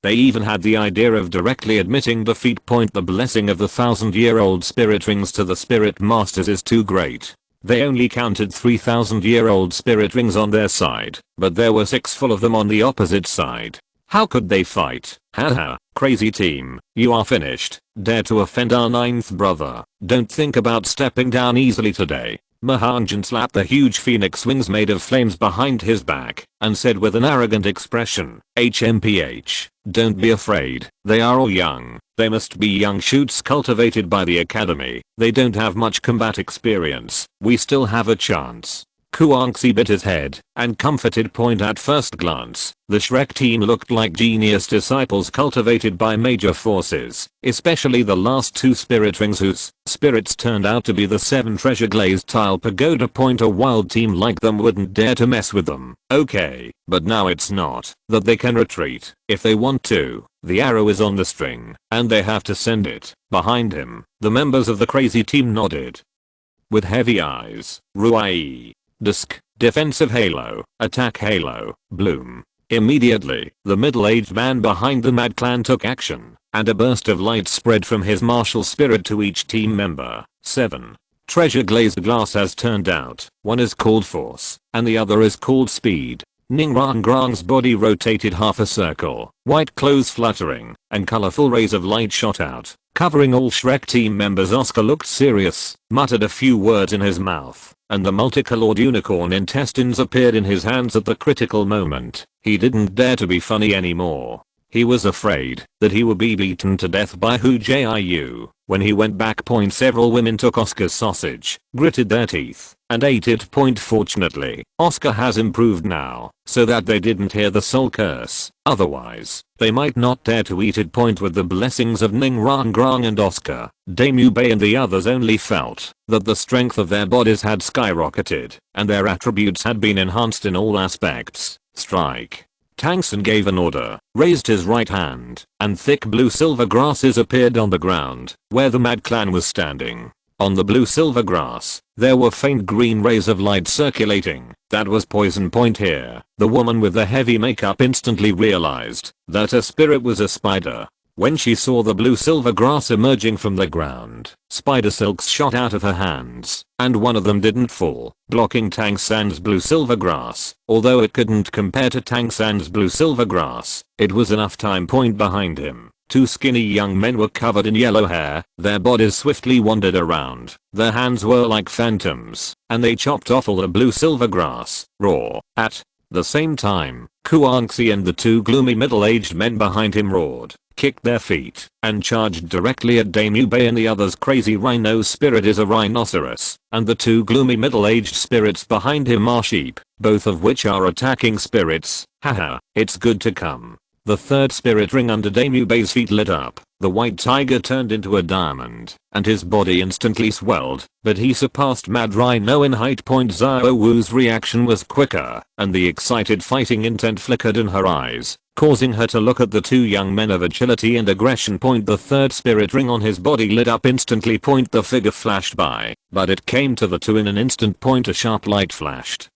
They even had the idea of directly admitting defeat. The blessing of the 1,000-year-old spirit rings to the spirit masters is too great. They only counted 3,000-year-old spirit rings on their side, but there were 6 full of them on the opposite side. How could they fight? Haha, crazy team, you are finished. Dare to offend our 9th brother. Don't think about stepping down easily today. Mahanjan slapped the huge phoenix wings made of flames behind his back and said with an arrogant expression, HMPH, don't be afraid, they are all young. They must be young shoots cultivated by the academy. They don't have much combat experience. We still have a chance. Kuangxi bit his head and comforted. At first glance, the Shrek team looked like genius disciples cultivated by major forces, especially the last 2 spirit rings whose spirits turned out to be the 7 treasure glazed tile pagoda. A wild team like them wouldn't dare to mess with them. Okay, but now it's not that they can retreat if they want to. The arrow is on the string and they have to send it behind him. The members of the crazy team nodded. With heavy eyes, Ruai. Disc, defensive halo, attack halo, bloom. Immediately, the middle-aged man behind the Mad Clan took action, and a burst of light spread from his martial spirit to each team member. 7. Treasure glazed glass has turned out. One is called force, and the other is called speed. Ning Rang Grang's body rotated half a circle, white clothes fluttering, and colorful rays of light shot out, covering all Shrek team members. Oscar looked serious, muttered a few words in his mouth, and the multicolored unicorn intestines appeared in his hands at the critical moment. He didn't dare to be funny anymore. He was afraid that he would be beaten to death by Hu Jiu. When he went back, several women took Oscar's sausage, gritted their teeth, and ate it. Fortunately, Oscar has improved now, so that they didn't hear the soul curse. Otherwise, they might not dare to eat it. With the blessings of Ning Rang Grang and Oscar, Damu Bei and the others only felt that the strength of their bodies had skyrocketed, and their attributes had been enhanced in all aspects. Strike. Tang San gave an order, raised his right hand, and thick blue-silver grasses appeared on the ground, where the Mad Clan was standing. On the blue-silver grass, there were faint green rays of light circulating. That was poison. Here, the woman with the heavy makeup instantly realized that her spirit was a spider. When she saw the blue-silver grass emerging from the ground, spider silks shot out of her hands, and one of them didn't fall, blocking Tang San's blue-silver grass. Although it couldn't compare to Tang San's blue-silver grass, it was enough time. Behind him, 2 skinny young men were covered in yellow hair. Their bodies swiftly wandered around. Their hands were like phantoms, and they chopped off all the blue-silver grass, raw. At the same time, Kuangxi and the 2 gloomy middle-aged men behind him roared, kicked their feet, and charged directly at Damu Bei and the others. Crazy Rhino's spirit is a rhinoceros, and the 2 gloomy middle-aged spirits behind him are sheep, both of which are attacking spirits. Haha, it's good to come. The 3rd spirit ring under Damu Bei's feet lit up. The white tiger turned into a diamond, and his body instantly swelled, but he surpassed Mad Rhino in height. Xiao Wu's reaction was quicker, and the excited fighting intent flickered in her eyes, causing her to look at the 2 young men of agility and aggression. The 3rd spirit ring on his body lit up instantly. The figure flashed by, but it came to the 2 in an instant. A sharp light flashed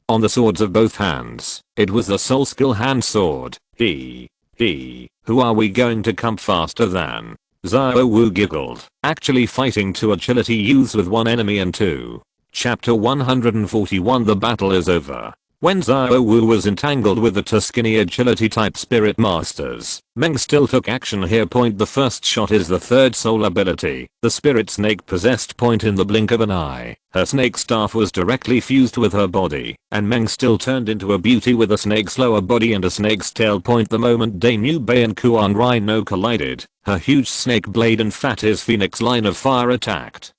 on the swords of both hands. It was the soul skill hand sword. Who are we going to come faster than? Xiao Wu giggled, actually fighting 2 agility youths with 1 enemy and 2. Chapter 141. The battle is over. When Xiao Wu was entangled with the Tuscany agility type spirit masters, Meng still took action here. The first shot is the 3rd soul ability, the spirit snake possessed. In the blink of an eye, her snake staff was directly fused with her body, and Meng still turned into a beauty with a snake's lower body and a snake's tail. The moment Damu Bei and Kuang Rhino collided, her huge snake blade and Fat's phoenix line of fire attacked.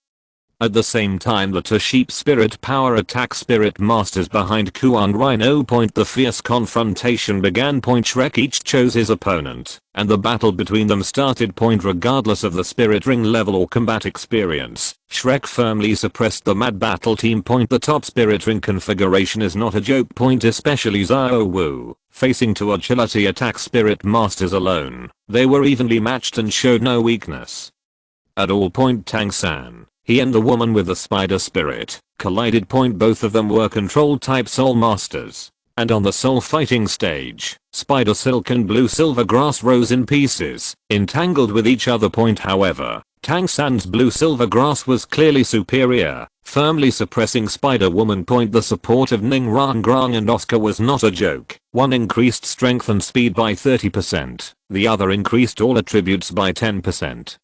At the same time the two sheep spirit power attack spirit masters behind Kuan Rhino. The fierce confrontation began. Shrek each chose his opponent, and the battle between them started. Regardless of the spirit ring level or combat experience, Shrek firmly suppressed the mad battle team. The top spirit ring configuration is not a joke. Especially Xiao Wu. Facing two agility attack spirit masters alone, they were evenly matched and showed no weakness at all. Tang San, he and the woman with the spider spirit, collided. Both of them were control type soul masters. And on the soul fighting stage, spider silk and blue silver grass rose in pieces, entangled with each other. However, Tang San's blue silver grass was clearly superior, firmly suppressing Spider Woman. The support of Ning Rangrang and Oscar was not a joke. One increased strength and speed by 30%, the other increased all attributes by 10%.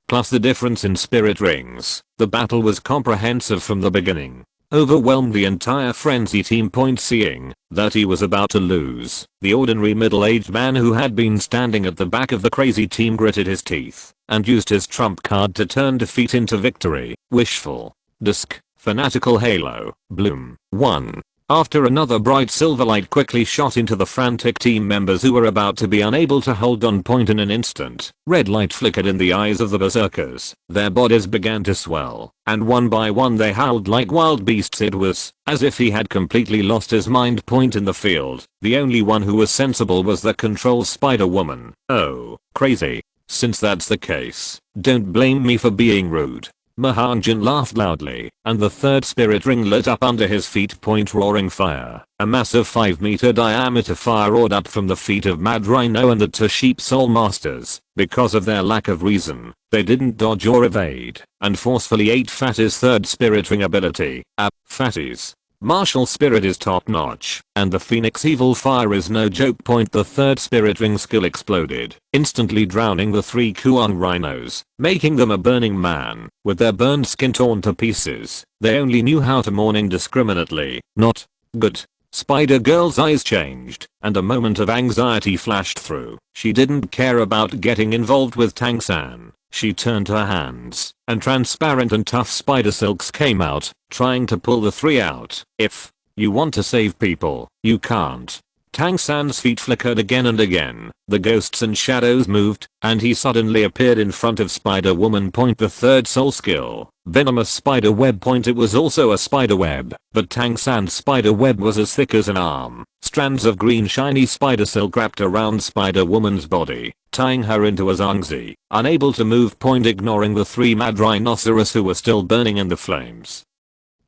Plus the difference in spirit rings, the battle was comprehensive from the beginning. Overwhelmed the entire frenzy team. Seeing that he was about to lose, the ordinary middle-aged man who had been standing at the back of the crazy team gritted his teeth and used his trump card to turn defeat into victory. Wishful, Dusk, Fanatical Halo, Bloom, 1. After another bright silver light quickly shot into the frantic team members who were about to be unable to hold on. In an instant, red light flickered in the eyes of the berserkers. Their bodies began to swell, and one by one they howled like wild beasts. It was as if he had completely lost his mind. In the field, the only one who was sensible was the control Spider Woman. Oh, crazy. Since that's the case, don't blame me for being rude. Mahanjan laughed loudly, and the third spirit ring lit up under his feet. Roaring fire, a massive 5-meter diameter fire roared up from the feet of Mad Rhino and the two sheep soul masters. Because of their lack of reason, they didn't dodge or evade, and forcefully ate Fatty's third spirit ring ability. Fatty's martial spirit is top notch, and the Phoenix Evil Fire is no joke. The third spirit ring skill exploded, instantly drowning the 3 Kuan Rhinos, making them a burning man, with their burned skin torn to pieces. They only knew how to mourn indiscriminately. Not good. Spider Girl's eyes changed, and a moment of anxiety flashed through. She didn't care about getting involved with Tang San. She turned her hands, and transparent and tough spider silks came out, trying to pull the 3 out. If you want to save people, you can't. Tang San's feet flickered again and again, the ghosts and shadows moved, and he suddenly appeared in front of Spider Woman. The third soul skill, Venomous Spider Web. It was also a spider web, but Tang San's spider web was as thick as an arm. Strands of green shiny spider silk wrapped around Spider Woman's body, tying her into a zongzi, unable to move. Ignoring the 3 mad rhinoceros who were still burning in the flames.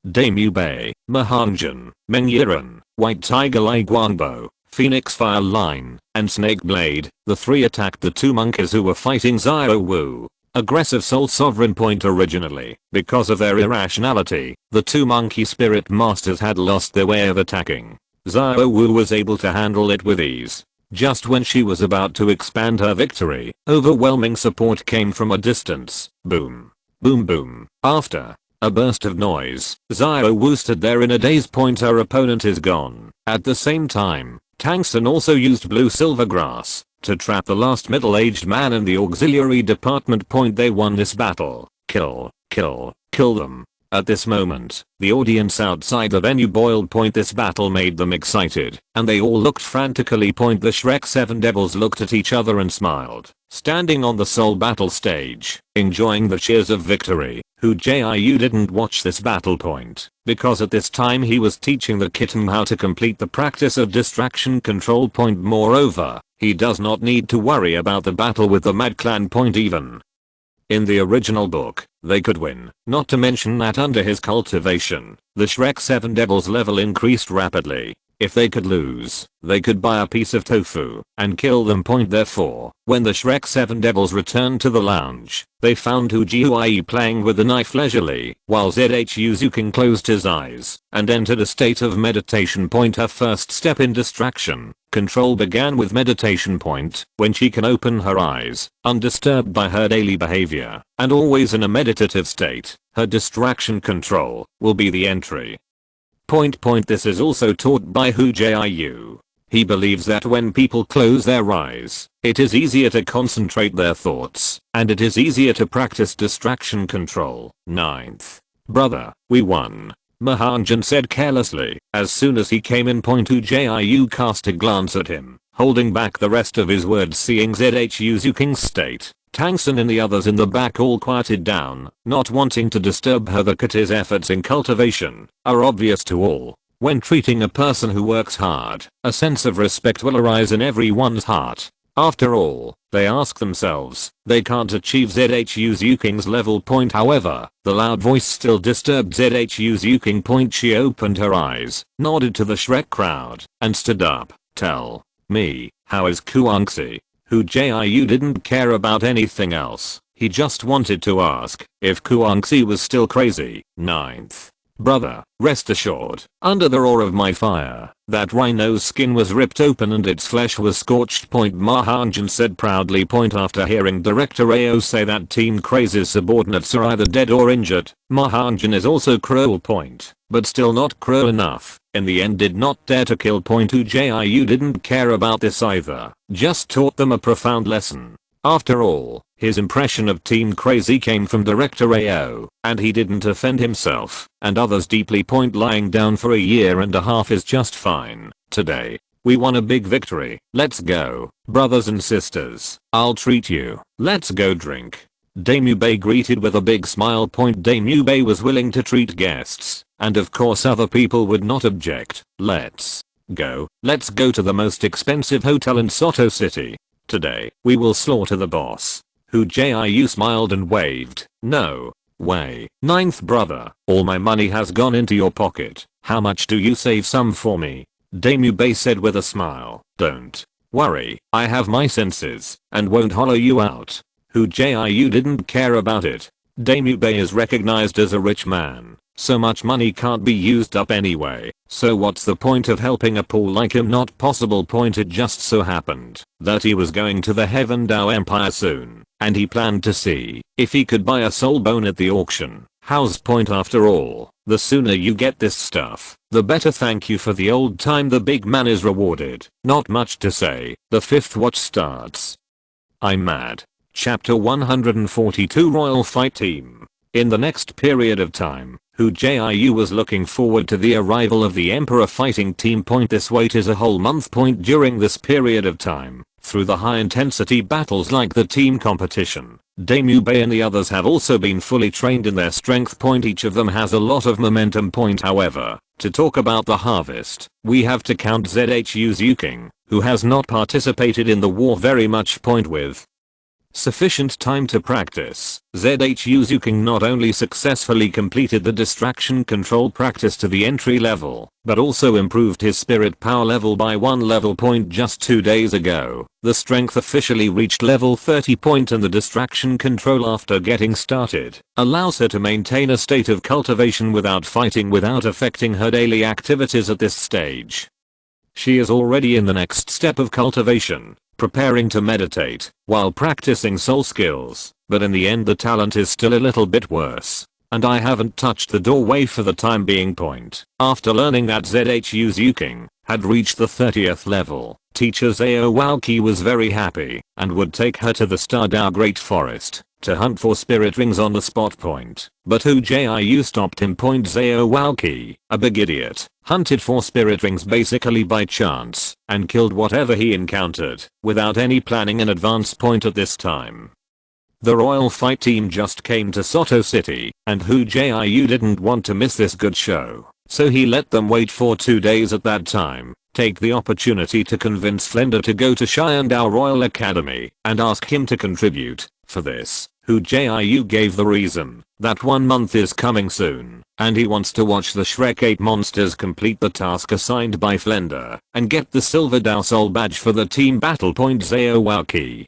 Damu Bei, Mahanjan, Mengyiran, White Tiger Lai Guangbo, Phoenix Fire Line, and Snake Blade, the 3 attacked the 2 monkeys who were fighting Xiao Wu. Aggressive Soul Sovereign. Originally, because of their irrationality, the 2 monkey spirit masters had lost their way of attacking. Xiao Wu was able to handle it with ease. Just when she was about to expand her victory, overwhelming support came from a distance. Boom. Boom boom. After a burst of noise, Xiao Wu stood there in a daze. Her opponent is gone. At the same time, Tang San also used blue silver grass to trap the last middle-aged man in the auxiliary department. They won this battle. Kill, kill, kill them. At this moment, the audience outside the venue boiled. This battle made them excited, and they all looked frantically. The Shrek 7 devils looked at each other and smiled, standing on the soul battle stage, enjoying the cheers of victory. Hu Jiu didn't watch this battle because at this time he was teaching the kitten how to complete the practice of distraction control. Moreover, he does not need to worry about the battle with the Mad Clan. Even in the original book, they could win, not to mention that under his cultivation, the Shrek 7 devils level increased rapidly. If they could lose, they could buy a piece of tofu and kill them. Therefore, when the Shrek 7 devils returned to the lounge, they found Hu Jiu playing with the knife leisurely, while Zhu closed his eyes and entered a state of meditation. Her first step in distraction control began with meditation. When she can open her eyes, undisturbed by her daily behavior, and always in a meditative state, her distraction control will be the entry. This is also taught by Hu Jiu. He believes that when people close their eyes, it is easier to concentrate their thoughts, and it is easier to practice distraction control. 9th, Brother, we won. Mahanjan said carelessly. As soon as he came in, Hu Jiu cast a glance at him, holding back the rest of his words. Seeing Zhu King's state, Tang San and the others in the back all quieted down, not wanting to disturb her. The Kati's efforts in cultivation are obvious to all. When treating a person who works hard, a sense of respect will arise in everyone's heart. After all, they ask themselves, they can't achieve Zhu King's level. However, the loud voice still disturbed Zhu King. She opened her eyes, nodded to the Shrek crowd, and stood up. Tell me, how is Kuangxi? Hu Jiu didn't care about anything else. He just wanted to ask if Kuangxi was still crazy. Ninth. Brother, rest assured, under the roar of my fire, that rhino's skin was ripped open and its flesh was scorched. Mahanjan said proudly. After hearing Director Ao say that Team Crazy's subordinates are either dead or injured, Mahanjan is also cruel. But still not cruel enough. In the end did not dare to kill. Hu Jiu didn't care about this either, just taught them a profound lesson. After all, his impression of Team Crazy came from Director Ao, and he didn't offend himself and others deeply. Lying down for a year and a half is just fine. Today, we won a big victory. Let's go, brothers and sisters. I'll treat you. Let's go drink. Daemube greeted with a big smile. Daemube was willing to treat guests, and of course other people would not object. Let's go. Let's go to the most expensive hotel in Soto City. Today, we will slaughter the boss. Hu Jiu smiled and waved. No way. Ninth. Brother, all my money has gone into your pocket. How much do you save some for me? Daemube said with a smile. Don't worry, I have my senses, and won't hollow you out. Hu Jiu didn't care about it. Daemube is recognized as a rich man. So much money can't be used up anyway, so what's the point of helping a poor like him? Not possible. It just so happened that he was going to the Heaven Dao Empire soon, and he planned to see if he could buy a soul bone at the auction house. After all, the sooner you get this stuff, the better. Thank you for the old time. The big man is rewarded. Not much to say. The fifth watch starts. I'm mad. Chapter 142. Royal Fight Team. In the next period of time, Hu Jiu was looking forward to the arrival of the Emperor fighting team. This wait is a whole month. During this period of time, through the high intensity battles like the team competition, Daemube and the others have also been fully trained in their strength. Each of them has a lot of momentum. However, to talk about the harvest, we have to count Zhu King, who has not participated in the war very much. With sufficient time to practice, Zhu King not only successfully completed the distraction control practice to the entry level, but also improved his spirit power level by 1 level. Just 2 days ago, the strength officially reached level 30. And the distraction control after getting started allows her to maintain a state of cultivation without fighting without affecting her daily activities at this stage. She is already in the next step of cultivation, preparing to meditate while practicing soul skills, but in the end the talent is still a little bit worse, and I haven't touched the doorway for the time being. After learning that Zhu King had reached the 30th level, teacher Zhao Walqi was very happy and would take her to the Stardao Great Forest to hunt for spirit rings on the spot. But Hu Jiu stopped him. Zhao Walqi, a big idiot, hunted for spirit rings basically by chance and killed whatever he encountered without any planning in advance. At this time, the royal fight team just came to Soto City, and Hu Jiu didn't want to miss this good show, so he let them wait for 2 days. At that time, take the opportunity to convince Flender to go to Xiandao Royal Academy and ask him to contribute. For this, Hu Jiu gave the reason that 1 month is coming soon, and he wants to watch the Shrek 8 monsters complete the task assigned by Flender and get the Silver Dao Soul badge for the team battle. Zhao Walqi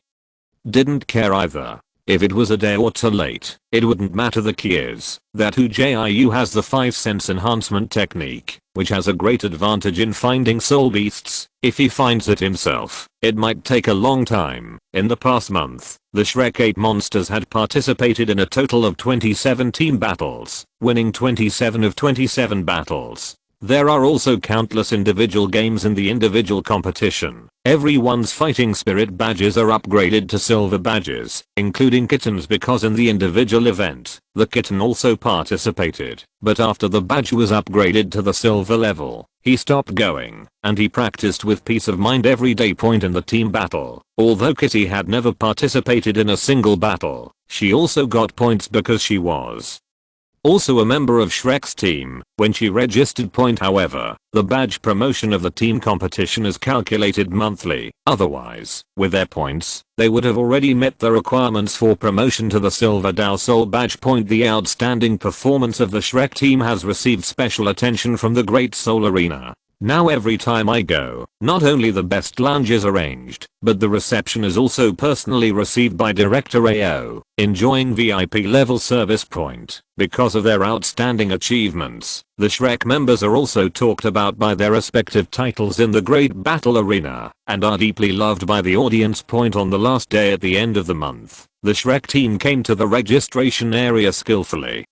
didn't care either. If it was a day or two late, it wouldn't matter. The key is that Hu Jiu has the 5 sense enhancement technique, which has a great advantage in finding soul beasts. If he finds it himself, it might take a long time. In the past month, the Shrek 8 monsters had participated in a total of 27 team battles, winning 27 of 27 battles. There are also countless individual games in the individual competition. Everyone's fighting spirit badges are upgraded to silver badges, including Kitten's, because in the individual event, the kitten also participated, but after the badge was upgraded to the silver level, he stopped going, and he practiced with peace of mind every day. In the team battle, although Kitty had never participated in a single battle, she also got points because she was also a member of Shrek's team. When she registered point, however, the badge promotion of the team competition is calculated monthly. Otherwise, with their points, they would have already met the requirements for promotion to the Silver Dao Soul badge. The outstanding performance of the Shrek team has received special attention from the Great Soul Arena. Now every time I go, not only the best lounge is arranged, but the reception is also personally received by Director AO, enjoying VIP level service point. Because of their outstanding achievements, the Shrek members are also talked about by their respective titles in the Great Battle Arena, and are deeply loved by the audience. On the last day at the end of the month, the Shrek team came to the registration area skillfully,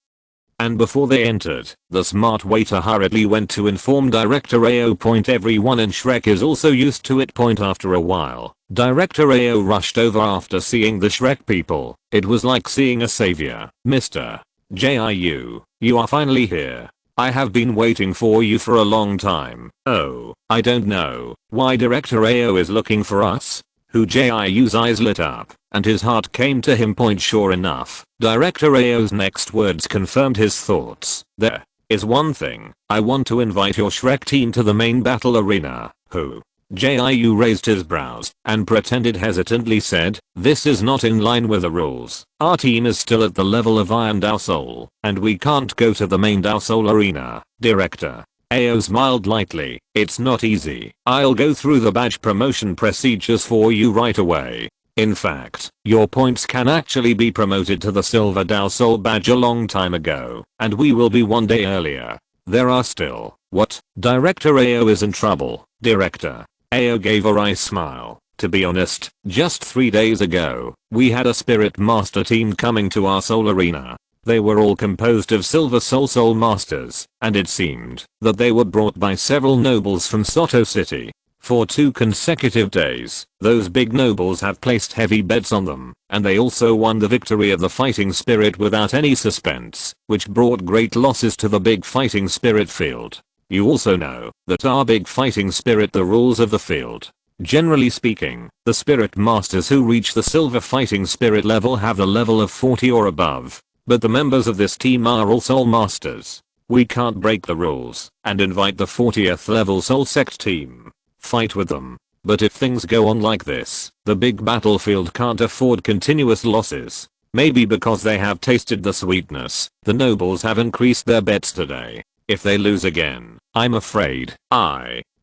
and before they entered, the smart waiter hurriedly went to inform Director AO. Everyone in Shrek is also used to it. After a while, Director AO rushed over after seeing the Shrek people. It was like seeing a savior. Mr. Jiu, you are finally here. I have been waiting for you for a long time. Oh, I don't know why Director AO is looking for us. Hu Jiu's eyes lit up, and his heart came to him. Sure enough, Director AO's next words confirmed his thoughts. There is one thing. I want to invite your Shrek team to the main battle arena. Hu Jiu raised his brows and pretended hesitantly said, this is not in line with the rules. Our team is still at the level of Iron Dao Soul, and we can't go to the main Dao Soul arena. Director AO smiled lightly. It's not easy. I'll go through the badge promotion procedures for you right away. In fact, your points can actually be promoted to the Silver Dao Soul badge a long time ago, and we will be one day earlier. There are still, what? Director AO is in trouble. Director AO gave a wry smile. To be honest, just 3 days ago, we had a Spirit Master team coming to our Soul Arena. They were all composed of Silver Soul Masters, and it seemed that they were brought by several nobles from Soto City. For 2 consecutive days, those big nobles have placed heavy bets on them, and they also won the victory of the fighting spirit without any suspense, which brought great losses to the big fighting spirit field. You also know that our big fighting spirit, the rules of the field. Generally speaking, the spirit masters who reach the silver fighting spirit level have the level of 40 or above. But the members of this team are all soul masters. We can't break the rules and invite the 40th level soul sect team. Fight with them. But if things go on like this, the big battlefield can't afford continuous losses. Maybe because they have tasted the sweetness, the nobles have increased their bets today. If they lose again, I'm afraid,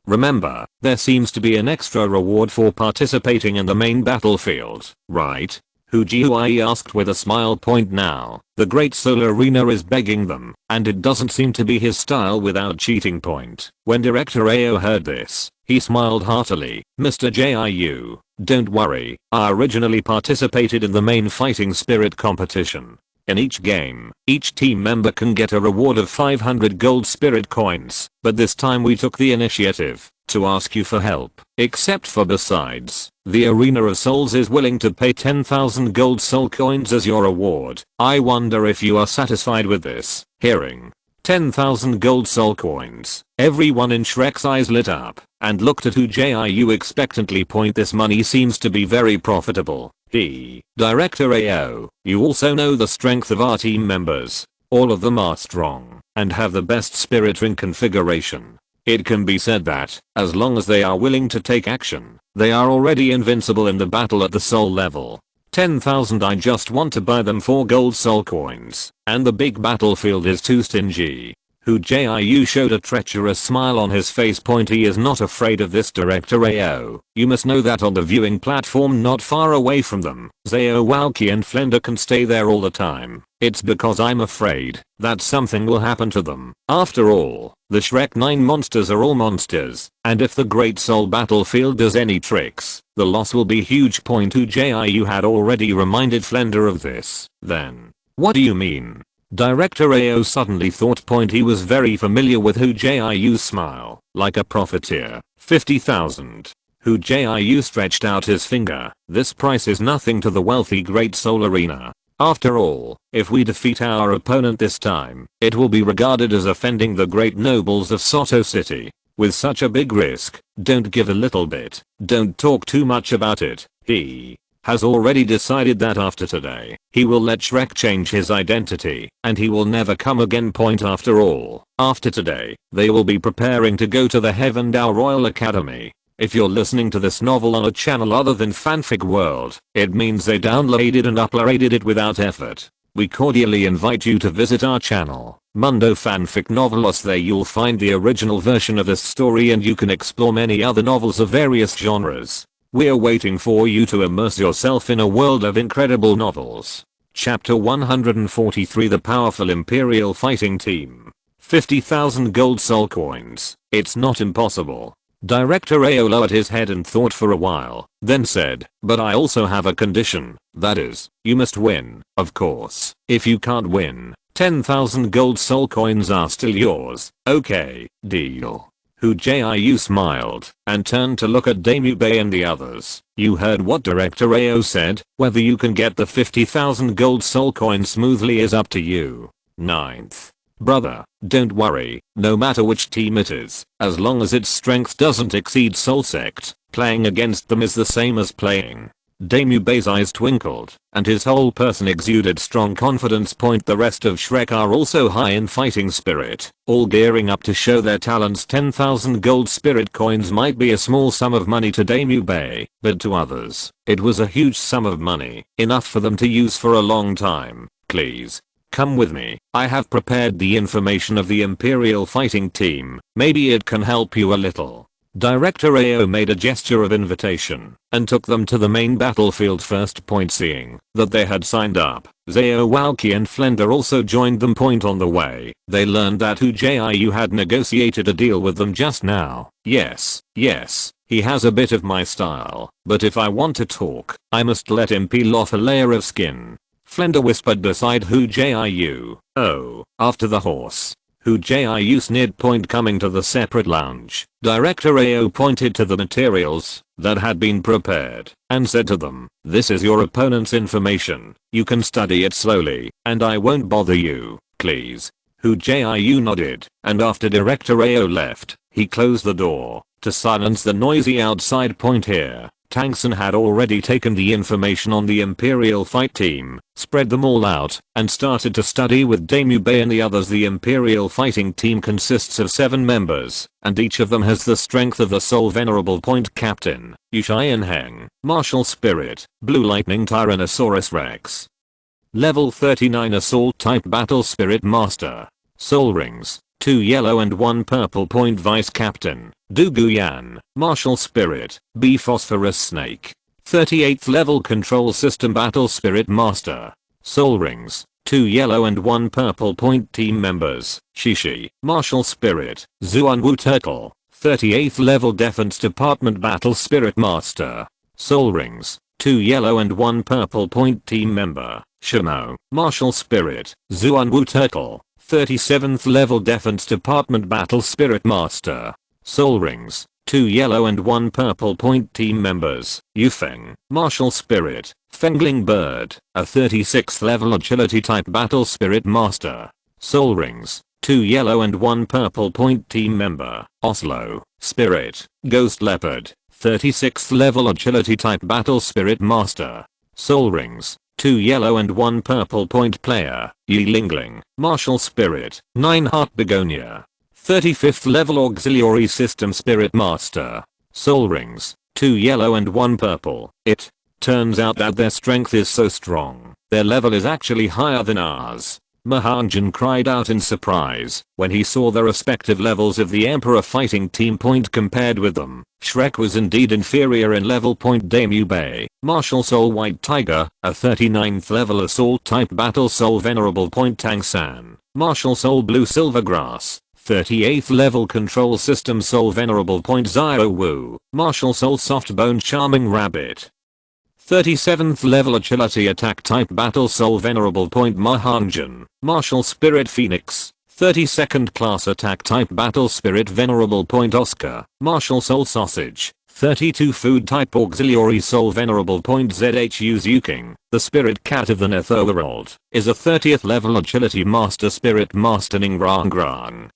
remember, there seems to be an extra reward for participating in the main battlefield, right? Hu Jiu asked with a smile. Now, the Great Soul Arena is begging them, and it doesn't seem to be his style without cheating. When Director AO heard this, he smiled heartily. Mr. Jiu, don't worry, I originally participated in the main fighting spirit competition. In each game, each team member can get a reward of 500 gold spirit coins, but this time we took the initiative to ask you for help. Except for besides, the Arena of Souls is willing to pay 10,000 gold soul coins as your reward. I wonder if you are satisfied with this. Hearing 10,000 gold soul coins, everyone in Shrek's eyes lit up and looked at Hu Jiu expectantly. This money seems to be very profitable. Director AO, you also know the strength of our team members. All of them are strong and have the best spirit ring configuration. It can be said that, as long as they are willing to take action, they are already invincible in the battle at the soul level. 10,000, I just want to buy them 4 gold soul coins, and the big battlefield is too stingy. Hu Jiu showed a treacherous smile on his face. He is not afraid of this. Director AO, you must know that on the viewing platform not far away from them, Zao, Walkie and Flender can stay there all the time. It's because I'm afraid that something will happen to them. After all, the Shrek 9 monsters are all monsters, and if the Great Soul battlefield does any tricks, the loss will be huge. Hu Jiu had already reminded Flender of this. Then, what do you mean? Director Ao suddenly thought point he was very familiar with Hu Jiu's smile, like a profiteer. 50,000. Hu Jiu stretched out his finger. This price is nothing to the wealthy Great Soul Arena. After all, if we defeat our opponent this time, it will be regarded as offending the great nobles of Soto City. With such a big risk, don't give a little bit. Don't talk too much about it. He has already decided that after today, he will let Shrek change his identity, and he will never come again. Point after all, after today, they will be preparing to go to the Heavendao Royal Academy. If you're listening to this novel on a channel other than Fanfic World, it means they downloaded and uploaded it without effort. We cordially invite you to visit our channel, Mundo Fanfic Novelos. There you'll find the original version of this story and you can explore many other novels of various genres. We're waiting for you to immerse yourself in a world of incredible novels. Chapter 143, The Powerful Imperial Fighting Team. 50,000 gold soul coins. It's not impossible. Director Ao lowered his head and thought for a while, then said, but I also have a condition, that is, you must win, of course. If you can't win, 10,000 gold soul coins are still yours. Okay, deal. Hu Jiu smiled, and turned to look at Damube and the others. You heard what Director Ao said, whether you can get the 50,000 gold soul coins smoothly is up to you. 9th. Brother, don't worry, no matter which team it is, as long as its strength doesn't exceed Soul Sect, playing against them is the same as playing. Damube's eyes twinkled, and his whole person exuded strong confidence. The rest of Shrek are also high in fighting spirit, all gearing up to show their talents. 10,000 gold spirit coins might be a small sum of money to Damube, but to others, it was a huge sum of money, enough for them to use for a long time. Please. Come with me. I have prepared the information of the Imperial Fighting Team. Maybe it can help you a little. Director Ao made a gesture of invitation and took them to the main battlefield. First point, seeing that they had signed up, Zao, Walkie and Flender also joined them. On the way, they learned that Hu Jiu had negotiated a deal with them just now. Yes, he has a bit of my style, but if I want to talk, I must let him peel off a layer of skin. Flender whispered beside Hu Jiu. Oh, after the horse. Hu Jiu sneered. Coming to the separate lounge, Director Ao pointed to the materials that had been prepared and said to them, this is your opponent's information. You can study it slowly, and I won't bother you, please. Hu Jiu nodded, and after Director Ao left, he closed the door to silence the noisy outside. Here, Tang San had already taken the information on the Imperial Fight Team, spread them all out, and started to study with Damube and the others. The Imperial Fighting Team consists of 7 members, and each of them has the strength of the Soul Venerable. Captain, Yushian Heng, Martial Spirit, Blue Lightning Tyrannosaurus Rex. Level 39 Assault Type Battle Spirit Master. Soul Rings, 2 yellow and 1 purple. Vice Captain, Duguyan, Martial Spirit, B Phosphorus Snake. 38th level Control System Battle Spirit Master. Soul Rings, 2 yellow and 1 purple. Team members, Shishi, Martial Spirit, Zuanwu Turtle. 38th level Defense Department Battle Spirit Master. Soul Rings, 2 yellow and 1 purple. Team member, Shimo, Martial Spirit, Zuanwu Turtle. 37th level Defense Department Battle Spirit Master. Soul Rings, 2 yellow and 1 purple. Team members, Yufeng, Martial Spirit, Fengling Bird, a 36th level Agility Type Battle Spirit Master. Soul Rings, 2 yellow and 1 purple. Team member, Oslo, Spirit, Ghost Leopard, 36th level Agility Type Battle Spirit Master. Soul Rings, 2 yellow and 1 purple. Player, Yi Lingling, Martial Spirit, 9 Heart Begonia. 35th level Auxiliary System Spirit Master. Soul Rings, 2 yellow and 1 purple. It turns out that their strength is so strong, their level is actually higher than ours. Mahanjan cried out in surprise when he saw the respective levels of the Emperor Fighting Team. Compared with them, Shrek was indeed inferior in level. Damube, Martial Soul White Tiger, a 39th level Assault Type Battle Soul Venerable. Tang San, Martial Soul Blue Silvergrass, 38th level Control System Soul Venerable. Zio Wu, Martial Soul Soft Bone Charming Rabbit. 37th level agility attack type battle soul venerable point Mahanjan, martial spirit phoenix. 32nd class attack type battle spirit venerable point Oscar, martial soul sausage. 32 food type auxiliary soul venerable point ZHU Zuking, the spirit cat of the Netherworld, is a 30th level agility master spirit master Ning Rang Rang.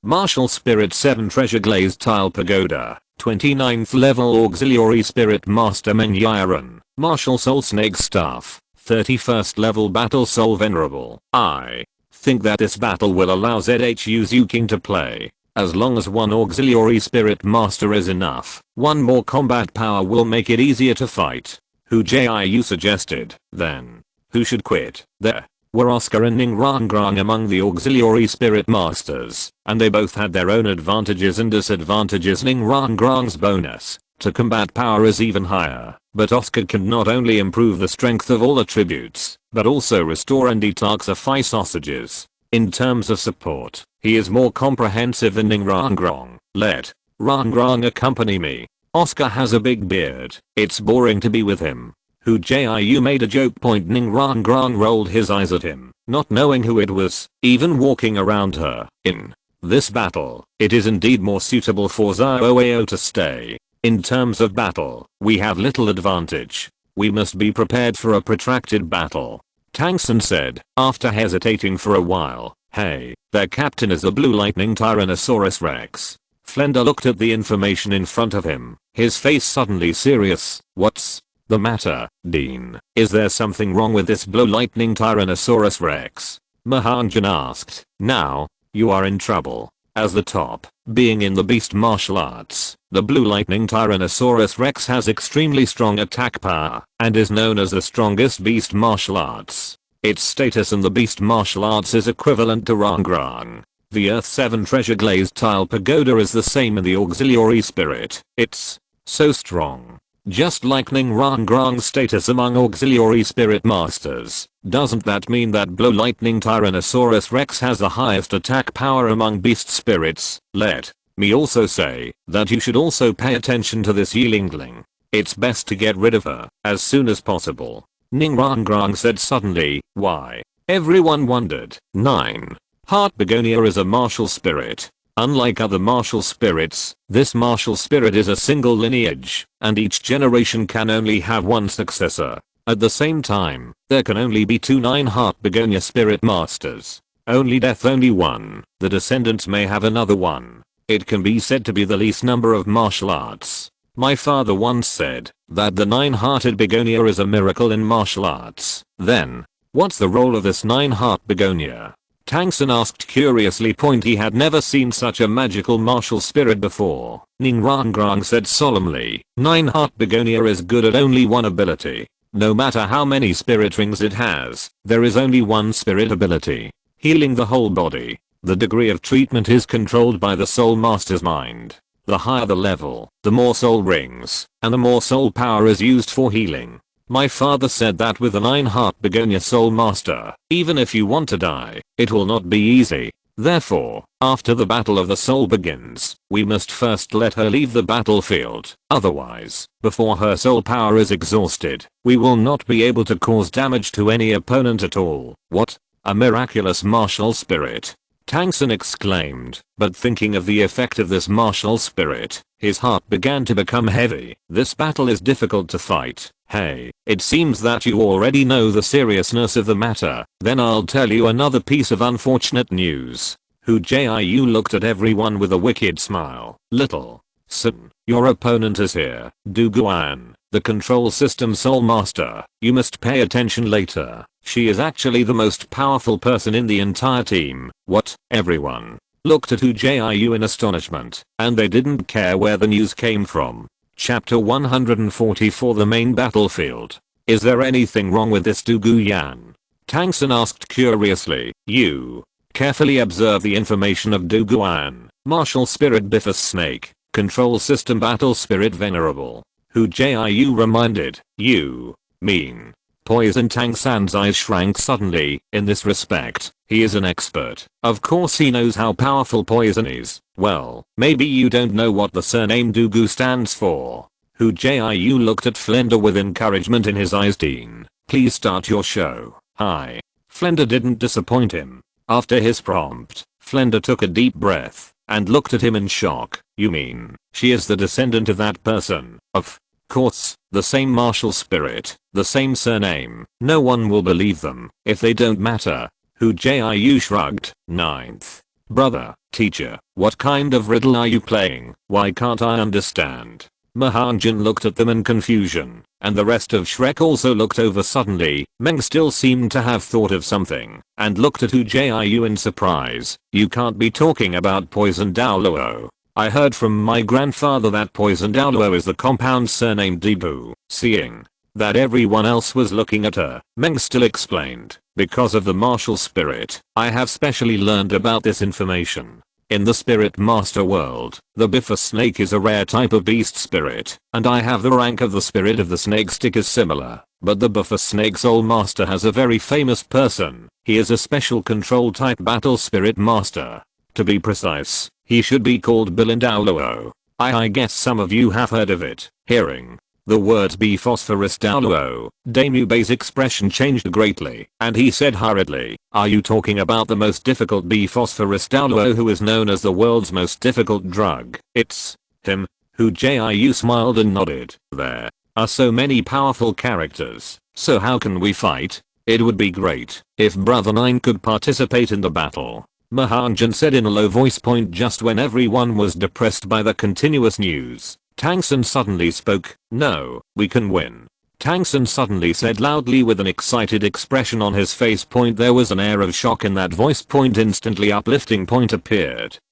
Martial spirit 7 treasure glazed tile pagoda, 29th level auxiliary spirit master Men Yaran, martial soul snake staff, 31st level battle soul venerable. I think that this battle will allow ZHU Zuking to play. As long as one auxiliary spirit master is enough, one more combat power will make it easier to fight. Hu Jiu suggested. Then, who should quit? There were Oscar and Ning Rang Rang among the auxiliary spirit masters, and they both had their own advantages and disadvantages. Ning Rang Rang's bonus to combat power is even higher, but Oscar can not only improve the strength of all attributes, but also restore and detoxify sausages. In terms of support, he is more comprehensive than Ning Rang Rang. Let Rang Rang accompany me. Oscar has a big beard. It's boring to be with him. Hu Jiu made a joke point. Ning Rang Rang rolled his eyes at him, not knowing who it was, even walking around her. In this battle, it is indeed more suitable for Xiaoao to stay. In terms of battle, we have little advantage. We must be prepared for a protracted battle. Tang San said, after hesitating for a while. Hey, their captain is a blue lightning Tyrannosaurus Rex. Flender looked at the information in front of him, his face suddenly serious. What's the matter, Dean? Is there something wrong with this blue lightning Tyrannosaurus Rex? Mahanjan asked. Now, you are in trouble. As the top being in the beast martial arts, the blue lightning Tyrannosaurus Rex has extremely strong attack power and is known as the strongest beast martial arts. Its status in the beast martial arts is equivalent to Rang Rang. The Earth 7 treasure glazed tile pagoda is the same in the auxiliary spirit. It's so strong. Just like Ning Rang Rang's status among auxiliary spirit masters, doesn't that mean that blue lightning Tyrannosaurus Rex has the highest attack power among beast spirits? Let me also say that you should also pay attention to this Yilingling. It's best to get rid of her as soon as possible. Ning Rang Rang said suddenly. Why? Everyone wondered. 9. Heart Begonia is a martial spirit. Unlike other martial spirits, this martial spirit is a single lineage, and each generation can only have one successor. At the same time, there can only be 2 9 Heart Begonia spirit masters. Only death, only one. The descendants may have another one. It can be said to be the least number of martial arts. My father once said that the 9-hearted begonia is a miracle in martial arts. Then, what's the role of this 9-heart begonia? Tang San asked curiously. He had never seen such a magical martial spirit before. Ning Rang Rang said solemnly, 9-heart begonia is good at only one ability. No matter how many spirit rings it has, there is only one spirit ability. Healing the whole body. The degree of treatment is controlled by the soul master's mind. The higher the level, the more soul rings, and the more soul power is used for healing. My father said that with the 9-heart begonia soul master, even if you want to die, it will not be easy. Therefore, after the battle of the soul begins, we must first let her leave the battlefield. Otherwise, before her soul power is exhausted, we will not be able to cause damage to any opponent at all. What? A miraculous martial spirit! Tang San exclaimed, but thinking of the effect of this martial spirit, his heart began to become heavy. This battle is difficult to fight. Hey, it seems that you already know the seriousness of the matter. Then I'll tell you another piece of unfortunate news. Hu Jiu looked at everyone with a wicked smile. Little San, your opponent is here. Douluo, the control system soul master. You must pay attention later. She is actually the most powerful person in the entire team. What? Everyone looked at Hu Jiu in astonishment, and they didn't care where the news came from. Chapter 144 The main battlefield. Is there anything wrong with this Douluo? Tang San asked curiously. You carefully observe the information of Douluo. Martial spirit Bifus snake. Control system battle spirit venerable. Hu Jiu reminded. You mean poison? Tang San's eyes shrank suddenly. In this respect, he is an expert. Of course he knows how powerful poison is. Well, maybe you don't know what the surname Douluo stands for. Hu Jiu looked at Flender with encouragement in his eyes. Dean, please start your show. Hi. Flender didn't disappoint him. After his prompt, Flender took a deep breath and looked at him in shock. You mean, she is the descendant of that person? Of course, the same martial spirit, the same surname. No one will believe them if they don't matter. Hu Jiu shrugged. Ninth. Brother, teacher, what kind of riddle are you playing? Why can't I understand? Mahanjan looked at them in confusion, and the rest of Shrek also looked over suddenly. Meng still seemed to have thought of something, and looked at Hu Jiu in surprise. You can't be talking about poison Douluo. I heard from my grandfather that poison Douluo is the compound surname Debu. Seeing that everyone else was looking at her, Meng still explained, because of the martial spirit, I have specially learned about this information. In the Spirit Master world, the Biffa snake is a rare type of beast spirit, and I have the rank of the spirit of the snake stick is similar, but the Biffa snake's old master has a very famous person. He is a special control type battle spirit master. To be precise, he should be called Bilin Douluo. I guess some of you have heard of it. Hearing the words Phosphorus Douluo, Damube's expression changed greatly, and he said hurriedly, are you talking about the most difficult Phosphorus Douluo who is known as the world's most difficult drug? It's him. Hu Jiu smiled and nodded. There are so many powerful characters, so how can we fight? It would be great if Brother 9 could participate in the battle. Mahanjan said in a low voice point just when everyone was depressed by the continuous news. Tang San suddenly spoke. No, we can win. Tang San suddenly said loudly with an excited expression on his face. There was an air of shock in that voice. Instantly uplifting.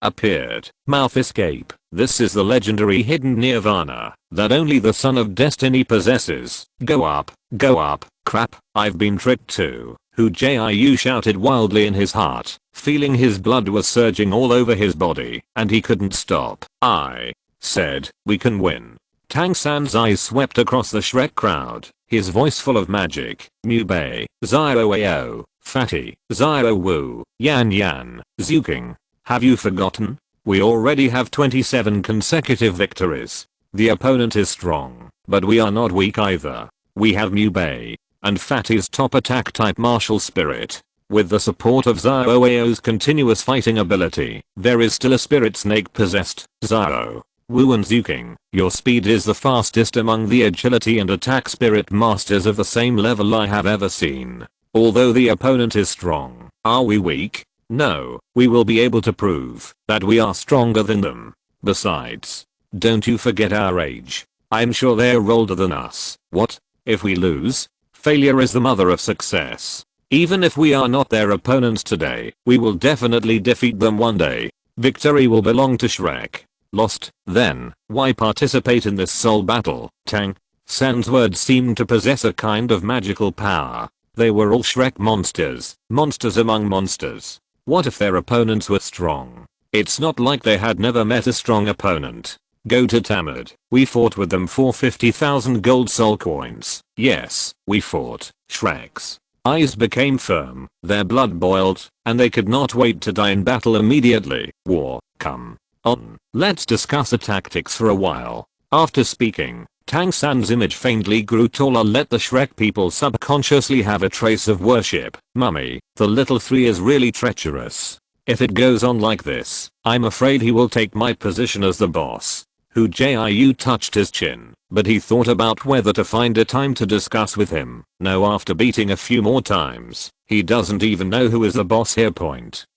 Appeared. Mouth escape. This is the legendary hidden nirvana that only the Son of Destiny possesses. Go up. Crap, I've been tricked too. Hu Jiu shouted wildly in his heart, feeling his blood was surging all over his body, and he couldn't stop. I said, we can win. Tang San's eyes swept across the Shrek crowd, his voice full of magic. Mu Bei, Zio Ao, Fatty, Zio Wu, Yan, Zuking. Have you forgotten? We already have 27 consecutive victories. The opponent is strong, but we are not weak either. We have Mu Bei and Fatty's top attack type martial spirit. With the support of Zio Ao's continuous fighting ability, there is still a spirit snake possessed. Zio, Wu and Zuking, your speed is the fastest among the agility and attack spirit masters of the same level I have ever seen. Although the opponent is strong, are we weak? No, we will be able to prove that we are stronger than them. Besides, don't you forget our age. I'm sure they're older than us. What? If we lose? Failure is the mother of success. Even if we are not their opponents today, we will definitely defeat them one day. Victory will belong to Shrek. Lost, then, why participate in this soul battle? Tang San's words seemed to possess a kind of magical power. They were all Shrek monsters among monsters. What if their opponents were strong? It's not like they had never met a strong opponent. Go to Tamad. We fought with them for 50,000 gold soul coins. Yes, we fought. Shrek's eyes became firm, their blood boiled, and they could not wait to die in battle immediately. War, come on. Let's discuss the tactics for a while. After speaking, Tang San's image faintly grew taller. Let the Shrek people subconsciously have a trace of worship. Mummy, the little three is really treacherous. If it goes on like this, I'm afraid he will take my position as the boss. Hu Jiu touched his chin, but he thought about whether to find a time to discuss with him. No, after beating a few more times, he doesn't even know who is the boss here.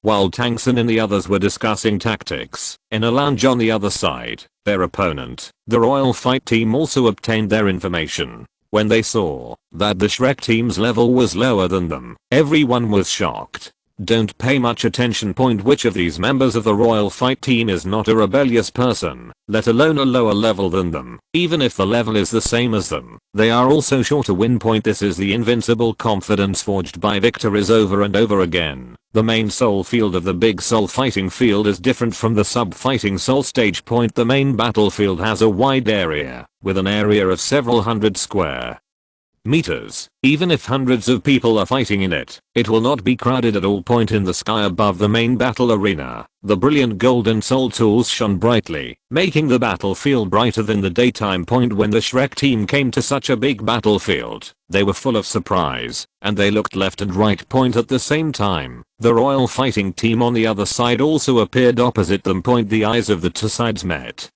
While Tang San and the others were discussing tactics, in a lounge on the other side, their opponent, the Royal Fight Team, also obtained their information. When they saw that the Shrek team's level was lower than them, everyone was shocked. Don't pay much attention. Which of these members of the Royal Fight Team is not a rebellious person, let alone a lower level than them? Even if the level is the same as them, they are also sure to win. This is the invincible confidence forged by victories over and over again. The main soul field of the big soul fighting field is different from the sub-fighting soul stage. The main battlefield has a wide area, with an area of several hundred square meters. Even if hundreds of people are fighting in it, it will not be crowded at all. Point in the sky above the main battle arena, the brilliant golden soul tools shone brightly, making the battle feel brighter than the daytime. Point when the Shrek team came to such a big battlefield, they were full of surprise, and they looked left and right. Point at the same time, the royal fighting team on the other side also appeared opposite them. Point the eyes of the two sides met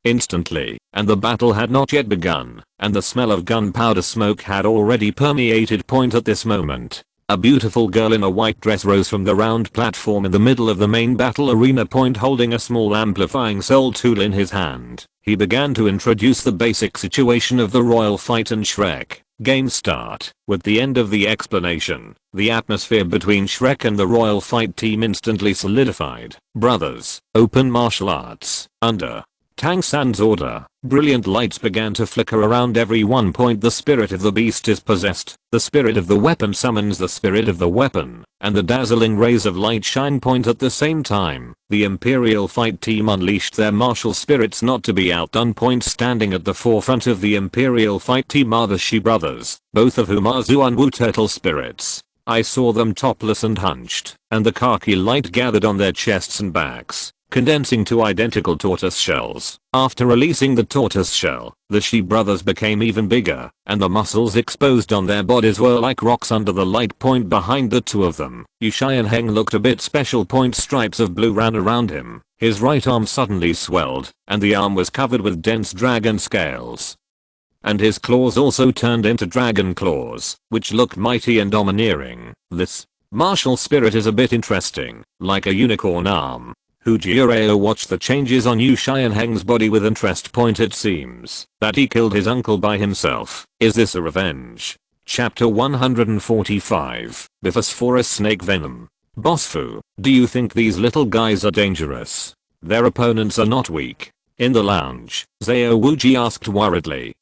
instantly, and the battle had not yet begun, and the smell of gunpowder smoke had already permeated. Point at this moment, a beautiful girl in a white dress rose from the round platform in the middle of the main battle arena. Point holding a small amplifying soul tool in his hand, he began to introduce the basic situation of the royal fight and Shrek. Game start. With the end of the explanation, the atmosphere between Shrek and the royal fight team instantly solidified. Brothers, open martial arts. Under Tang San's order, brilliant lights began to flicker around everyone. Point the spirit of the beast is possessed, the spirit of the weapon summons the spirit of the weapon, and the dazzling rays of light shine. Point at the same time, the Imperial fight team unleashed their martial spirits not to be outdone. Point standing at the forefront of the Imperial fight team are the Shi brothers, both of whom are Zuan-Wu turtle spirits. I saw them topless and hunched, and the khaki light gathered on their chests and backs, condensing to identical tortoise shells. After releasing the tortoise shell, the Shi brothers became even bigger, and the muscles exposed on their bodies were like rocks under the light. Point behind the two of them, Yu Xianheng looked a bit special. Point stripes of blue ran around him, his right arm suddenly swelled, and the arm was covered with dense dragon scales. And his claws also turned into dragon claws, which looked mighty and domineering. This martial spirit is a bit interesting, like a unicorn arm. Hu Jiu watched the changes on Yu Xianheng's body with interest. Point it seems that he killed his uncle by himself. Is this a revenge? Chapter 145. Bifphorus snake venom. Boss Fu, do you think these little guys are dangerous? Their opponents are not weak. In the lounge, Zhao Wuji asked worriedly.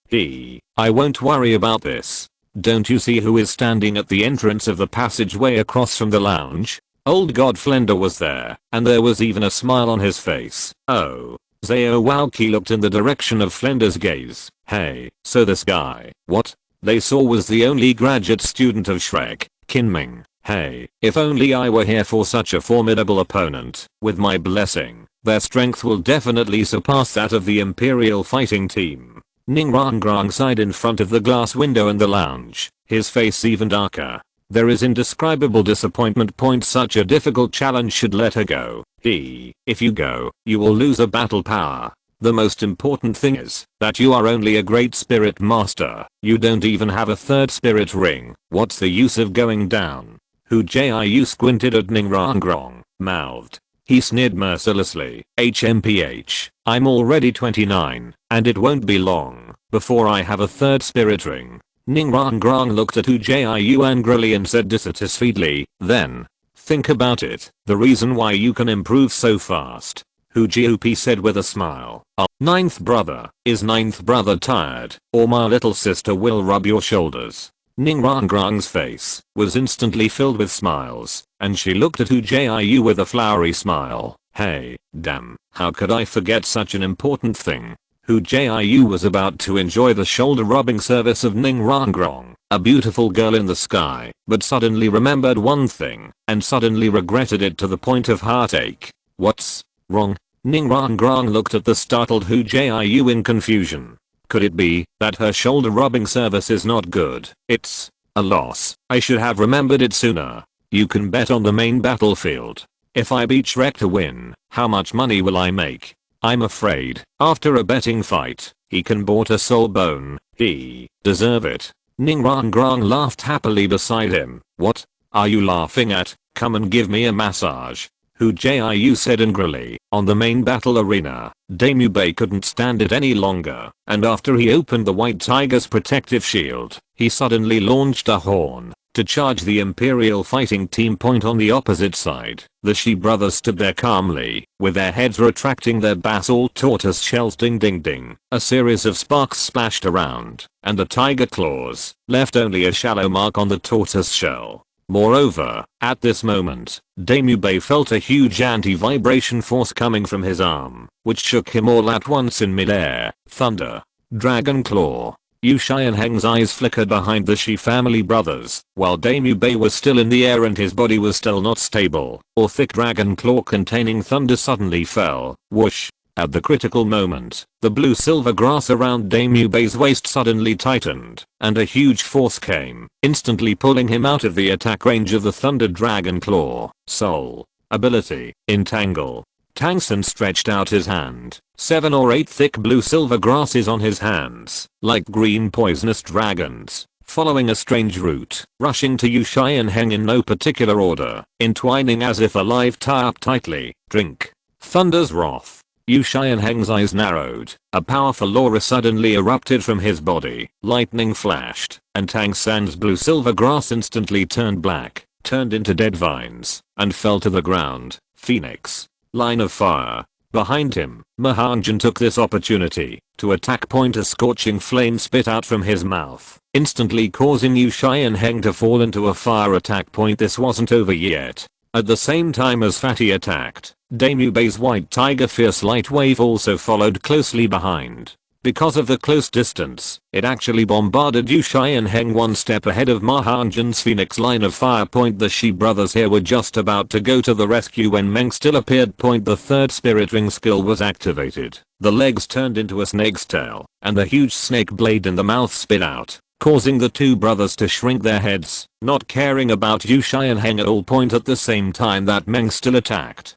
I won't worry about this. Don't you see who is standing at the entrance of the passageway across from the lounge? Old God Flender was there, and there was even a smile on his face. Oh. Zhao Wuji looked in the direction of Flender's gaze. Hey, so this guy, what they saw was the only graduate student of Shrek, Kinming. Hey, if only I were here for such a formidable opponent. With my blessing, their strength will definitely surpass that of the Imperial fighting team. Ning Rangrang sighed in front of the glass window in the lounge, his face even darker. There is indescribable disappointment. Point such a difficult challenge should let her go. If you go, you will lose a battle power. The most important thing is that you are only a great spirit master. You don't even have a third spirit ring. What's the use of going down? Hu Jiu squinted at Ning Rangrang, mouthed. He sneered mercilessly. HMPH, I'm already 29, and it won't be long before I have a third spirit ring. Ning Rangrang looked at Hu Jiu angrily and said dissatisfiedly, then, think about it, the reason why you can improve so fast. Hu Jiu said with a smile. Ninth brother, is ninth brother tired, or my little sister will rub your shoulders? Ning Rangrang's face was instantly filled with smiles, and she looked at Hu Jiu with a flowery smile. Hey, damn, how could I forget such an important thing? Hu Jiu was about to enjoy the shoulder rubbing service of Ning Rangrang, a beautiful girl in the sky, but suddenly remembered one thing, and suddenly regretted it to the point of heartache. What's wrong? Ning Rangrang looked at the startled Hu Jiu in confusion. Could it be that her shoulder rubbing service is not good? It's a loss. I should have remembered it sooner. You can bet on the main battlefield. If I beat Shrek to win, how much money will I make? I'm afraid, after a betting fight, he can bought a soul bone. He deserve it. Ning Rangrang laughed happily beside him. What are you laughing at? Come and give me a massage. Hu Jiu said angrily. On the main battle arena, Damu Bei couldn't stand it any longer, and after he opened the white tiger's protective shield, he suddenly launched a horn to charge the Imperial fighting team. Point on the opposite side, the Shi brothers stood there calmly, with their heads retracting their basalt tortoise shells. Ding ding ding. A series of sparks splashed around, and the tiger claws left only a shallow mark on the tortoise shell. Moreover, at this moment, Damu Bei felt a huge anti-vibration force coming from his arm, which shook him all at once in midair. Thunder. Dragon Claw. Yu Xianheng's eyes flickered behind the Shi family brothers, while Damu Bei was still in the air and his body was still not stable. A thick dragon claw containing thunder suddenly fell. Whoosh. At the critical moment, the blue-silver grass around Damu Bei's waist suddenly tightened, and a huge force came, instantly pulling him out of the attack range of the thunder dragon claw. Soul. Ability. Entangle. Tang San stretched out his hand. 7 or 8 thick blue-silver grasses on his hands, like green poisonous dragons, following a strange route, rushing to Yu Xianheng in no particular order, entwining as if alive tie up tightly. Drink. Thunder's wrath. Yu Xianheng's eyes narrowed. A powerful aura suddenly erupted from his body. Lightning flashed, and Tang San's blue-silver grass instantly turned black, turned into dead vines, and fell to the ground. Phoenix. Line of fire. Behind him, Mahanjan took this opportunity to attack. A scorching flame spit out from his mouth, instantly causing Yu Xianheng to fall into a fire attack. This wasn't over yet. At the same time as Fatty attacked, Damu Bei's white tiger fierce light wave also followed closely behind. Because of the close distance, it actually bombarded Yu Xianheng one step ahead of Mahanjan's Phoenix line of fire. The Shi brothers here were just about to go to the rescue when Meng still appeared. The third spirit ring skill was activated. The legs turned into a snake's tail, and the huge snake blade in the mouth spit out, causing the two brothers to shrink their heads, not caring about Yu Xianheng at all. At the same time that Meng still attacked,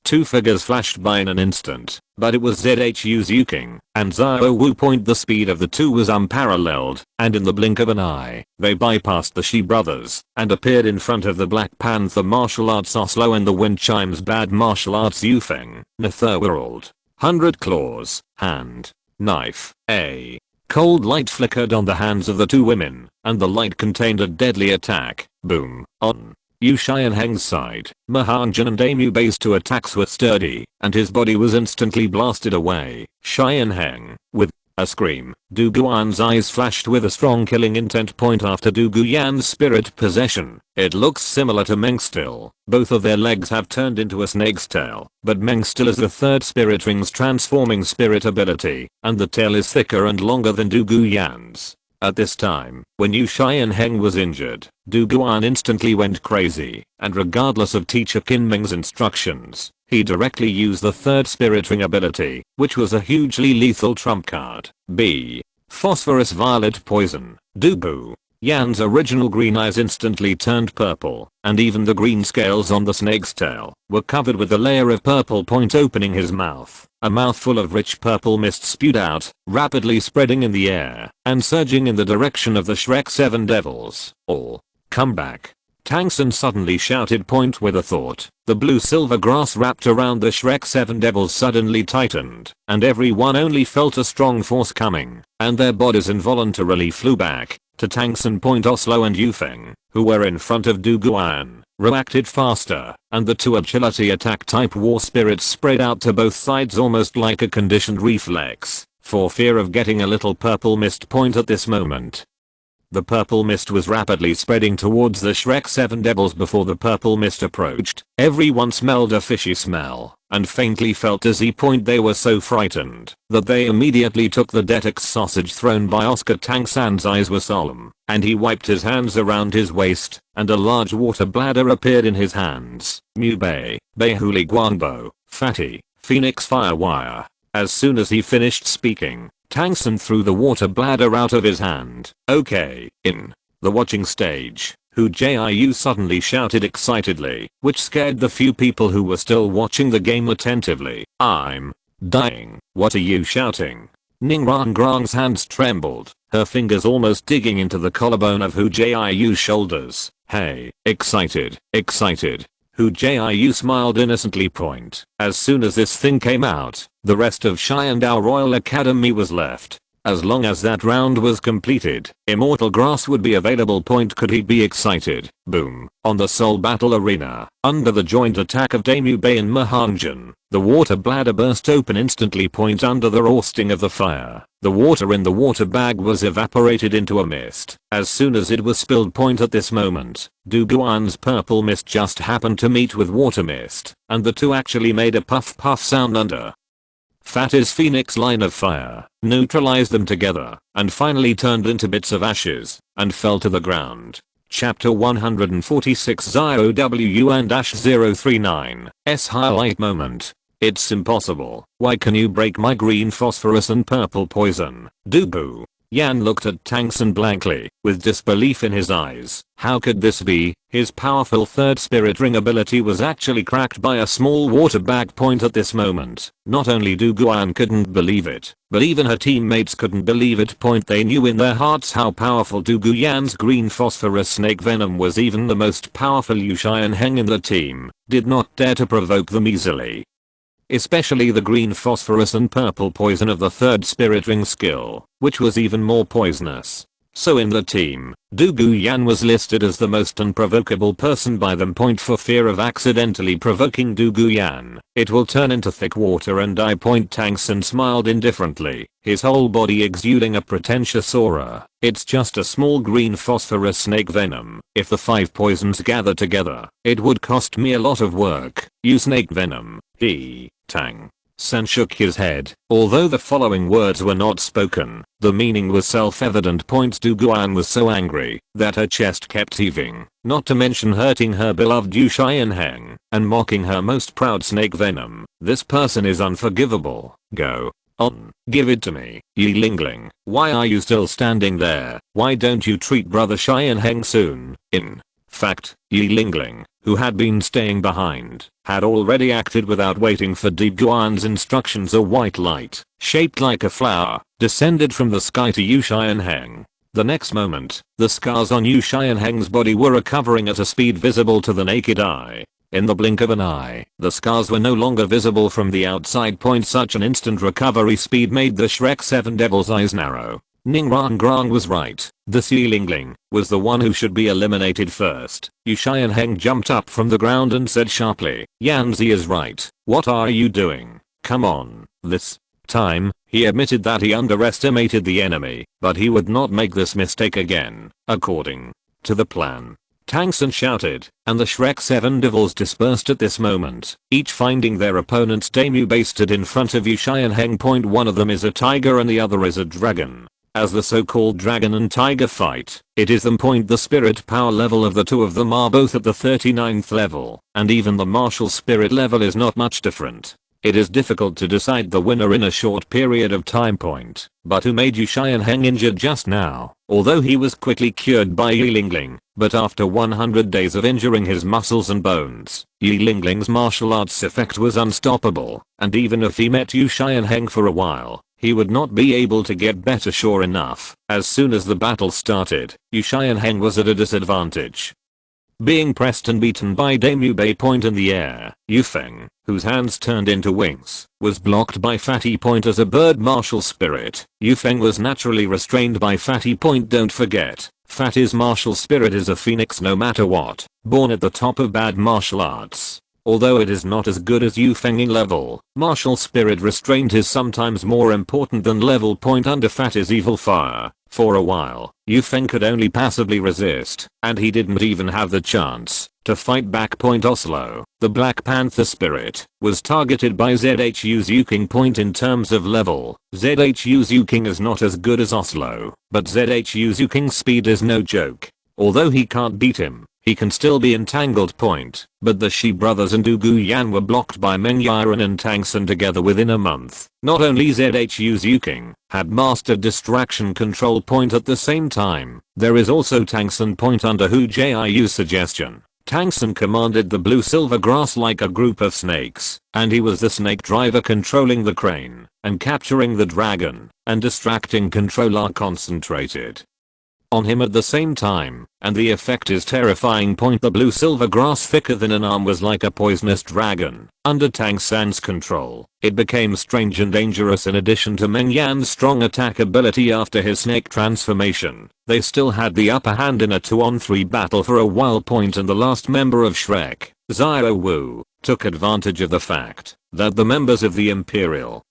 2 figures flashed by in an instant, but it was ZHU's Yuking and Xiao Wu. The speed of the two was unparalleled, and in the blink of an eye, they bypassed the Shi brothers and appeared in front of the Black Panther martial arts Oslo and the Wind Chimes bad martial arts Yufeng. Netherworld. 100 claws. Hand. Knife. A cold light flickered on the hands of the two women, and the light contained a deadly attack. Boom. On Yu Xianheng's side, Mahanjan and Damu Bei's 2 attacks were sturdy, and his body was instantly blasted away. Xianheng, with a scream, Du Guan's eyes flashed with a strong killing intent. After Du Guyan's spirit possession, it looks similar to Meng still. Both of their legs have turned into a snake's tail, but Meng still is the third spirit ring's transforming spirit ability, and the tail is thicker and longer than Du Guyan's. At this time, when Yu Xianheng was injured, Du Guan instantly went crazy, and regardless of teacher Qin Meng's instructions, he directly used the third spirit ring ability, which was a hugely lethal trump card. B. Phosphorus violet poison. Du Gu Yan's original green eyes instantly turned purple, and even the green scales on the snake's tail were covered with a layer of purple. Opening his mouth, a mouthful of rich purple mist spewed out, rapidly spreading in the air and surging in the direction of the Shrek 7 devils. All come back. Tang San suddenly shouted. With a thought, the blue-silver grass wrapped around the Shrek 7 devils suddenly tightened, and everyone only felt a strong force coming, and their bodies involuntarily flew back to Tang San. Oslo and Yufeng, who were in front of Du Guan, reacted faster, and the 2 agility attack type war spirits spread out to both sides almost like a conditioned reflex, for fear of getting a little purple mist. At this moment, the purple mist was rapidly spreading towards the Shrek 7 devils. Before the purple mist approached, everyone smelled a fishy smell, and faintly felt dizzy. They were so frightened that they immediately took the detox sausage thrown by Oscar. Tang San's eyes were solemn, and he wiped his hands around his waist, and a large water bladder appeared in his hands. Mu Bei, Beihuli Guangbo, Fatty, Phoenix Firewire. As soon as he finished speaking, Tang San threw the water bladder out of his hand. Okay, in the watching stage, Hu Jiu suddenly shouted excitedly, which scared the few people who were still watching the game attentively. I'm dying. What are you shouting? Ning Rangrang's hands trembled, her fingers almost digging into the collarbone of Hu Jiu's shoulders. Hey, excited. Hu Jiu smiled innocently. As soon as this thing came out, the rest of Xiandao Royal Academy was left. As long as that round was completed, immortal grass would be available. Could he be excited? Boom. On the Soul Battle Arena, under the joint attack of Damu Bei and Mahanjan, the water bladder burst open instantly. Under the roasting of the fire, the water in the water bag was evaporated into a mist. As soon as it was spilled. At this moment, Du Guan's purple mist just happened to meet with water mist, and the two actually made a puff puff sound under Fatty's phoenix line of fire neutralized them together and finally turned into bits of ashes and fell to the ground. Chapter 146 ZOWUN-039's highlight moment. It's impossible. Why can you break my green phosphorus and purple poison? Douluo. Yan looked at Tang San blankly, with disbelief in his eyes. How could this be? His powerful third spirit ring ability was actually cracked by a small water bag point at this moment. Not only Douluo couldn't believe it, but even her teammates couldn't believe it. They knew in their hearts how powerful Douluo's green phosphorus snake venom was. Even the most powerful Yu Xianheng in the team did not dare to provoke them easily. Especially the green phosphorus and purple poison of the third spirit ring skill, which was even more poisonous. So in the team, Douluo was listed as the most unprovocable person by them. For fear of accidentally provoking Douluo, it will turn into thick water and die. Tang San smiled indifferently, his whole body exuding a pretentious aura. It's just a small green phosphorus snake venom. If the 5 poisons gather together, it would cost me a lot of work. You snake venom. Tang San shook his head. Although the following words were not spoken, the meaning was self-evident. Douluo was so angry that her chest kept heaving, not to mention hurting her beloved Yu Xianheng and mocking her most proud snake venom. This person is unforgivable. Go on, give it to me. Yi Lingling, why are you still standing there? Why don't you treat brother Xianheng soon? In fact, Yi Lingling, who had been staying behind, had already acted without waiting for Douluo's instructions. A white light, shaped like a flower, descended from the sky to Yu Xianheng. The next moment, the scars on Yu Xianheng's body were recovering at a speed visible to the naked eye. In the blink of an eye, the scars were no longer visible from the outside. Such an instant recovery speed made the Shrek 7 Devil's eyes narrow. Ning Rangrang was right. This Yi Lingling was the one who should be eliminated first. Yu Xianheng jumped up from the ground and said sharply, Yanzi is right. What are you doing? Come on. This time, he admitted that he underestimated the enemy, but he would not make this mistake again. According to the plan, Tang San shouted, and the Shrek 7 Devils dispersed at this moment, each finding their opponent's daemon basted in front of Yu Xianheng. One of them is a tiger and the other is a dragon. As the so-called dragon and tiger fight, it is them. The spirit power level of the two of them are both at the 39th level, and even the martial spirit level is not much different. It is difficult to decide the winner in a short period of time. But who made Yu Xianheng injured just now? Although he was quickly cured by Yi Lingling, but after 100 days of injuring his muscles and bones, Yi Lingling's martial arts effect was unstoppable, and even if he met Yu Xianheng for a while, he would not be able to get better. Sure enough, as soon as the battle started, Yu Xianheng was at a disadvantage. Being pressed and beaten by Daemon in the air, Yu Feng, whose hands turned into wings, was blocked by Fatty as a bird martial spirit. Yu Feng was naturally restrained by Fatty. Don't forget, Fatty's martial spirit is a phoenix no matter what, born at the top of bad martial arts. Although it is not as good as Yu Feng in level, martial spirit restraint is sometimes more important than level. Under Fatty's evil fire. For a while, Yu Feng could only passively resist, and he didn't even have the chance to fight back. Oslo, the Black Panther spirit, was targeted by ZHU Zuking. In terms of level, ZHU Zuking is not as good as Oslo, but ZHU Zuking's speed is no joke. Although he can't beat him, he can still be entangled. But the Shi brothers and Douluo were blocked by Meng Yiren and Tang San together within a month. Not only ZHU Zuking had mastered distraction control. At the same time, there is also Tang San. Under Hu Jiu's suggestion, Tang San commanded the blue silver grass like a group of snakes, and he was the snake driver controlling the crane, and capturing the dragon, and distracting control are concentrated on him at the same time, and the effect is terrifying. The blue silver grass thicker than an arm was like a poisonous dragon. Under Tang San's control, it became strange and dangerous. In addition to Meng Yan's strong attack ability after his snake transformation, they still had the upper hand in a 2-on-3 battle for a while. And the last member of Shrek, Xiao Wu, took advantage of the fact that the members of the Imperial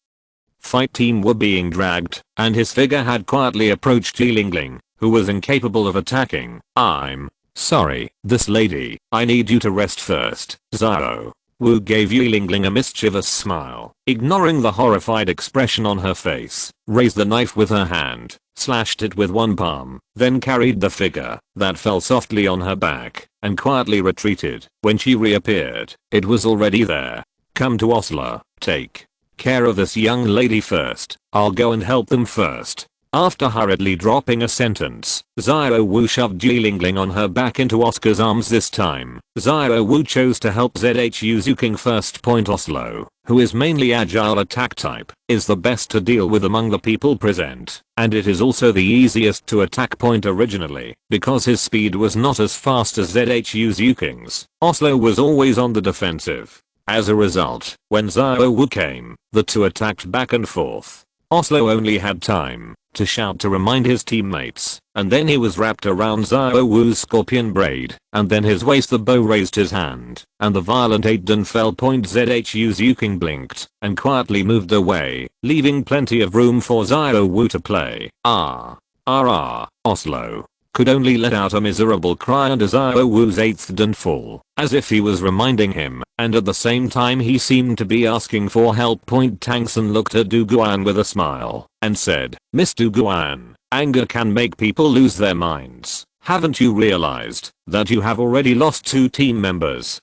fight team were being dragged, and his figure had quietly approached Yi Lingling, who was incapable of attacking. I'm sorry, this lady, I need you to rest first. Xiao Wu gave Yilingling a mischievous smile, ignoring the horrified expression on her face, raised the knife with her hand, slashed it with one palm, then carried the figure that fell softly on her back and quietly retreated. When she reappeared, it was already there. Come to Oslo, take care of this young lady first. I'll go and help them first. After hurriedly dropping a sentence, Xiao Wu shoved Yilingling on her back into Oscar's arms. This time, Xiao Wu chose to help ZHU Zuking first. Oslo, who is mainly agile attack type, is the best to deal with among the people present, and it is also the easiest to attack. Originally, because his speed was not as fast as ZHU Zuking's, Oslo was always on the defensive. As a result, when Xiao Wu came, the two attacked back and forth. Oslo only had time to shout to remind his teammates, and then he was wrapped around Xiao Wu's scorpion braid, and then his waist. The bow raised his hand, and the violent Aiden fell. ZHU Zuking blinked and quietly moved away, leaving plenty of room for Xiao Wu to play. Oslo could only let out a miserable cry under Xiao Wu's 8th downfall, as if he was reminding him, and at the same time he seemed to be asking for help. Tang San looked at Du Guan with a smile and said, Miss Du Guan, anger can make people lose their minds. Haven't you realized that you have already lost 2 team members?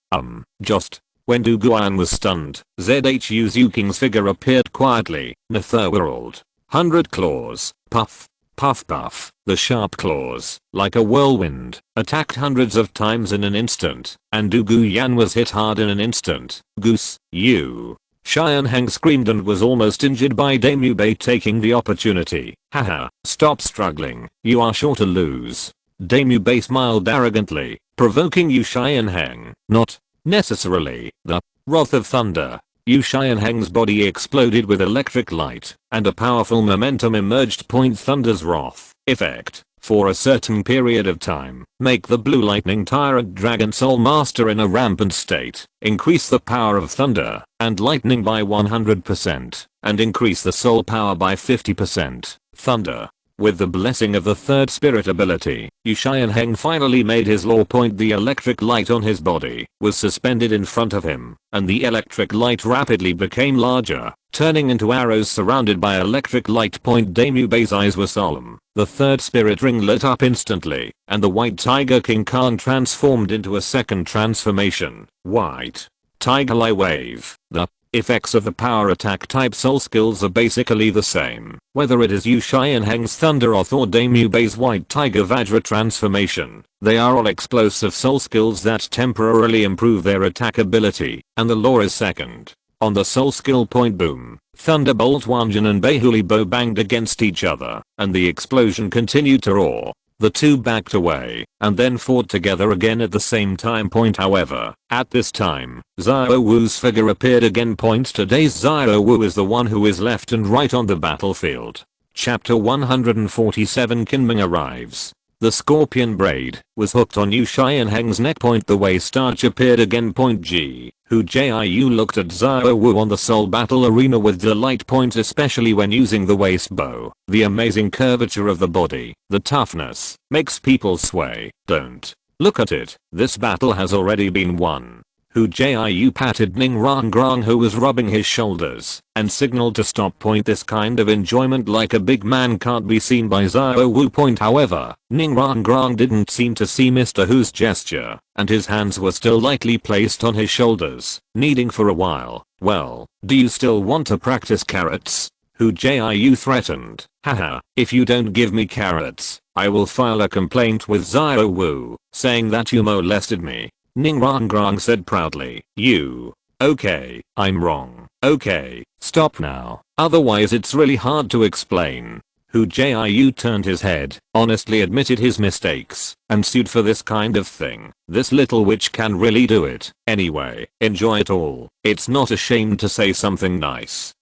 Just when Du Guan was stunned, ZHU Zuking's figure appeared quietly, netherworld. 100 claws, puff. Puff puff, the sharp claws, like a whirlwind, attacked hundreds of times in an instant, and Du Guyan was hit hard in an instant. Goose, you. Xianheng screamed and was almost injured by Damubei taking the opportunity. Haha, stop struggling, you are sure to lose. Damubei smiled arrogantly, provoking Yu Xianheng, not necessarily the wrath of thunder. Yu Xianheng's body exploded with electric light, and a powerful momentum emerged. Thunder's wrath effect, for a certain period of time, make the blue lightning tyrant dragon soul master in a rampant state, increase the power of thunder and lightning by 100%, and increase the soul power by 50%. Thunder. With the blessing of the 3rd spirit ability, Yu Xianheng finally made his law. The electric light on his body was suspended in front of him, and the electric light rapidly became larger, turning into arrows surrounded by electric light. Damubei's eyes were solemn. The 3rd spirit ring lit up instantly, and the white tiger King Khan transformed into a second transformation. White tiger eye wave. The effects of the power attack type soul skills are basically the same, whether it is Yu Xianheng's Thunder Oath or Damubei's White Tiger Vajra transformation. They are all explosive soul skills that temporarily improve their attack ability, and the law is second. On the soul skill point, boom, Thunderbolt Wanjin and Bahuli Bo banged against each other, and the explosion continued to roar. The two backed away, and then fought together again at the same time. However, at this time, Xiao Wu's figure appeared again. Today's Xiao Wu is the one who is left and right on the battlefield. Chapter 147 Kinming arrives. The scorpion braid was hooked on Yu Xianheng's neck. The waist arch appeared again. G. Hu Jiu looked at Xiao Wu on the soul battle arena with delight. Especially when using the waist bow. The amazing curvature of the body, the toughness, makes people sway. Don't look at it, this battle has already been won. Hu Jiu patted Ning Rangrang, who was rubbing his shoulders, and signaled to stop. This kind of enjoyment like a big man can't be seen by Xiao Wu. However, Ning Rangrang didn't seem to see Mr. Hu's gesture, and his hands were still lightly placed on his shoulders, kneading for a while. Well, do you still want to practice carrots? Hu Jiu threatened. Haha, if you don't give me carrots, I will file a complaint with Xiao Wu, saying that you molested me. Ning Rangrang said proudly. You. Okay, I'm wrong. Okay, stop now, otherwise it's really hard to explain. Hu Jiu turned his head, honestly admitted his mistakes, and sued for this kind of thing. This little witch can really do it. Anyway, enjoy it all. It's not ashamed to say something nice.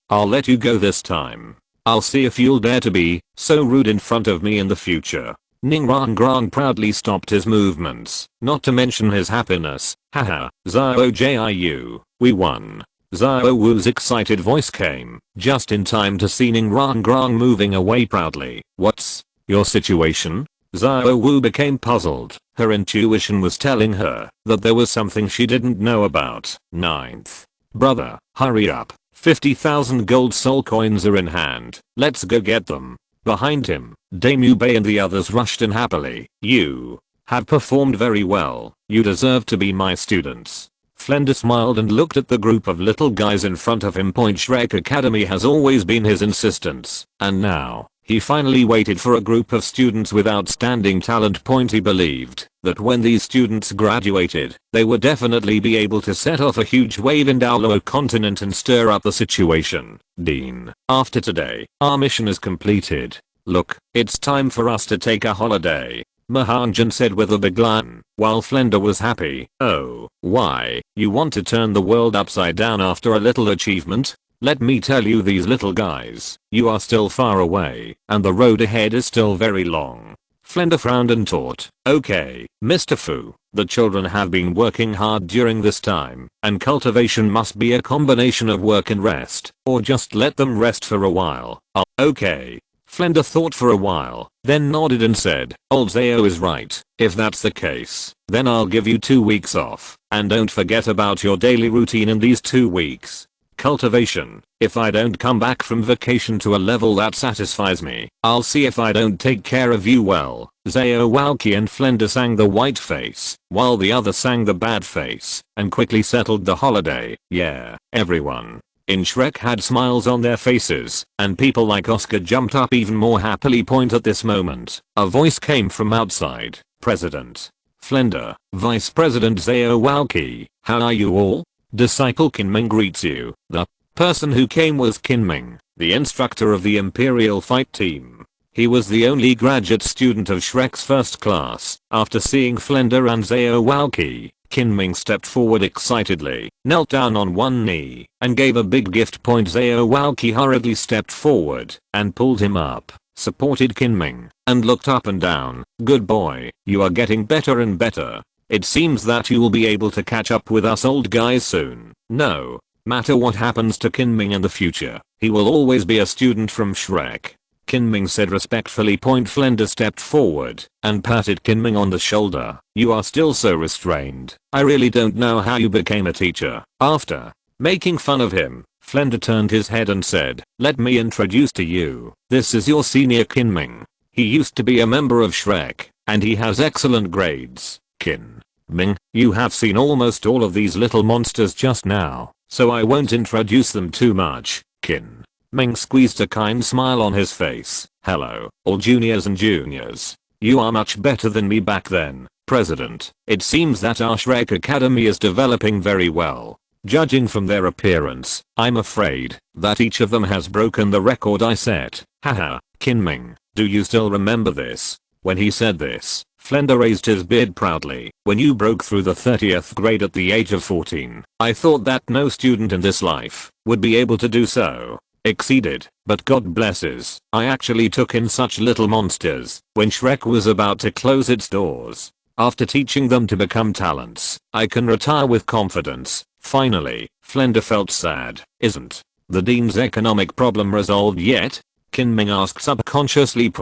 I'll let you go this time. I'll see if you'll dare to be so rude in front of me in the future. Ning Rangrang proudly stopped his movements, not to mention his happiness. Haha, Xiao Jiu, we won. Xiao Wu's excited voice came, just in time to see Ning Rangrang moving away proudly. What's your situation? Xiao Wu became puzzled. Her intuition was telling her that there was something she didn't know about. Ninth. Brother, hurry up. 50,000 gold soul coins are in hand. Let's go get them. Behind him, Dame Yubei and the others rushed in happily. You have performed very well. You deserve to be my students. Flender smiled and looked at the group of little guys in front of him. Shrek Academy has always been his insistence, and now he finally waited for a group of students with outstanding talent. He believed that when these students graduated, they would definitely be able to set off a huge wave in Douluo continent and stir up the situation. Dean, after today, our mission is completed. Look, it's time for us to take a holiday. Mahanjan said with a big grin, while Flender was happy. Oh, why? You want to turn the world upside down after a little achievement? Let me tell you, these little guys, you are still far away, and the road ahead is still very long. Flender frowned and thought, okay, Mr. Fu, the children have been working hard during this time, and cultivation must be a combination of work and rest, or just let them rest for a while. Okay. Flender thought for a while, then nodded and said, old Zao is right. If that's the case, then I'll give you 2 weeks off, and don't forget about your daily routine in these 2 weeks. Cultivation. If I don't come back from vacation to a level that satisfies me, I'll see if I don't take care of you well. Zao, Walkie and Flender sang the white face, while the other sang the bad face, and quickly settled the holiday. Yeah, everyone in Shrek had smiles on their faces, and people like Oscar jumped up even more happily. At this moment, a voice came from outside. President Flender, Vice President Zao, Walkie, how are you all? Disciple Kinming greets you. The person who came was Kinming, the instructor of the Imperial Fight Team. He was the only graduate student of Shrek's first class. After seeing Flender and Zao, Walkie, Kinming stepped forward excitedly, knelt down on one knee, and gave a big gift. Zao, Walkie hurriedly stepped forward and pulled him up, supported Kinming, and looked up and down. Good boy, you are getting better and better. It seems that you will be able to catch up with us old guys soon. No matter what happens to Kinming in the future, he will always be a student from Shrek. Kinming said respectfully. Flender stepped forward and patted Kinming on the shoulder. You are still so restrained. I really don't know how you became a teacher. After making fun of him, Flender turned his head and said, let me introduce to you. This is your senior Kinming. He used to be a member of Shrek, and he has excellent grades. Kinming, you have seen almost all of these little monsters just now, so I won't introduce them too much. Kinming squeezed a kind smile on his face. Hello, all juniors and juniors. You are much better than me back then, President. It seems that our Shrek Academy is developing very well. Judging from their appearance, I'm afraid that each of them has broken the record I set. Haha, Kinming, do you still remember this? When he said this, Flender raised his beard proudly. When you broke through the 30th grade at the age of 14, I thought that no student in this life would be able to do so. Exceeded, but God blesses, I actually took in such little monsters when Shrek was about to close its doors. After teaching them to become talents, I can retire with confidence. Finally, Flender felt sad. Isn't the dean's economic problem resolved yet? Kinming asked subconsciously.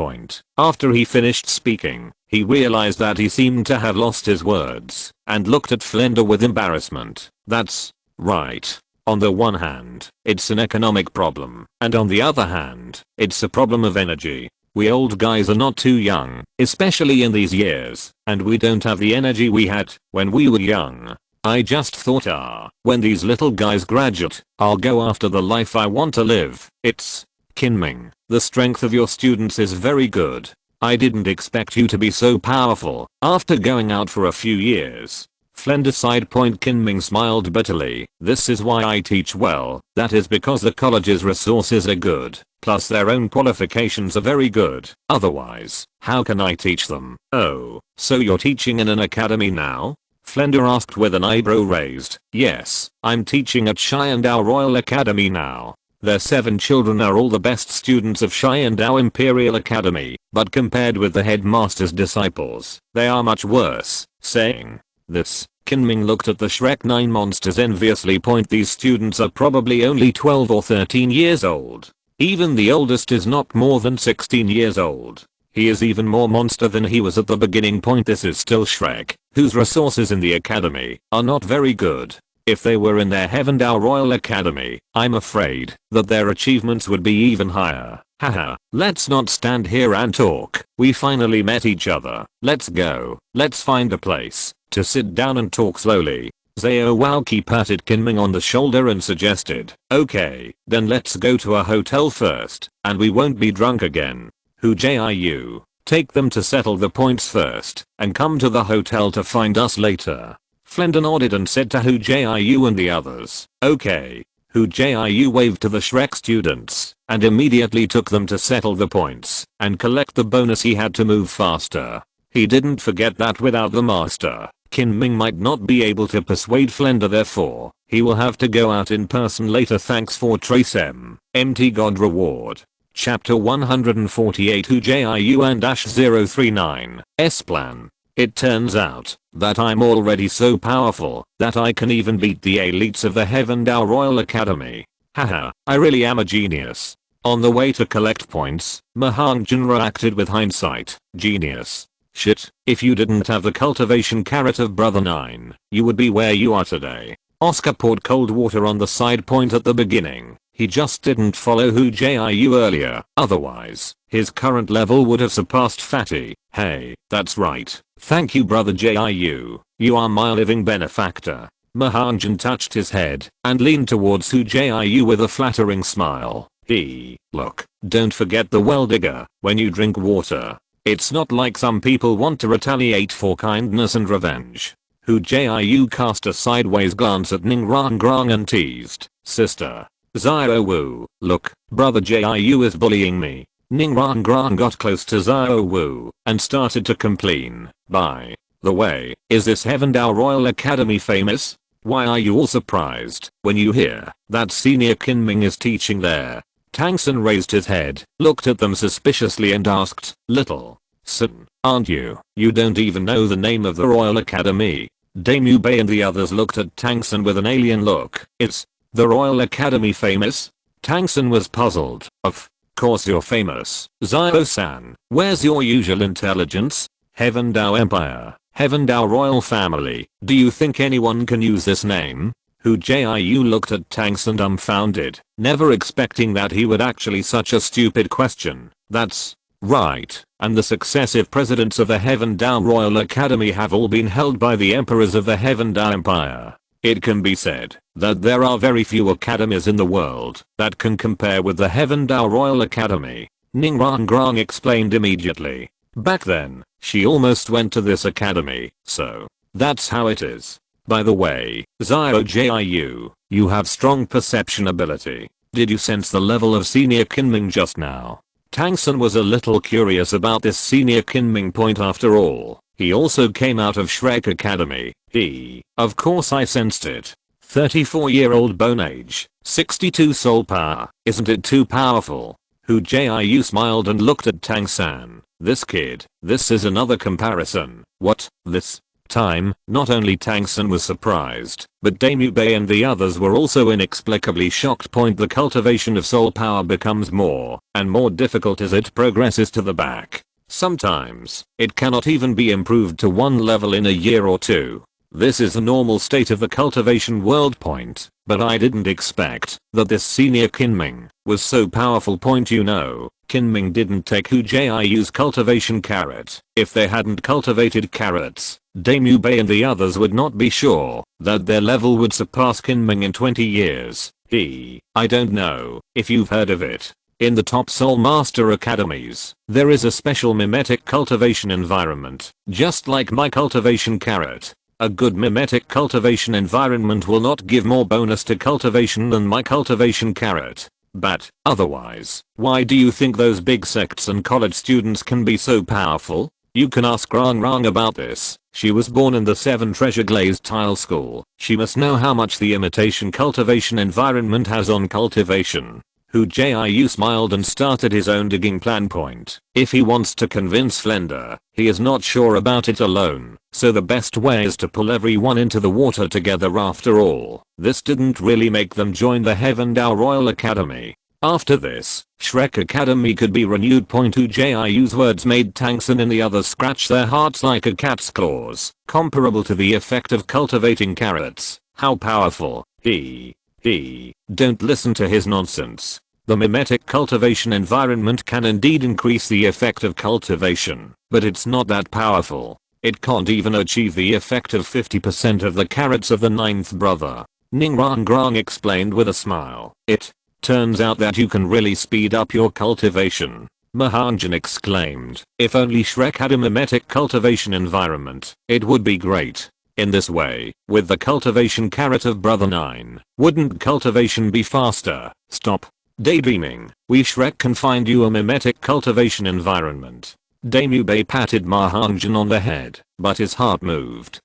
After he finished speaking, he realized that he seemed to have lost his words, and looked at Flender with embarrassment. That's right. On the one hand, it's an economic problem, and on the other hand, it's a problem of energy. We old guys are not too young, especially in these years, and we don't have the energy we had when we were young. I just thought when these little guys graduate, I'll go after the life I want to live. It's Kinming, the strength of your students is very good. I didn't expect you to be so powerful after going out for a few years. Flender sighed. Kinming smiled bitterly. This is why I teach well. That is because the college's resources are good, plus their own qualifications are very good. Otherwise, how can I teach them? Oh, so you're teaching in an academy now? Flender asked with an eyebrow raised. Yes, I'm teaching at Xiandao Royal Academy now. Their 7 children are all the best students of Xiandao Imperial Academy, but compared with the headmaster's disciples, they are much worse. Saying this, Kinming looked at the Shrek 9 monsters enviously. These students are probably only 12 or 13 years old. Even the oldest is not more than 16 years old. He is even more monster than he was at the beginning point. This is still Shrek, whose resources in the academy are not very good. If they were in their Heavendale Royal Academy, I'm afraid that their achievements would be even higher. Haha, let's not stand here and talk. We finally met each other. Let's go. Let's find a place to sit down and talk slowly. Zhao Walqi patted Kinming on the shoulder and suggested, okay, then let's go to a hotel first, and we won't be drunk again. Hu Jiu, take them to settle the points first, and come to the hotel to find us later. Flender nodded and said to Hu Jiu and the others, okay. Hu Jiu waved to the Shrek students, and immediately took them to settle the points, and collect the bonus. He had to move faster. He didn't forget that without the master, Kinming might not be able to persuade Flender, therefore, he will have to go out in person later. Thanks for Trace MT God reward. Chapter 148 Hu Jiu and Ash039, S-Plan. It turns out that I'm already so powerful that I can even beat the elites of the Heavendale Royal Academy. Haha, I really am a genius. On the way to collect points, Mahangjin reacted with hindsight. Genius. Shit, if you didn't have the cultivation carrot of Brother 9, you would be where you are today. Oscar poured cold water on the side point at the beginning. He just didn't follow Hu Jiu earlier, otherwise, his current level would have surpassed Fatty. Hey, that's right. Thank you Brother Jiu. You are my living benefactor. Mahangjin touched his head and leaned towards Hu Jiu with a flattering smile. Look, don't forget the well digger when you drink water. It's not like some people want to retaliate for kindness and revenge. Hu Jiu cast a sideways glance at Ning Rangrang and teased, sister. Xiao Wu, look, Brother Jiu is bullying me. Ning Rangrang got close to Xiao Wu and started to complain. By the way, is this Heavendale Royal Academy famous? Why are you all surprised when you hear that Senior Kinming is teaching there? Tang San raised his head, looked at them suspiciously and asked, Little San, aren't you? You don't even know the name of the Royal Academy. Damu Bei and the others looked at Tang San with an alien look. Is the Royal Academy famous? Tang San was puzzled. Of course you're famous. Xiao-san, where's your usual intelligence? Heavendale Empire, Heavendale Royal Family, do you think anyone can use this name? Hu Jiu looked at Tang San dumbfounded, never expecting that he would actually such a stupid question. That's right, and the successive presidents of the Heavendale Royal Academy have all been held by the emperors of the Heavendale Empire. It can be said that there are very few academies in the world that can compare with the Heavendale Royal Academy. Ning Rangrang explained immediately. Back then, she almost went to this academy, so that's how it is. By the way, Xiao Jiu, you have strong perception ability. Did you sense the level of Senior Kinming just now? Tang San was a little curious about this Senior Kinming point. After all, he also came out of Shrek Academy. Of course I sensed it. 34-year-old bone age, 62 soul power, isn't it too powerful? Hu Jiu smiled and looked at Tang San. This kid, this is another comparison. What, this time, not only Tang San was surprised, but Damu Bei and the others were also inexplicably shocked. The cultivation of soul power becomes more and more difficult as it progresses to the back. Sometimes, it cannot even be improved to one level in a year or two. This is the normal state of the cultivation world. But I didn't expect that this Senior Kinming was so powerful. You know, Kinming didn't take Hu Jiu's cultivation carrot. If they hadn't cultivated carrots, Damu Bei and the others would not be sure that their level would surpass Kinming in 20 years. I don't know if you've heard of it. In the top Soul Master Academies, there is a special mimetic cultivation environment, just like my cultivation carrot. A good mimetic cultivation environment will not give more bonus to cultivation than my cultivation carrot. But, otherwise, why do you think those big sects and college students can be so powerful? You can ask Rangrang about this. She was born in the 7 Treasure Glazed Tile School. She must know how much the imitation cultivation environment has on cultivation. Hu Jiu smiled and started his own digging plan. If he wants to convince Flender, he is not sure about it alone, so the best way is to pull everyone into the water together. After all, this didn't really make them join the Heavendale Royal Academy. After this, Shrek Academy could be renewed. Hu Jiu's words made Tang San and the others scratch their hearts like a cat's claws, comparable to the effect of cultivating carrots. How powerful. Don't listen to his nonsense. The mimetic cultivation environment can indeed increase the effect of cultivation, but it's not that powerful. It can't even achieve the effect of 50% of the carrots of the ninth brother. Ning Rang Grang explained with a smile. It turns out that you can really speed up your cultivation. Mahanjan exclaimed. If only Shrek had a mimetic cultivation environment, it would be great. In this way, with the cultivation carrot of brother 9, wouldn't cultivation be faster? Stop daydreaming. We Shrek can find you a mimetic cultivation environment. Daemube patted Mahanjan on the head, but his heart moved.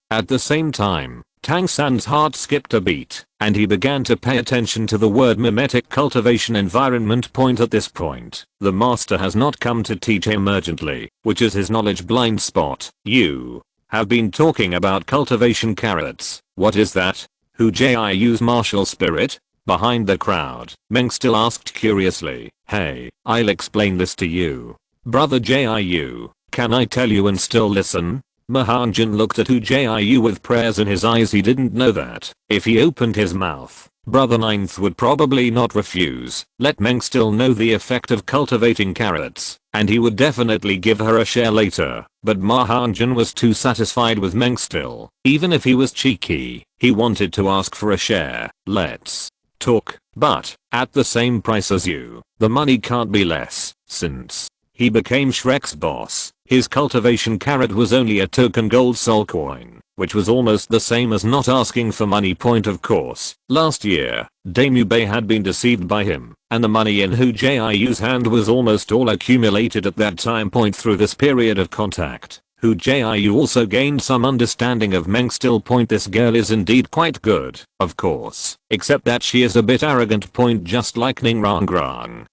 At the same time, Tang San's heart skipped a beat, and he began to pay attention to the word mimetic cultivation environment. At this point, the master has not come to teach him urgently, which is his knowledge blind spot. You have been talking about cultivation carrots. What is that? Hu Jiu's martial spirit? Behind the crowd, Meng still asked curiously. Hey, I'll explain this to you. Brother Jiu, can I tell you and still listen? Mahanjan looked at Hu Jiu with prayers in his eyes. He didn't know that if he opened his mouth, brother ninth would probably not refuse. Let Meng still know the effect of cultivating carrots, and he would definitely give her a share later. But Mahanjan was too satisfied with Meng still. Even if he was cheeky, he wanted to ask for a share. Let's talk, but at the same price as you. The money can't be less. Since he became Shrek's boss, his cultivation carrot was only a token gold soul coin, which was almost the same as not asking for money. Of course, last year, Daemube had been deceived by him, and the money in Hu Jiu's hand was almost all accumulated at that time. Through this period of contact, Hu Jiu also gained some understanding of Meng still. This girl is indeed quite good, of course, except that she is a bit arrogant. Just like Ning Rang Grang.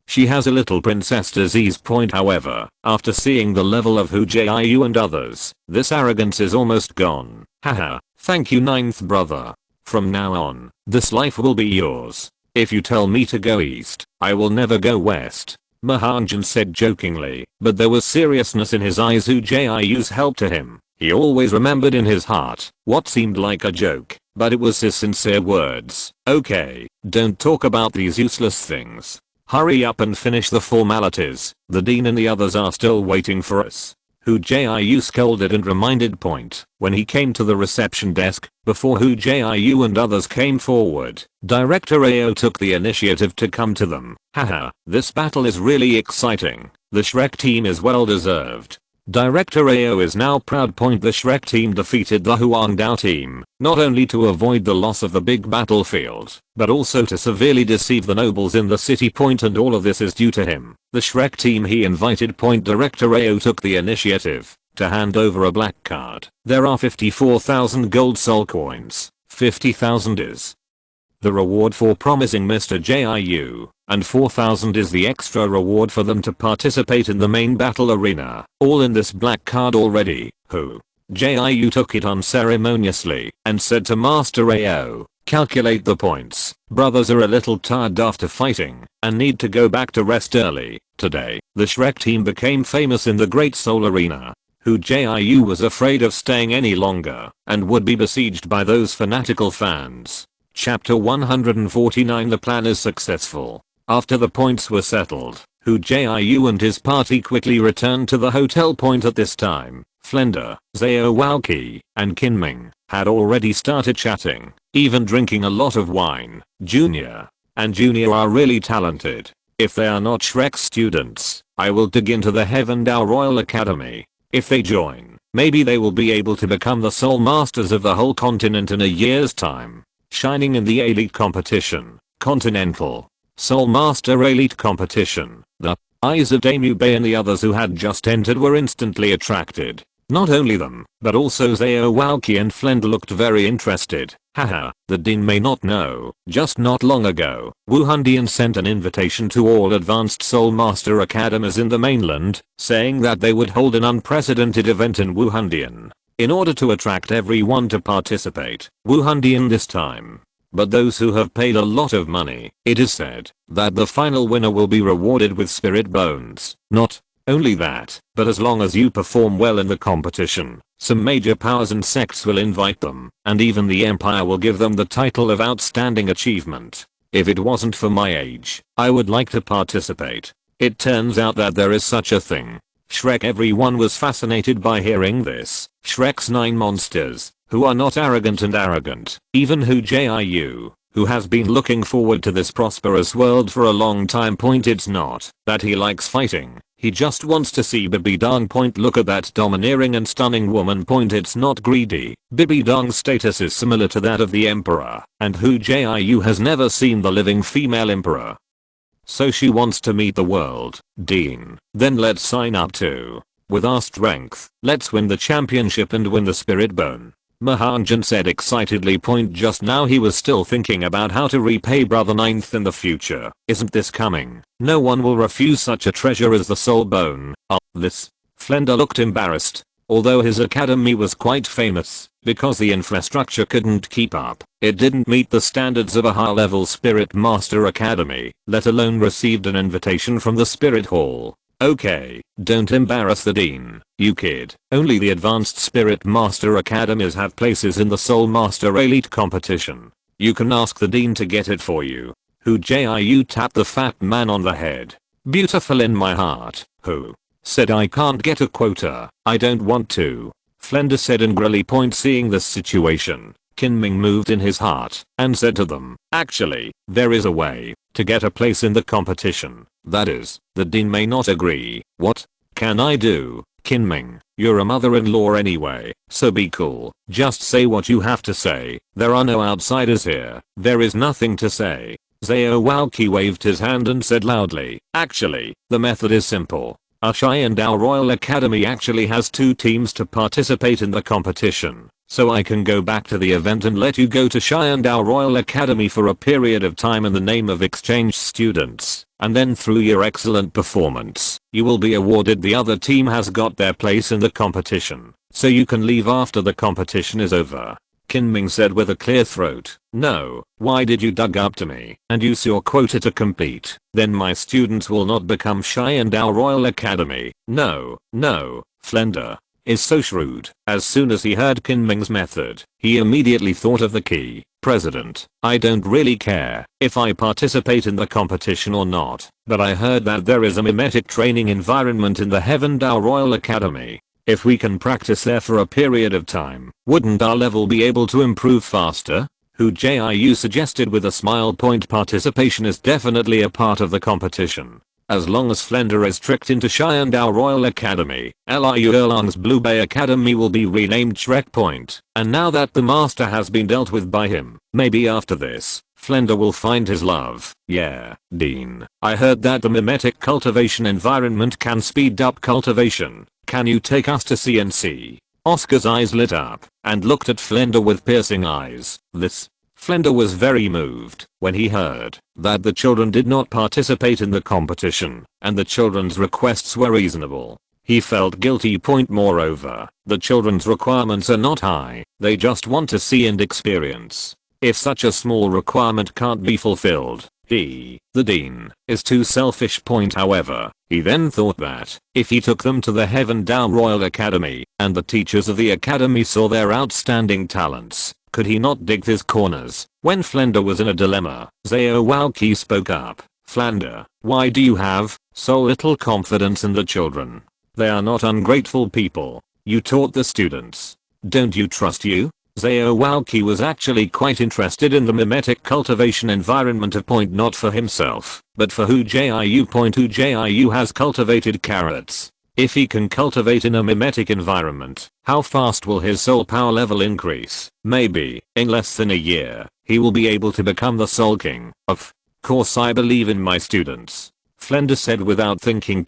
She has a little princess disease. However, after seeing the level of Hu Jiu and others, this arrogance is almost gone. Haha, thank you ninth brother. From now on, this life will be yours. If you tell me to go east, I will never go west. Mahanjan said jokingly, but there was seriousness in his eyes. Hu Jiu's help to him. He always remembered in his heart what seemed like a joke, but it was his sincere words. Okay, don't talk about these useless things. Hurry up and finish the formalities. The dean and the others are still waiting for us. Hu Jiu scolded and reminded. When he came to the reception desk, before Hu Jiu and others came forward, Director Ao took the initiative to come to them. Haha, this battle is really exciting. The Shrek team is well deserved. Director Ao is now proud. The Shrek team defeated the Huangdao team, not only to avoid the loss of the big battlefield, but also to severely deceive the nobles in the city. And all of this is due to him, the Shrek team he invited. Director Ao took the initiative to hand over a black card. There are 54,000 gold soul coins. 50,000 is the reward for promising Mr. Jiu, and 4,000 is the extra reward for them to participate in the main battle arena. All in this black card already. Hu Jiu took it unceremoniously and said to Master Ao, calculate the points. Brothers are a little tired after fighting and need to go back to rest early. Today, the Shrek team became famous in the Great Soul Arena. Hu Jiu was afraid of staying any longer and would be besieged by those fanatical fans. Chapter 149. The plan is successful. After the points were settled, Hu Jiu and his party quickly returned to the hotel. At this time, Flender, Zhao Walqi, and Kinming had already started chatting, even drinking a lot of wine. Junior and Junior are really talented. If they are not Shrek's students, I will dig into the Heavendao Royal Academy. If they join, maybe they will be able to become the Soul Masters of the whole continent in a year's time. Shining in the elite competition, Continental Soul Master Elite Competition. The eyes of Daemube and the others who had just entered were instantly attracted. Not only them, but also Zhao Walqi and Flend looked very interested. Haha, the dean may not know, just not long ago, Wuhandian sent an invitation to all advanced Soul Master Academies in the mainland, saying that they would hold an unprecedented event in Wuhandian in order to attract everyone to participate. Wuhandian this time but those who have paid a lot of money. It is said that the final winner will be rewarded with spirit bones. Not only that, but as long as you perform well in the competition, some major powers and sects will invite them, and even the Empire will give them the title of Outstanding Achievement. If it wasn't for my age, I would like to participate. It turns out that there is such a thing. Shrek. Everyone was fascinated by hearing this. Shrek's 9 monsters, who are not arrogant and arrogant. Even Hu Jiu, who has been looking forward to this prosperous world for a long time. It's not that he likes fighting. He just wants to see Bibi Dong. Look at that domineering and stunning woman. It's not greedy. Bibi Dong's status is similar to that of the emperor, and Hu Jiu has never seen the living female emperor. So she wants to meet the world. Dean. Then let's sign up too. With our strength, let's win the championship and win the spirit bone. Mahanjan said excitedly. Just now he was still thinking about how to repay Brother Ninth in the future. Isn't this coming? No one will refuse such a treasure as the soul bone. This. Flender looked embarrassed. Although his academy was quite famous, because the infrastructure couldn't keep up, it didn't meet the standards of a high-level Spirit Master Academy, let alone received an invitation from the Spirit Hall. Okay, don't embarrass the dean, you kid. Only the advanced Spirit Master Academies have places in the Soul Master Elite competition. You can ask the dean to get it for you. Hu Jiu tapped the fat man on the head. Beautiful in my heart, Hu. Said I can't get a quota. I don't want to. Flender said angrily. Seeing this situation, Kinming moved in his heart and said to them, actually, there is a way to get a place in the competition. That is, the dean may not agree. What can I do? Kinming, you're a mother-in-law anyway, so be cool. Just say what you have to say. There are no outsiders here. There is nothing to say. Zhao Walqi waved his hand and said loudly, actually, the method is simple. Our Xiandao Royal Academy actually has 2 teams to participate in the competition, so I can go back to the event and let you go to Xiandao Royal Academy for a period of time in the name of exchange students, and then through your excellent performance, you will be awarded. The other team has got their place in the competition, so you can leave after the competition is over. Kinming said with a clear throat. No, why did you dug up to me and use your quota to compete? Then my students will not become Xiandao Royal Academy. No, Flender is so shrewd. As soon as he heard Kinming's method, he immediately thought of the key. President, I don't really care if I participate in the competition or not, but I heard that there is a mimetic training environment in the Heavendao Royal Academy. If we can practice there for a period of time, wouldn't our level be able to improve faster? Hu Jiu suggested with a smile. Participation is definitely a part of the competition. As long as Flender is tricked into Xiandao Royal Academy, Liu Erlang's Blue Bay Academy will be renamed Shrek. And now that the master has been dealt with by him, maybe after this, Flender will find his love. Yeah, Dean. I heard that the mimetic cultivation environment can speed up cultivation. Can you take us to CNC? Oscar's eyes lit up and looked at Flender with piercing eyes. Flender was very moved when he heard that the children did not participate in the competition and the children's requests were reasonable. He felt guilty. Moreover, the children's requirements are not high, they just want to see and experience. If such a small requirement can't be fulfilled, the dean, is too selfish. However, he then thought that if he took them to the Heavendao Royal Academy and the teachers of the academy saw their outstanding talents, could he not dig his corners? When Flender was in a dilemma, Zhao Walqi spoke up. Flender, why do you have so little confidence in the children? They are not ungrateful people. You taught the students. Don't you trust you? Zhao Walqi was actually quite interested in the mimetic cultivation environment of not for himself, but for Hu Jiu. Hu Jiu has cultivated carrots. If he can cultivate in a mimetic environment, how fast will his soul power level increase? Maybe, in less than a year, he will be able to become the Soul King. Of course I believe in my students. Flender said without thinking.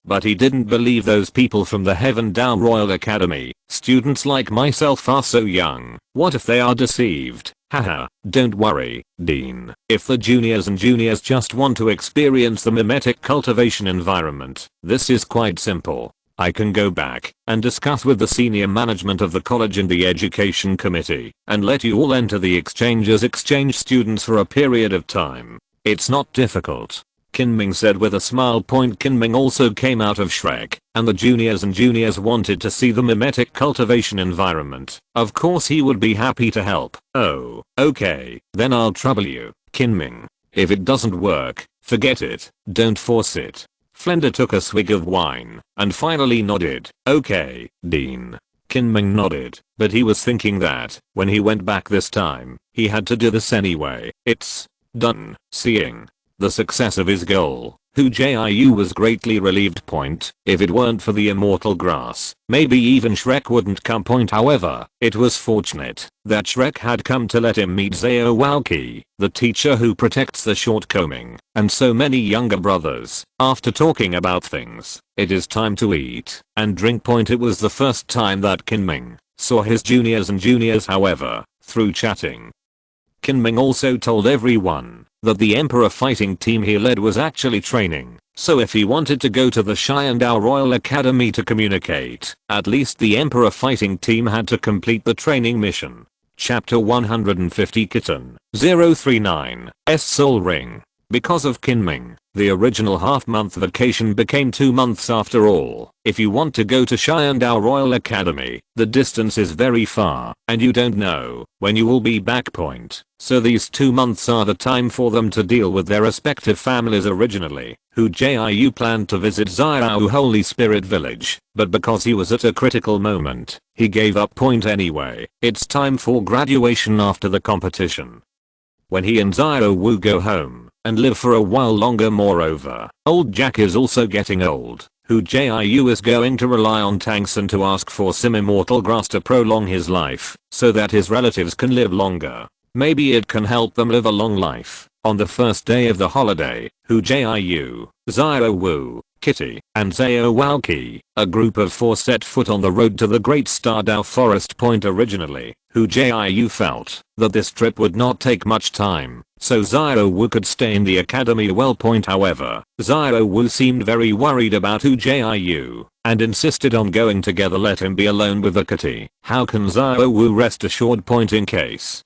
But he didn't believe those people from the Heavendao Royal Academy. Students like myself are so young. What if they are deceived? Haha, don't worry, Dean. If the juniors and juniors just want to experience the mimetic cultivation environment, this is quite simple. I can go back and discuss with the senior management of the college and the education committee and let you all enter the exchange as exchange students for a period of time. It's not difficult. Kinming said with a smile. Kinming also came out of Shrek, and the juniors wanted to see the mimetic cultivation environment. Of course he would be happy to help. Oh, okay, then I'll trouble you, Kinming. If it doesn't work, forget it, don't force it. Flender took a swig of wine, and finally nodded. Okay, Dean. Kinming nodded, but he was thinking that, when he went back this time, he had to do this anyway. It's done. Seeing the success of his goal, Hu Jiu was greatly relieved. If it weren't for the immortal grass, maybe even Shrek wouldn't come. However, it was fortunate that Shrek had come to let him meet Awakens, the teacher who protects the shortcoming, and so many younger brothers. After talking about things, it is time to eat and drink. It was the first time that Kinming saw his juniors however, through chatting. Kinming also told everyone that the Emperor fighting team he led was actually training, so if he wanted to go to the Xiandao Royal Academy to communicate, at least the Emperor fighting team had to complete the training mission. Chapter 150 Kitten 039 S Soul Ring. Because of Kinming, the original half-month vacation became 2 months after all. If you want to go to Xiandao Royal Academy, the distance is very far, and you don't know when you will be back. So these 2 months are the time for them to deal with their respective families. Originally, Hu Jiu planned to visit Xiao Holy Spirit Village, but because he was at a critical moment, he gave up. Anyway, it's time for graduation after the competition. When he and Xiao go home and live for a while longer. Moreover, old Jack is also getting old. Hu Jiu is going to rely on Tang San to ask for some immortal grass to prolong his life so that his relatives can live longer. Maybe it can help them live a long life. On the first day of the holiday, Hu Jiu, Xiao, Kitty, and Awakens, a group of 4 set foot on the road to the Great Stardao Forest. Originally, Hu Jiu felt that this trip would not take much time, so Xiao could stay in the academy. However, Xiao seemed very worried about Hu Jiu and insisted on going together. Let him be alone with the kitty. How can Xiao rest assured? In case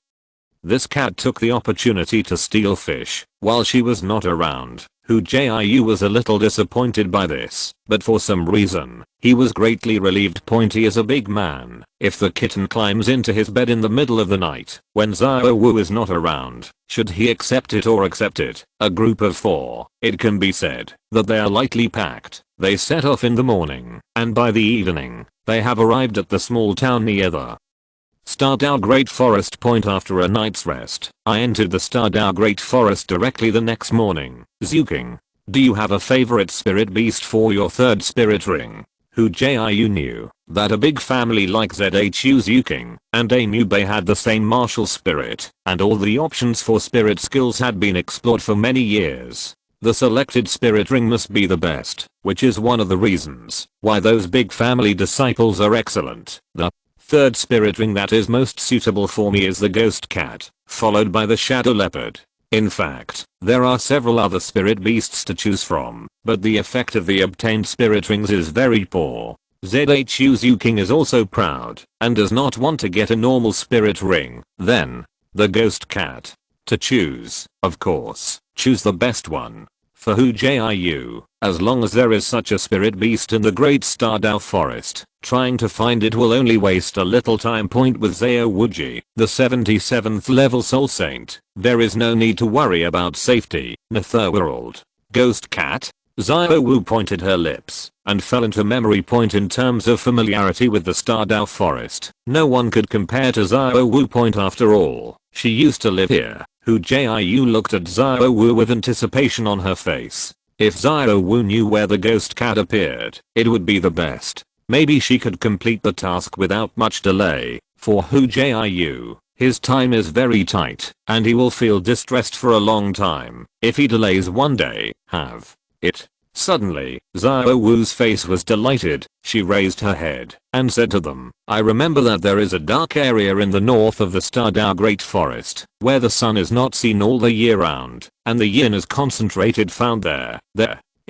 this cat took the opportunity to steal fish while she was not around. Hu Jiu was a little disappointed by this, but for some reason, he was greatly relieved. He is a big man. If the kitten climbs into his bed in the middle of the night, when Xiao is not around, should he accept it or accept it? A group of 4, it can be said that they are lightly packed. They set off in the morning, and by the evening, they have arrived at the small town near the Stardao Great Forest. After a night's rest, I entered the Stardao Great Forest directly the next morning. Zuking, do you have a favorite spirit beast for your 3rd spirit ring? Hu Jiu knew that a big family like Zhu Zuking and Amube had the same martial spirit, and all the options for spirit skills had been explored for many years. The selected spirit ring must be the best, which is one of the reasons why those big family disciples are excellent. The 3rd spirit ring that is most suitable for me is the ghost cat, followed by the shadow leopard. In fact, there are several other spirit beasts to choose from, but the effect of the obtained spirit rings is very poor. Zhu Zuking is also proud and does not want to get a normal spirit ring. Then, the ghost cat. To choose, of course, choose the best one. For Hu Jiu, as long as there is such a spirit beast in the Great Stardao Forest, trying to find it will only waste a little time. With Hu Jiu, the 77th level soul saint, there is no need to worry about safety. Netherworld. Ghost cat? Xiao pointed her lips and fell into memory. In terms of familiarity with the Stardao Forest, no one could compare to Xiao. After all, she used to live here. Hu Jiu looked at Xiao with anticipation on her face. If Xiao knew where the ghost cat appeared, it would be the best. Maybe she could complete the task without much delay. For Hu Jiu, his time is very tight, and he will feel distressed for a long time if he delays one day. Have it. Suddenly, Xiao's face was delighted. She raised her head and said to them, I remember that there is a dark area in the north of the Stardao Great Forest, where the sun is not seen all the year round, and the yin is concentrated found there.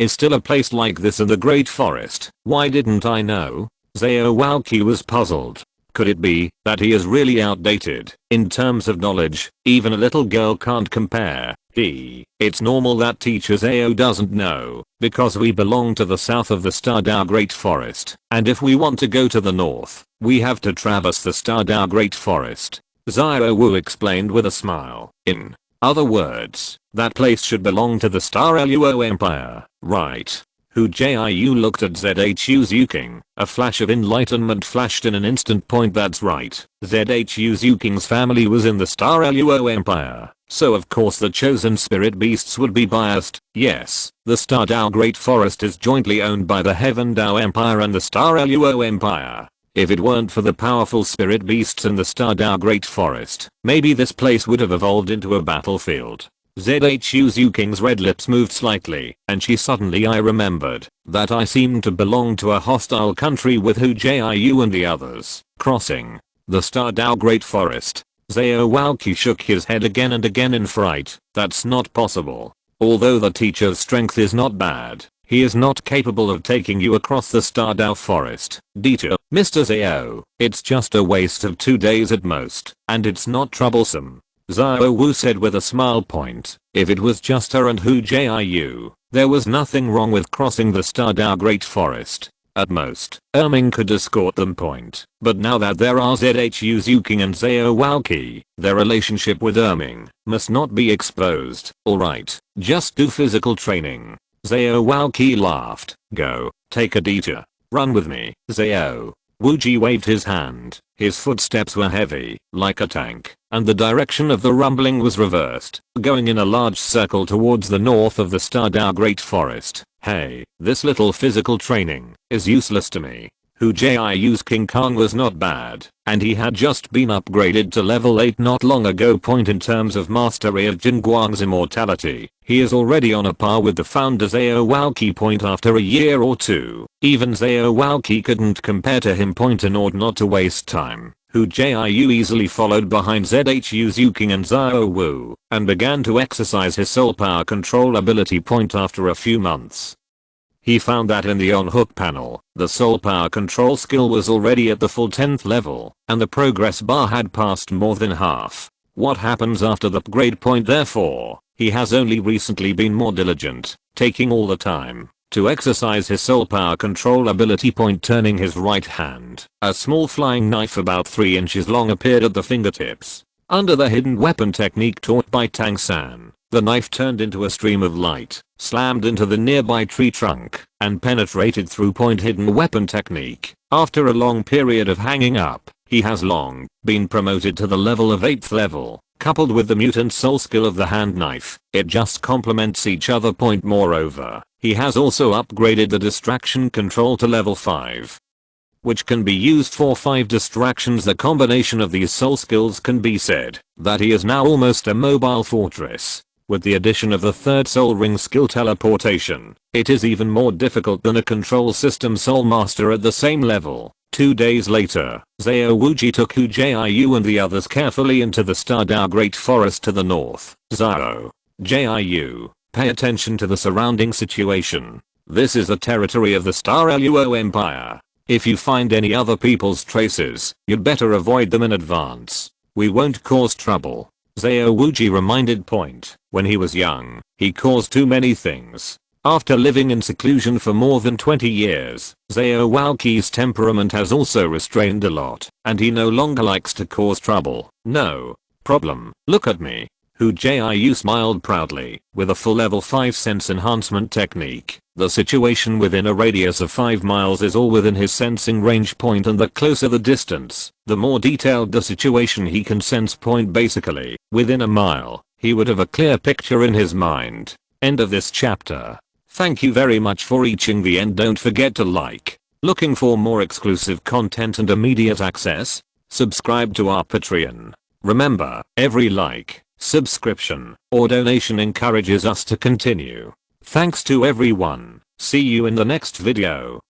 is still a place like this in the Great Forest. Why didn't I know? Zhao Walqi was puzzled. Could it be that he is really outdated? In terms of knowledge, even a little girl can't compare. It's normal that teacher Zhao doesn't know, because we belong to the south of the Stardao Great Forest, and if we want to go to the north, we have to traverse the Stardao Great Forest. Zhao Wu explained with a smile. In other words, that place should belong to the Luo Empire, right? Hu Jiu looked at Zhu Zhuking. A flash of enlightenment flashed in an instant. Point, that's right. Zhu Zhuking's family was in the Luo Empire, so of course the chosen spirit beasts would be biased. Yes, the Stardao Great Forest is jointly owned by the Heaven Dao Empire and the Luo Empire. If it weren't for the powerful spirit beasts in the Stardao Great Forest, maybe this place would have evolved into a battlefield. Zhu Zhuking's red lips moved slightly, and she suddenly remembered that I seemed to belong to a hostile country with Hu Jiu and the others. Crossing the Stardao Great Forest. Zhao Walqi shook his head again and again in fright. That's not possible. Although the teacher's strength is not bad, he is not capable of taking you across the Stardao Forest. Detour, Mr. Zhao, it's just a waste of 2 days at most, and it's not troublesome. Zhao Wu said with a smile. Point. If it was just her and Hu Jiu, there was nothing wrong with crossing the Stardao Great Forest. At most, Erming could escort them. Point. But now that there are Zhu Zhuking and Zhao Walqi, their relationship with Erming must not be exposed. Alright, just do physical training. Zhao Walqi laughed. Go, take a detour. Run with me, Zhao. Wu Ji waved his hand. His footsteps were heavy, like a tank, and the direction of the rumbling was reversed, going in a large circle towards the north of the Stardao Great Forest. Hey, this little physical training is useless to me. Hu Jiu's King Kong was not bad, and he had just been upgraded to level 8 not long ago. Point. In terms of mastery of Jin Guang's immortality, he is already on a par with the founder Zhao Walqi. Point. After a year or two, even Zhao Walqi couldn't compare to him. Point. In order not to waste time, Hu Jiu easily followed behind Zhu Zhuking and Zhao Wu, and began to exercise his soul power control ability. Point. After a few months, he found that in the on-hook panel, the soul power control skill was already at the full 10th level, and the progress bar had passed more than half. What happens after the upgrade? Point. Therefore, he has only recently been more diligent, taking all the time to exercise his soul power control ability. Point. Turning his right hand, a small flying knife about 3 inches long appeared at the fingertips. Under the hidden weapon technique taught by Tang San, the knife turned into a stream of light, slammed into the nearby tree trunk, and penetrated through. Point. Hidden weapon technique. After a long period of hanging up, he has long been promoted to the level of 8th level. Coupled with the mutant soul skill of the hand knife, it just complements each other. Point. Moreover, he has also upgraded the distraction control to level 5, which can be used for 5 distractions. The combination of these soul skills can be said that he is now almost a mobile fortress. With the addition of the 3rd soul ring skill, teleportation, it is even more difficult than a control system soul master at the same level. 2 days later, Zhao Wuji took Hu Jiu and the others carefully into the Stardao Great Forest to the north. Zhao Jiu, pay attention to the surrounding situation. This is the territory of the Luo Empire. If you find any other people's traces, you'd better avoid them in advance. We won't cause trouble. Zhao Wuji reminded. Point. When he was young, he caused too many things. After living in seclusion for more than 20 years, Zhao Walqi's temperament has also restrained a lot, and he no longer likes to cause trouble. No problem. Look at me. Hu Jiu smiled proudly. With a full level 5 sense enhancement technique, the situation within a radius of 5 miles is all within his sensing range. Point. And the closer the distance, the more detailed the situation he can sense. Point. Basically, within a mile, he would have a clear picture in his mind. End of this chapter. Thank you very much for reaching the end. Don't forget to like. Looking for more exclusive content and immediate access? Subscribe to our Patreon. Remember, every like, subscription, or donation encourages us to continue. Thanks to everyone. See you in the next video.